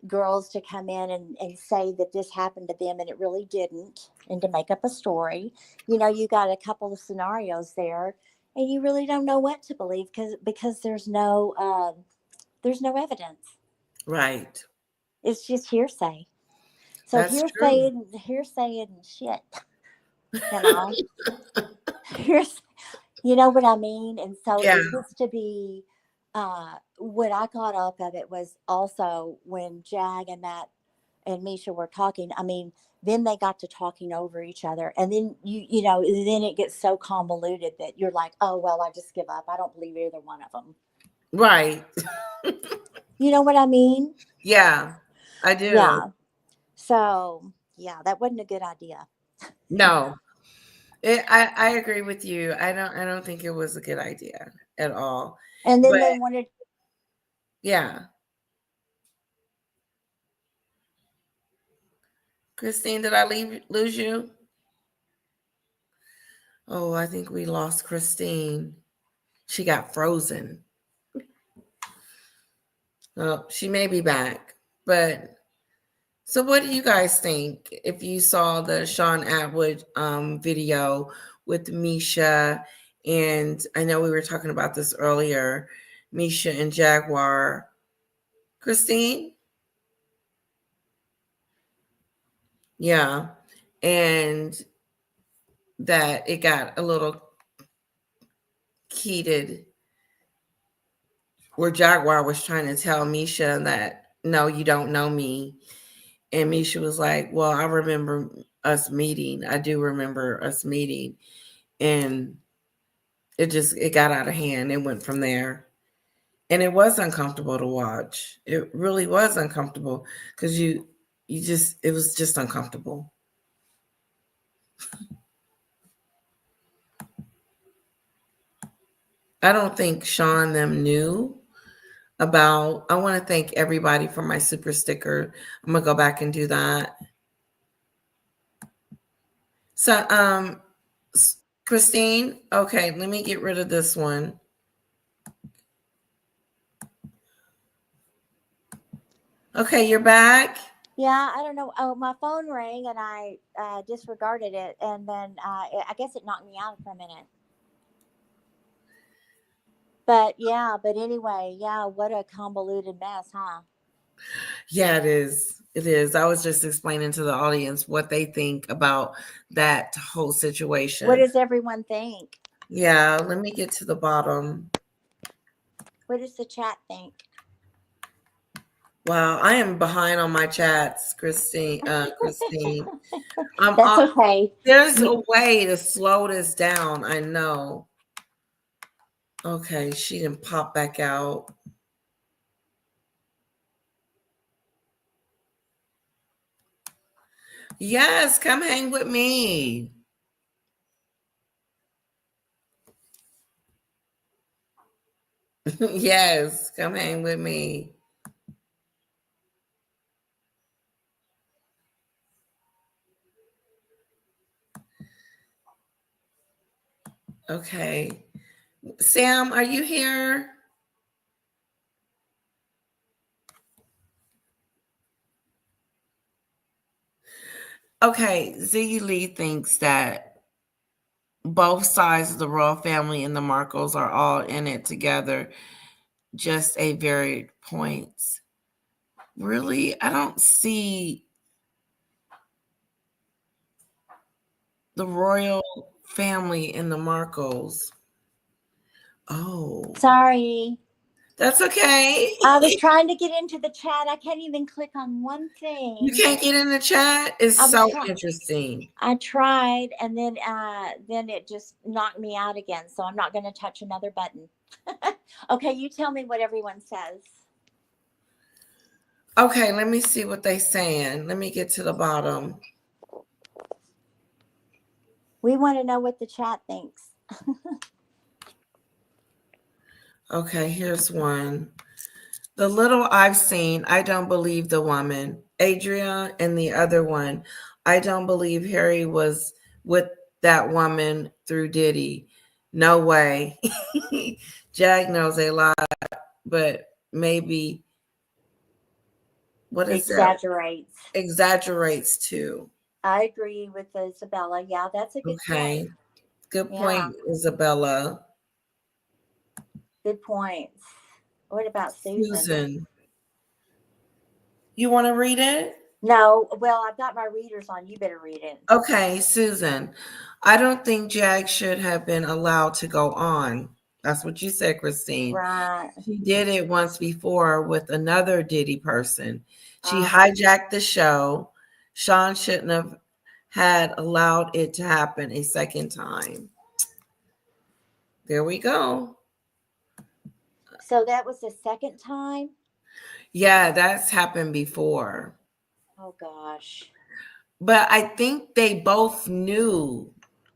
girls to come in and say that this happened to them and it really didn't, and to make up a story. You got a couple of scenarios there, and you really don't know what to believe because there's no evidence. Right. It's just hearsay. So That's true. hearsay and shit. You know, hearsay. You know what I mean? And so Yeah. it gets to be what I got off of it was also when Jag and Misha were talking. I mean, then they got to talking over each other, and then then it gets so convoluted that you're like, oh well, I just give up. I don't believe either one of them. Right. You know what I mean? Yeah, I do. Yeah. So yeah, that wasn't a good idea. No. I agree with you. I don't think it was a good idea at all. And then But they wanted. yeah. Christine, did I lose you? Oh, I think we lost Christine. She got frozen. Oh, she may be back. But so what do you guys think if you saw the Sean Atwood video with Misha? And I know we were talking about this earlier, Misha and Jaguar. Christine? Yeah. And that it got a little heated where Jaguar was trying to tell Misha that, no, you don't know me. And Misha was like, well, I remember us meeting. I do remember us meeting. And it got out of hand. It went from there. And it was uncomfortable to watch. It really was uncomfortable because it was just uncomfortable. I don't think Sean them knew about. I want to thank everybody for my super sticker. I'm gonna go back and do that. So, Christine, okay, let me get rid of this one. Okay, you're back. Yeah, I don't know. Oh, my phone rang and I disregarded it, and then I guess it knocked me out for a minute. But yeah, but anyway, yeah, what a convoluted mess, huh? Yeah, it is. It is. I was just explaining to the audience what they think about that whole situation. What does everyone think? Yeah, let me get to the bottom. What does the chat think? Wow, I am behind on my chats, Christine. Christine, That's okay. there's a way to slow this down. I know. Okay, she didn't pop back out. Yes, come hang with me. Yes, come hang with me. Okay. Sam, are you here? Okay, Ziggy Lee thinks that both sides of the royal family and the Markles are all in it together, just a varied points. Really? I don't see the royal family and the Markles. Oh, Sorry. that's okay. I was trying to get into the chat. I can't even click on one thing. You can't get in the chat? It's so interesting. I tried, and then it just knocked me out again. So I'm not going to touch another button. Okay, you tell me what everyone says. Okay, let me see what they're saying. Let me get to the bottom. We want to know what the chat thinks. Okay, here's one. The little I've seen, I don't believe the woman. Adria and the other one, I don't believe Harry was with that woman through Diddy. No way. Jag knows a lot, but maybe what is Exaggerates. that? Exaggerates too. I agree with Isabella. Yeah, that's a good point. Good point, Isabella. Good points. What about Susan? You want to read it? No. Well, I've got my readers on. You better read it. Okay, Susan. I don't think Jag should have been allowed to go on. That's what you said, Christine. Right. She did it once before with another Diddy person. She hijacked the show. Sean shouldn't have had allowed it to happen a second time. There we go. So that was the second time? Yeah, that's happened before. Oh, gosh. But I think they both knew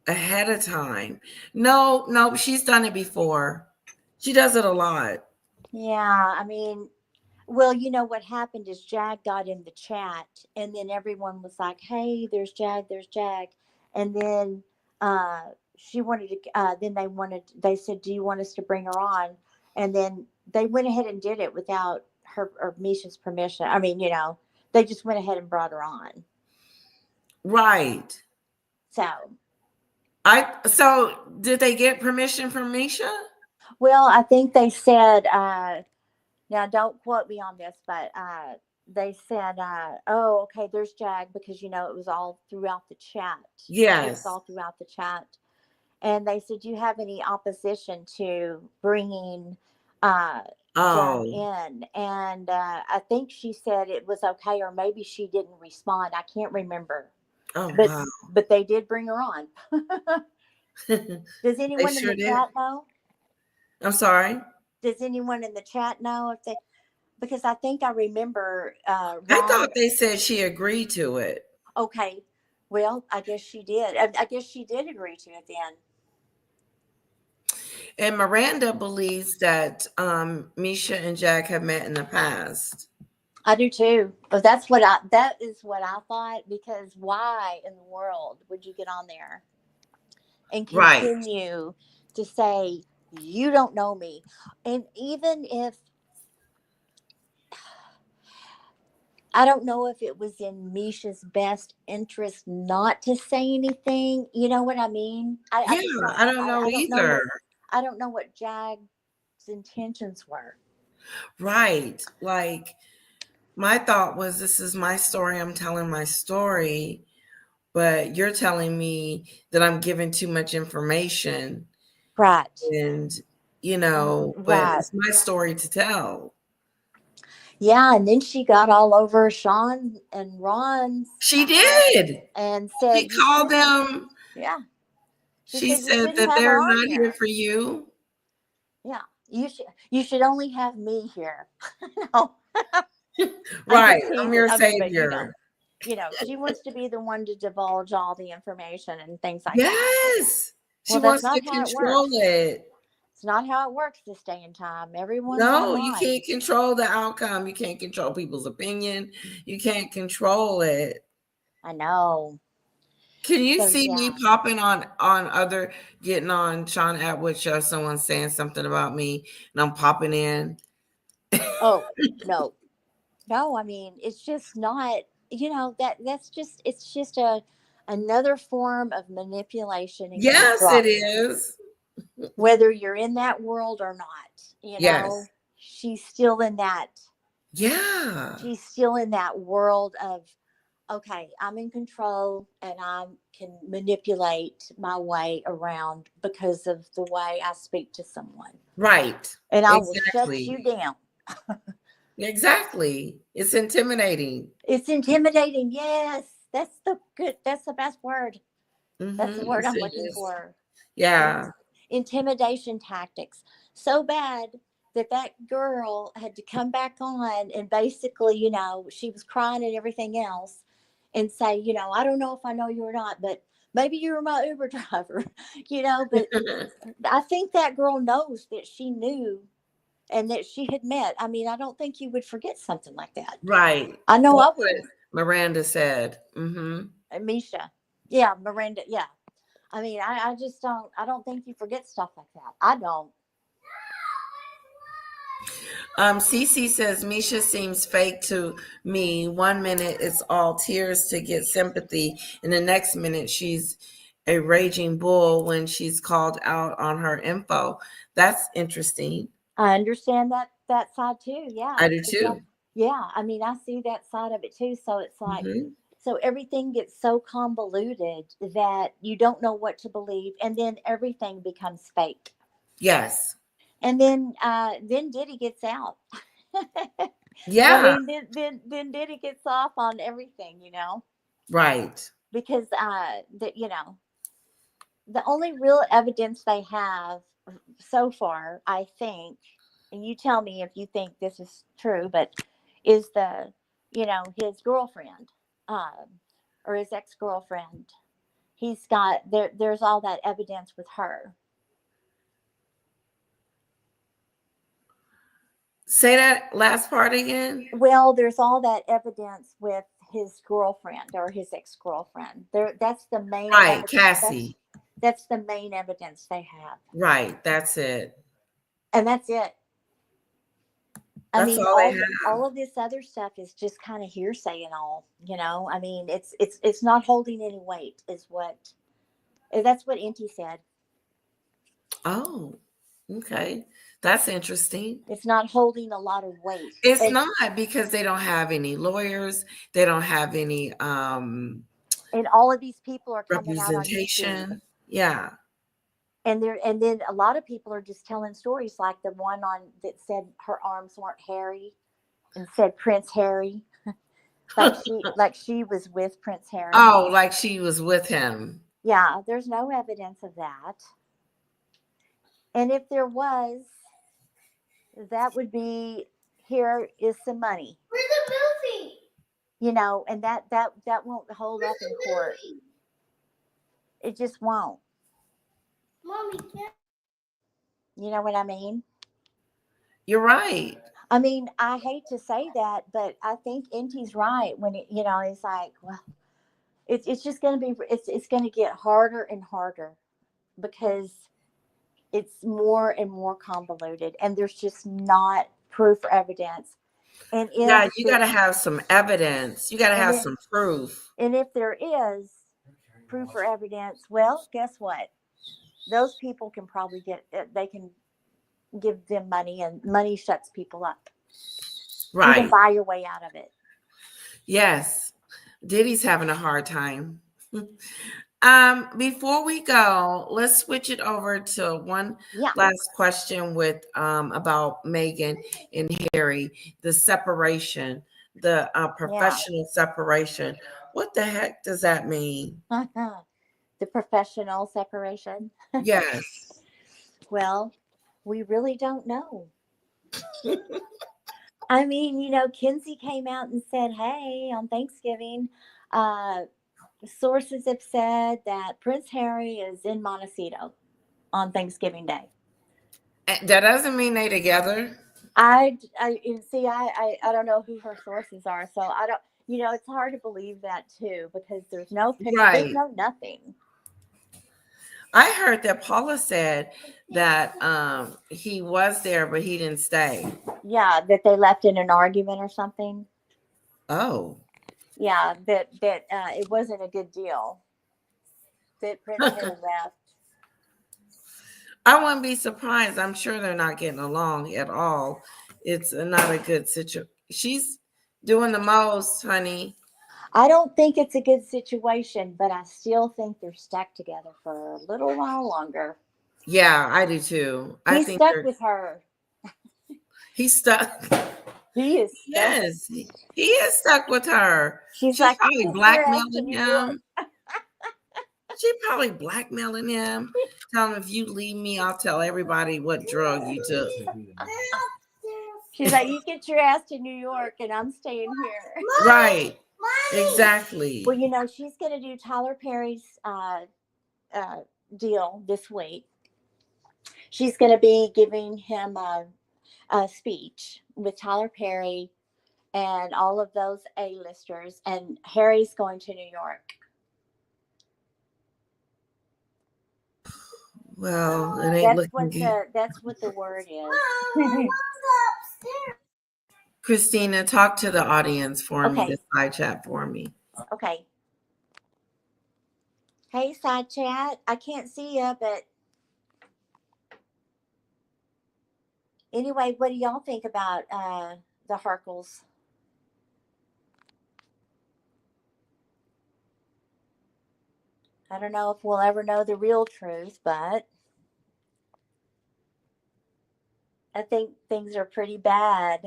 ahead of time. No, she's done it before. She does it a lot. Yeah, I mean, well, you know what happened is Jag got in the chat, and then everyone was like, "Hey, there's Jag, there's Jag," and then she wanted to. Then they said, "Do you want us to bring her on?" And then they went ahead and did it without her or Misha's permission. I mean, they just went ahead and brought her on. Right. So did they get permission from Misha? Well, I think they said. Now, don't quote me on this, but they said, "Oh, okay, there's Jag," because it was all throughout the chat. Yes, it was all throughout the chat, and they said, "Do you have any opposition to bringing Jag in?" And I think she said it was okay, or maybe she didn't respond. I can't remember. But they did bring her on. Does anyone in the chat know? I'm sorry. Does anyone in the chat know if they? Because I think I remember. I thought they said she agreed to it. Okay, well, I guess she did. I guess she did agree to it then. And Miranda believes that Misha and Jack have met in the past. I do too. But that is what I thought, because why in the world would you get on there and Right. continue to say you don't know me? And even if I don't know if it was in Misha's best interest not to say anything, you know what I mean? I Yeah, just don't. I don't know I don't know either. what I don't know what Jag's intentions were. Right. Like my thought was, this is my story. I'm telling my story, but you're telling me that I'm giving too much information. Right. And, but Right. it's my story to tell. Yeah, and then she got all over Sean and Ron's She did. and She said you called shouldn't. them. Yeah, she She said you said shouldn't that have her they're on not here here. for you. Yeah, you should only have me here. No, I'm Right. just I'm teasing. your I mean, but savior. she wants to be the one to divulge all the information and things like that. Yes. She Well, that's wants to not how it control works. it. It's not how it works this day and time. Everyone's No, you online. can't control the outcome. You can't control people's opinion. You can't control it. I know. Can you So see me yeah. popping on other getting on Sean Atwood show? Someone saying something about me, and I'm popping in. Oh no, no. I mean, it's just not. That's just it's just another form of manipulation and Yes, it control. is. Whether you're in that world or not, Yes. she's still in that. Yeah. She's still in that world of, okay, I'm in control and I can manipulate my way around because of the way I speak to someone. Right. And I will shut Exactly. you down. Exactly. It's intimidating. It's intimidating. Yes. That's the best word. That's the word Yes, I'm it looking is. for. Yeah. It's intimidation tactics. So bad that girl had to come back on and basically, she was crying and everything else and say, I don't know if I know you or not, but maybe you were my Uber driver, but I think that girl knows that she knew and that she had met. I mean, I don't think you would forget something like that. Right. I know That's I what wouldn't. Miranda said. Mm-hmm. Misha. Yeah, Miranda. Yeah. I mean, I just I don't think you forget stuff like that. I don't. Cece says Misha seems fake to me. 1 minute it's all tears to get sympathy, and the next minute she's a raging bull when she's called out on her info. That's interesting. I understand that side too. Yeah. I do too. Yeah. I mean, I see that side of it too. So it's like, Hmm. so everything gets so convoluted that you don't know what to believe, and then everything becomes fake. Yes. And then Diddy gets out. I Yeah. mean, then Diddy gets off on everything, Right. because the only real evidence they have so far, I think, and you tell me if you think this is true, but is his girlfriend, or his ex-girlfriend. He's got there's all that evidence with her. Say that last part again. Well, there's all that evidence with his girlfriend or his ex-girlfriend. That's the main Right. evidence. Cassie. That's the main evidence they have. Right. That's it. And that's it. I That's mean, all they have. all of this other stuff is just kind of hearsay and all. I mean, it's not holding any weight. That's what Inti said. Oh, okay. That's interesting. It's not holding a lot of weight. It's not, because they don't have any lawyers. They don't have any And all of these people are coming out on YouTube. representation. Yeah. And then a lot of people are just telling stories, like the one on that said her arms weren't hairy and said Prince Harry. like she was with Prince Harry. Oh, like she was with him. Yeah, there's no evidence of that. And if there was, that would be, here is some money. Where's the movie? And that won't hold up in court. It just won't. Mommy, You know what I mean? You're right. I mean, I hate to say that, but I think Inti's right when it's like, well, it's just going to be it's going to get harder and harder because it's more and more convoluted, and there's just not proof or evidence. And Yeah, you got to have some evidence. You got to have if some proof. and if there is proof or evidence, well, guess what? Those people can probably they can give them money, and money shuts people up. You Right. can buy your way out of it. Yes. Diddy's having a hard time. Before we go, let's switch it over to one last question with about Meghan and Harry, the separation, the professional separation. What the heck does that mean? The professional separation. Yes. Well, we really don't know. I mean, Kinsey came out and said, hey, on Thanksgiving, sources have said that Prince Harry is in Montecito on Thanksgiving Day. That doesn't mean they together. I don't know who her sources are, so I don't. It's hard to believe that too because there's no picture, there's no nothing. I heard that Paula said that he was there, but he didn't stay. Yeah, that they left in an argument or something. Oh. Yeah, that it wasn't a good deal. That Prince Harry left. I wouldn't be surprised. I'm sure they're not getting along at all. It's not a good situation. She's doing the most, honey. I don't think it's a good situation, but I still think they're stuck together for a little while longer. Yeah, I do too. He's stuck with her. He's stuck. He is stuck. Yes, he is stuck with her. She's like, probably blackmailing him. She's probably blackmailing him. Tell him, if you leave me, I'll tell everybody what drug you took. She's like, you get your ass to New York and I'm staying here. Right. Exactly. Well, she's going to do Tyler Perry's deal this week. She's going to be giving him a speech with Tyler Perry and all of those A-listers, and Harry's going to New York. Well, it ain't looking good. That's what the word is. Christina, talk to the audience for me, the side chat for me. Okay. Hey, side chat. I can't see you, but anyway, what do y'all think about the Harkles? I don't know if we'll ever know the real truth, but I think things are pretty bad.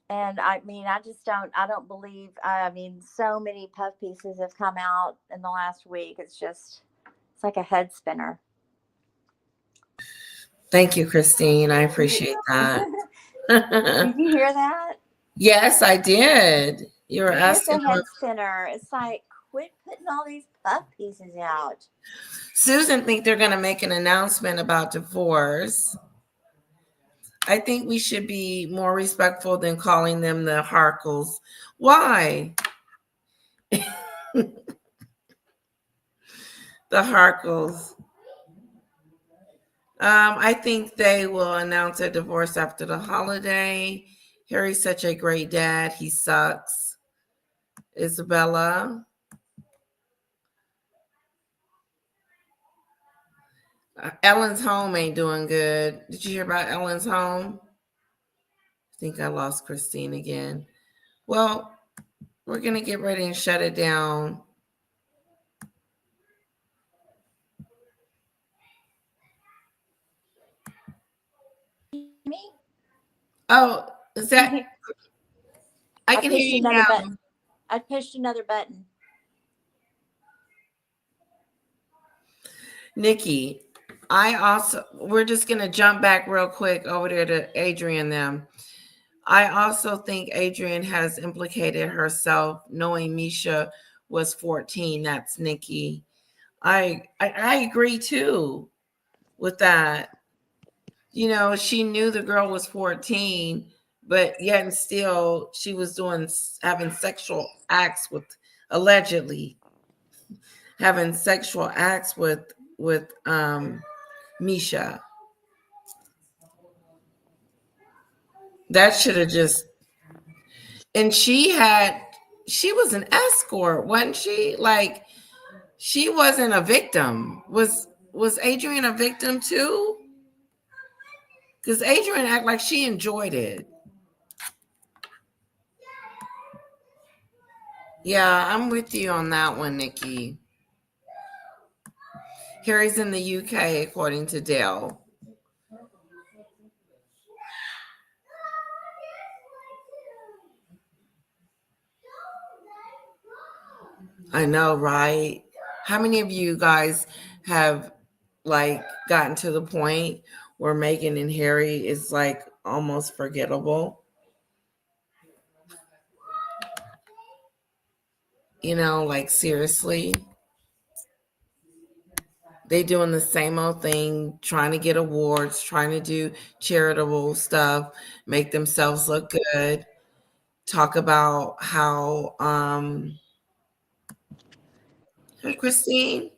And I mean, I don't believe, so many puff pieces have come out in the last week. It's like a head spinner. Thank you, Christine. I appreciate that. Did you hear that? Yes, I did. You were asking. It's a head spinner. It's like, quit putting all these puff pieces out. Susan think they're going to make an announcement about divorce. I think we should be more respectful than calling them the Harkles. Why? The Harkles. I think they will announce a divorce after the holiday. Harry's such a great dad. He sucks. Isabella. Ellen's home ain't doing good. Did you hear about Ellen's home? I think I lost Christine again. Well, we're going to get ready and shut it down. Me? Oh, is that? I can hear you now. Button. I pushed another button. Nikki, we're just going to jump back real quick over there to Adrian them. I also think Adrian has implicated herself knowing Misha was 14. That's Nikki. I agree too. with that. You know, she knew the girl was 14, but yet and still she was having sexual acts with, allegedly having sexual acts with Misha. That should have just, and she was an escort, wasn't she? Like, she wasn't a victim. Was Adrian a victim too? Because Adrian acted like she enjoyed it. Yeah, I'm with you on that one, Nikki. Harry's in the UK, according to Dale. I know, right? How many of you guys have like gotten to the point where Meghan and Harry is like almost forgettable? You know, like seriously. They doing the same old thing, trying to get awards, trying to do charitable stuff, make themselves look good, talk about how Christine,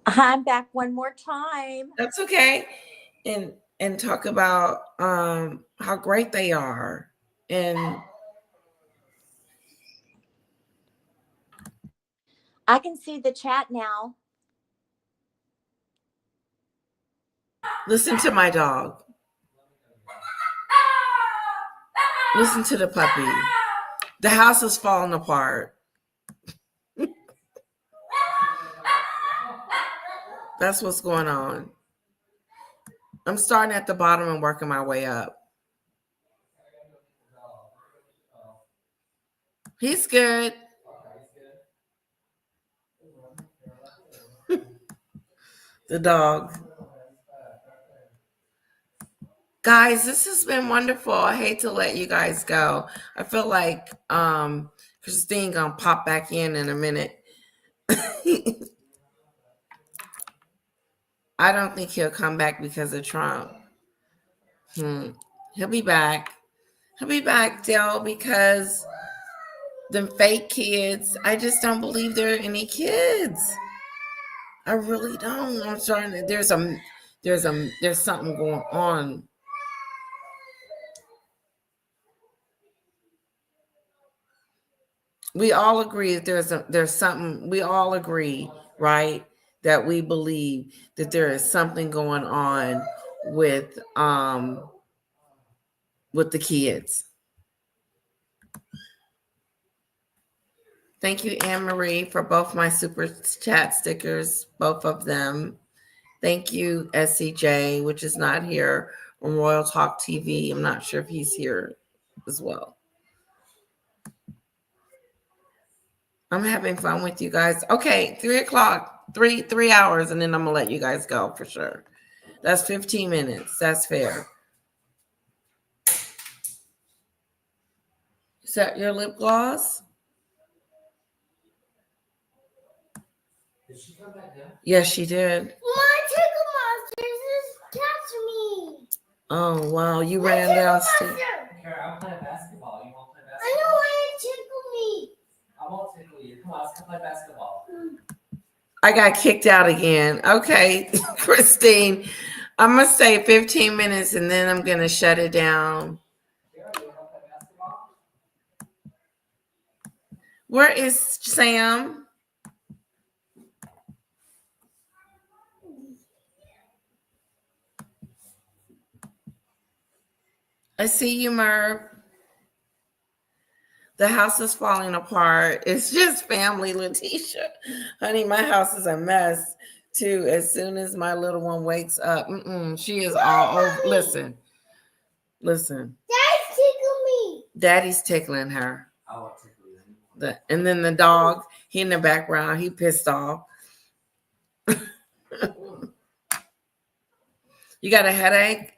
I'm back one more time. that's okay. And talk about how great they are. And I can see the chat now. listen to my dog. Listen to the puppy. The house is falling apart. That's what's going on. I'm starting at the bottom and working my way up. He's good. The dog. Guys, this has been wonderful. I hate to let you guys go. I feel like Christine gonna pop back in a minute. I don't think he'll come back because of Trump. He'll be back. He'll be back, Dale, because the fake kids, I just don't believe there are any kids. I really don't. I'm starting to, there's something going on. We all agree that there's something, we all agree, right? That we believe that there is something going on with the kids. Thank you, Anne Marie, for both my super chat stickers, both of them. Thank you, SCJ, which is not here on Royal Talk TV. I'm not sure if he's here as well. I'm having fun with you guys. Okay, 3:00, 3 hours, and then I'm gonna let you guys go for sure. That's 15 minutes. That's fair. Is that your lip gloss? Did she come back down? Yes, she did. My tickle monsters is catch me. Oh, wow. You ran downstairs. Kara, I'm playing basketball. You want to play I know why it tickled me. I won't tickle you. Come on, let's go play basketball. I got kicked out again. Okay, Christine. I'm going to say 15 minutes and then I'm going to shut it down. Kara, you want to play basketball? Where is Sam? I see you, Merv. The house is falling apart. It's just family, Letitia. Honey, my house is a mess, too. As soon as my little one wakes up, she is all over. Listen. Dad's tickle me. Daddy's tickling her. I won't tickle you. And then the dog, he in the background, he pissed off. You got a headache?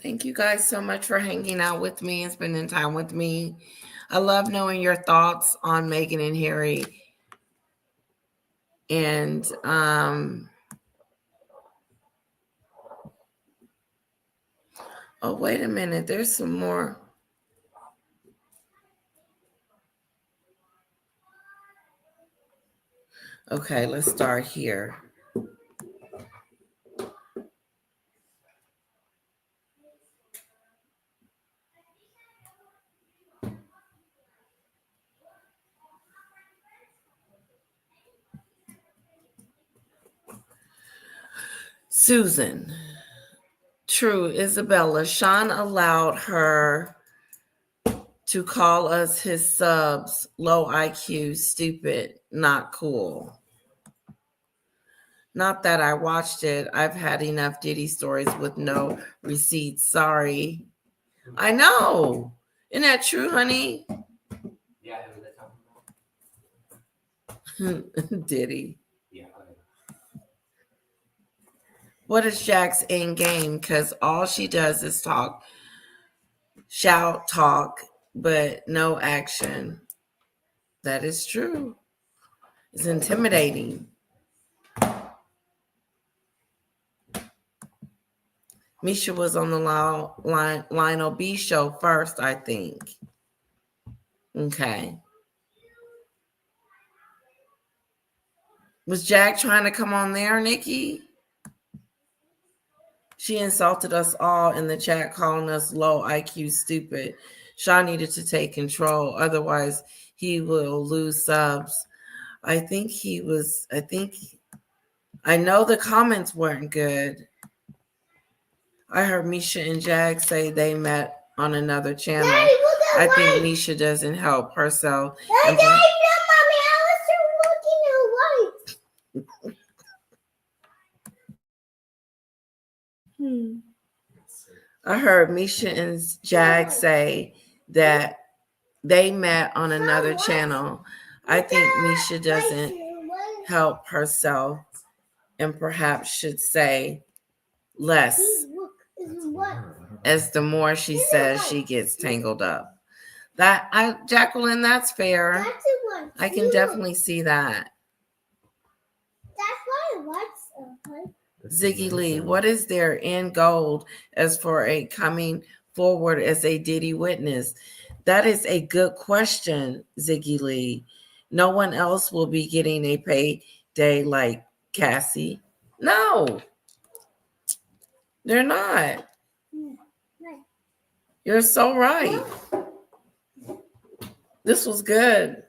Thank you guys so much for hanging out with me and spending time with me. I love knowing your thoughts on Meghan and Harry. And oh, wait a minute. There's some more. Okay, let's start here. Susan. True, Isabella. Sean allowed her to call us his subs low IQ, stupid, not cool. Not that I watched it. I've had enough Diddy stories with no receipts. Sorry. I know. Isn't that true, honey? Yeah, who they talking about? Diddy. Yeah. What is Jack's end game? Because all she does is talk, shout, talk, but no action. That is true. It's intimidating. Misha was on the Lionel B show first, I think. Okay. Was Jack trying to come on there, Nikki? She insulted us all in the chat, calling us low IQ stupid. Shaw needed to take control. Otherwise, he will lose subs. I know the comments weren't good. I heard Misha and Jag say they met on another channel. Daddy, look at I light. think Misha doesn't help herself. Daddy, And- look, Mommy, I was looking at light. I heard Misha and Jag say that they met on another channel. I think Misha doesn't help herself and perhaps should say less, Look, it's what? as the more she says, she gets tangled up. Jacqueline, that's fair. That's the one. I can definitely see that. That's why I watched it. Ziggy Lee, what is their end goal as for a coming forward as a Diddy witness? That is a good question, Ziggy Lee. No one else will be getting a payday like Cassie. No, they're not. You're so right. This was good.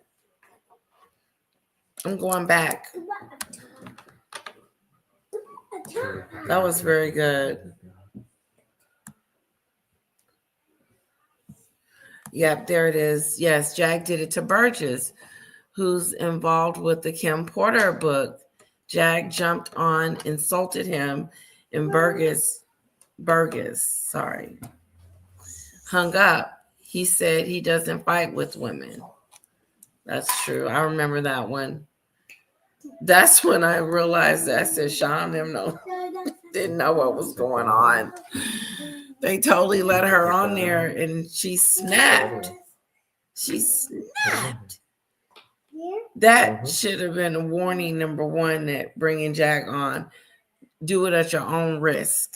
I'm going back. That was very good. Yep, there it is. Yes, Jag did it to Burgess, who's involved with the Kim Porter book. Jag jumped on, insulted him, and Burgess, hung up. He said he doesn't fight with women. That's true. I remember that one. That's when I realized that. I said, Sean, them didn't know what was going on. They totally let her on there, and she snapped. That should have been a warning number one, that bringing Jack on. Do it at your own risk.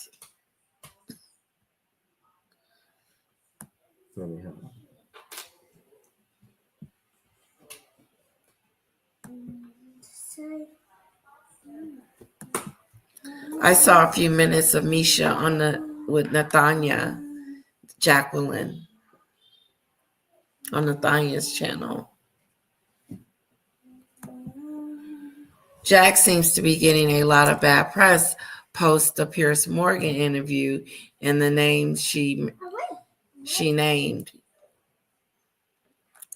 I saw a few minutes of Misha with Nathania, Jacqueline, on Nathania's channel. Jack seems to be getting a lot of bad press post the Piers Morgan interview and the names she named.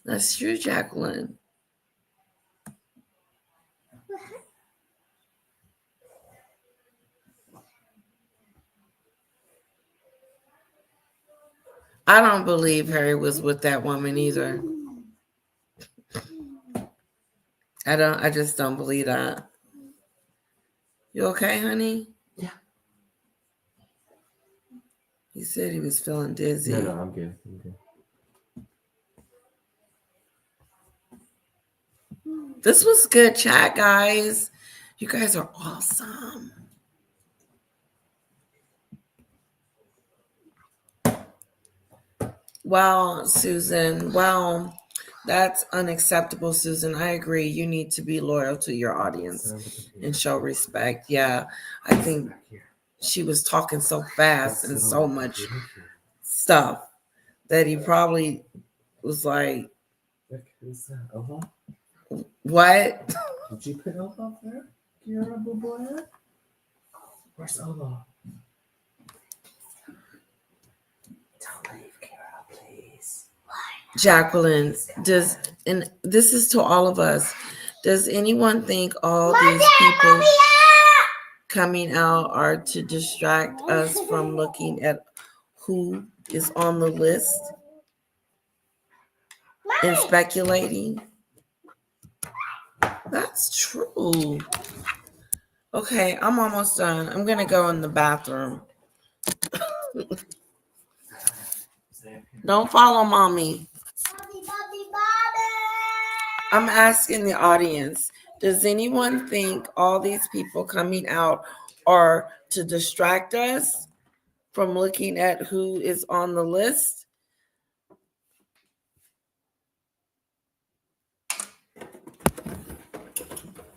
That's true, Jacqueline. I don't believe Harry was with that woman either. I just don't believe that. You okay, honey? Yeah. He said he was feeling dizzy. No, I'm good. I'm good. This was good chat, guys. You guys are awesome. Well, Susan, well, that's unacceptable, Susan. I agree. You need to be loyal to your audience and show respect. Yeah, I think she was talking so fast and so much stuff that he probably was like, what? Did you put Ola there? Kira, boy? Where's Ola? Don't leave, Kira, please. Jacqueline, and this is to all of us, does anyone think all these people coming out are to distract us from looking at who is on the list and speculating? That's true. Okay, I'm almost done. I'm gonna go in the bathroom. Don't follow mommy. I'm asking the audience, does anyone think all these people coming out are to distract us from looking at who is on the list?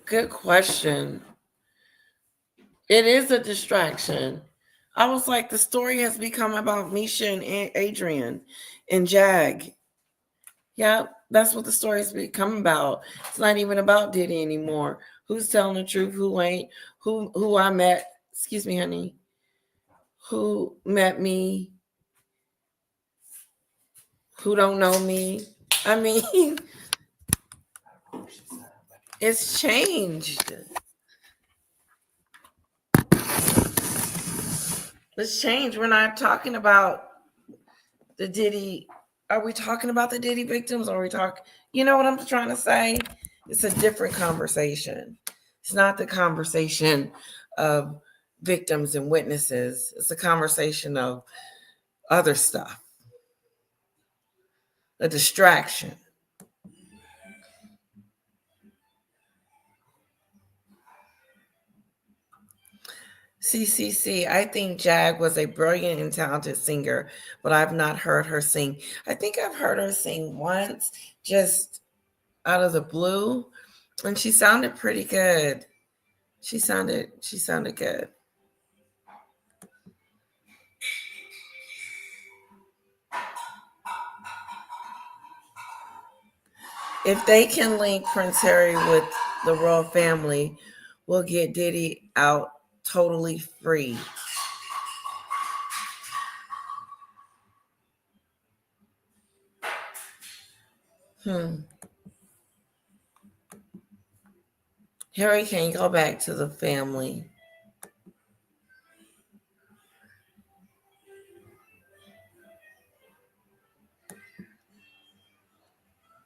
Good question. It is a distraction. I was like, the story has become about Misha and Adrian and Jag. Yeah, that's what the story's become about. It's not even about Diddy anymore. Who's telling the truth? Who ain't? Who I met? Excuse me, honey. Who met me? Who don't know me? I mean, it's changed. It's changed. We're not talking about the Diddy. Are we talking about the Diddy victims? Or are we talking? You know what I'm trying to say? It's a different conversation. It's not the conversation of victims and witnesses. It's a conversation of other stuff. A distraction. CCC, I think Jag was a brilliant and talented singer, but I've not heard her sing. I think I've heard her sing once, just out of the blue, and she sounded pretty good. She sounded good. If they can link Prince Harry with the royal family, we'll get Diddy out totally free. Harry can't go back to the family.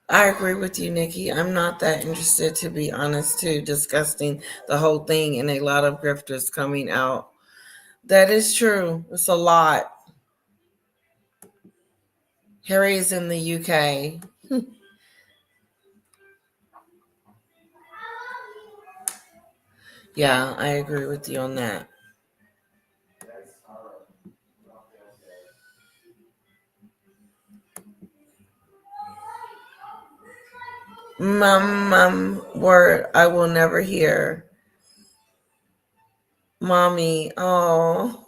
I agree with you, Nikki. I'm not that interested, to be honest, too. Disgusting, the whole thing, and a lot of grifters coming out. That is true. It's a lot. Harry's in the UK. Yeah, I agree with you on that. Word I will never hear. Mommy, oh,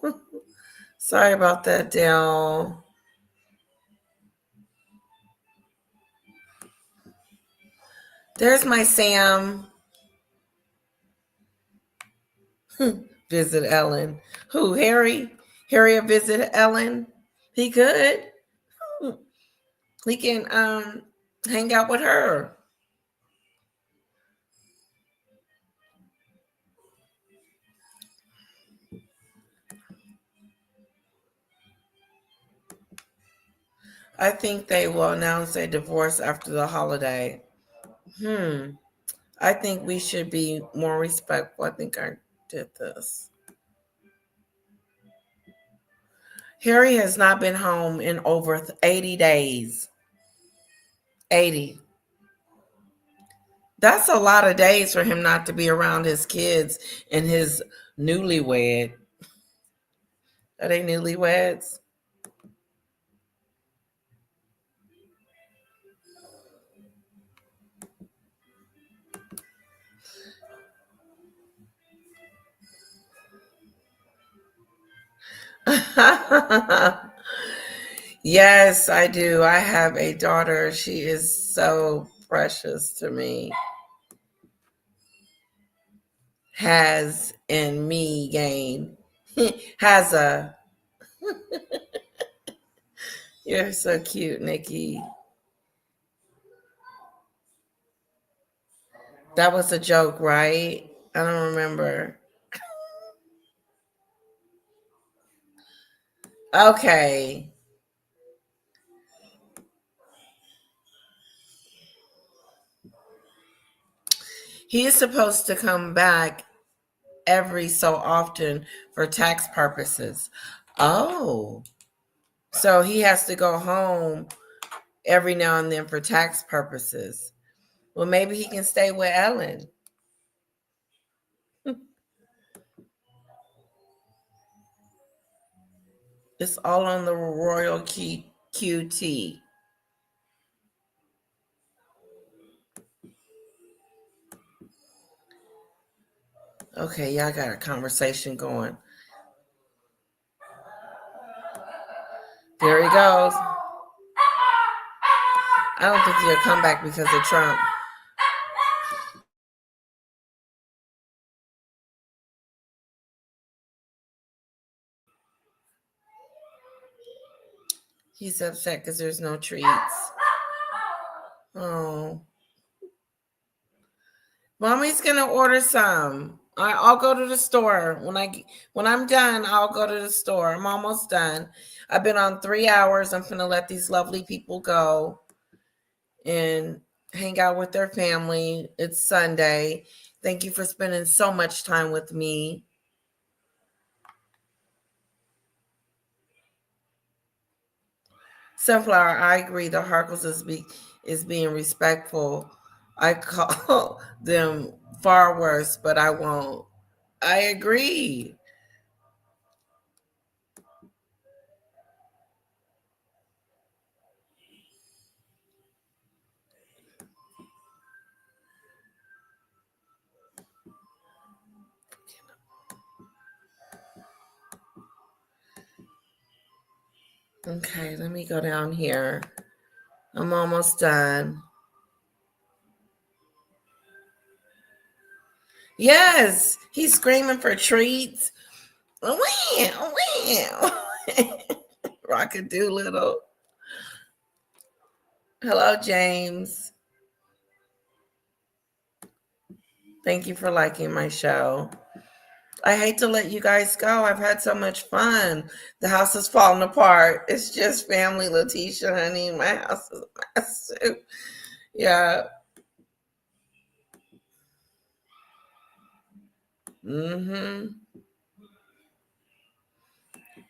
sorry about that, Dale. There's my Sam. Visit Ellen. Who, Harry? Harry will visit Ellen? He could. He can hang out with her. I think they will announce a divorce after the holiday. I think we should be more respectful. I think I did this. Harry has not been home in over 80 days. 80. That's a lot of days for him not to be around his kids and his newlywed. Are they newlyweds? Yes, I do. I have a daughter. She is so precious to me. Has and me gain. Has a. You're so cute, Nikki. That was a joke, right? I don't remember. Okay. He is supposed to come back every so often for tax purposes. Oh. So he has to go home every now and then for tax purposes. Well, maybe he can stay with Ellen. It's all on the Royal QT. Okay, y'all got a conversation going. There he goes. I don't think he'll come back because of Trump. He's upset because there's no treats. Oh. Mommy's gonna order some. I'll go to the store when I'm done. I'll go to the store. I'm almost done. I've been on 3 hours. I'm gonna let these lovely people go and hang out with their family. It's Sunday. Thank you for spending so much time with me. Sunflower, I agree. The Harkles is being respectful. I call them far worse, but I won't. I agree. Okay, let me go down here. I'm almost done. Yes, he's screaming for treats. Wow, wow. Rockadoodle. Hello, James. Thank you for liking my show. I hate to let you guys go. I've had so much fun. The house is falling apart. It's just family, Letitia, honey. My house is massive. Yeah. Mm-hmm.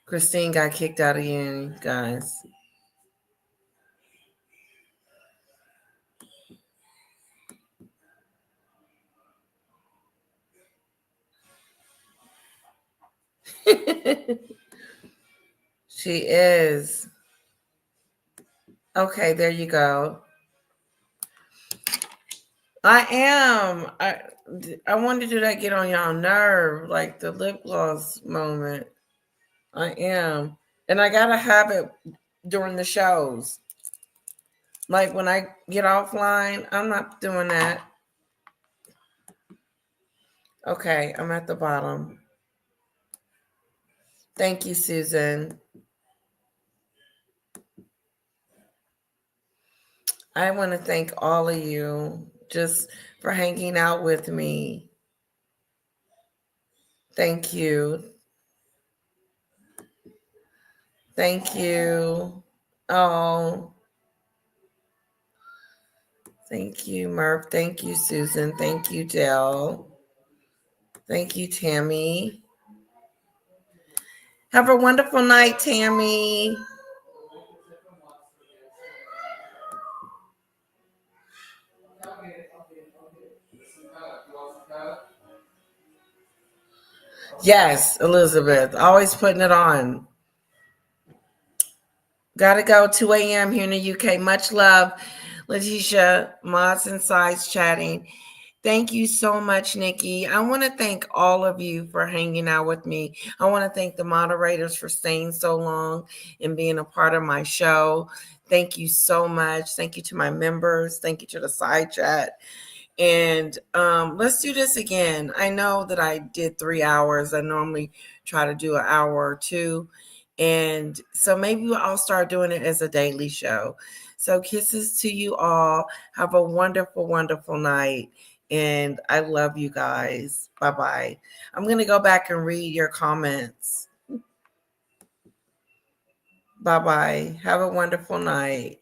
Christine got kicked out again, guys. She is. Okay, there you go. I am. I wanted to do that get on y'all nerve, like the lip gloss moment. I am. And I gotta have it during the shows. Like when I get offline, I'm not doing that. Okay, I'm at the bottom. Thank you, Susan. I want to thank all of you just for hanging out with me. Thank you. Thank you. Oh, thank you, Murph. Thank you, Susan. Thank you, Dell. Thank you, Tammy. Have a wonderful night, Tammy. Yes, Elizabeth, always putting it on. Gotta go, 2 a.m. here in the UK. Much love, Letitia, Mods and Sides chatting. Thank you so much, Nikki. I want to thank all of you for hanging out with me. I want to thank the moderators for staying so long and being a part of my show. Thank you so much. Thank you to my members. Thank you to the side chat. And let's do this again. I know that I did 3 hours. I normally try to do an hour or two. And so maybe I'll start doing it as a daily show. So kisses to you all. Have a wonderful, wonderful night. And I love you guys. Bye-bye. I'm going to go back and read your comments. Bye-bye. Have a wonderful night.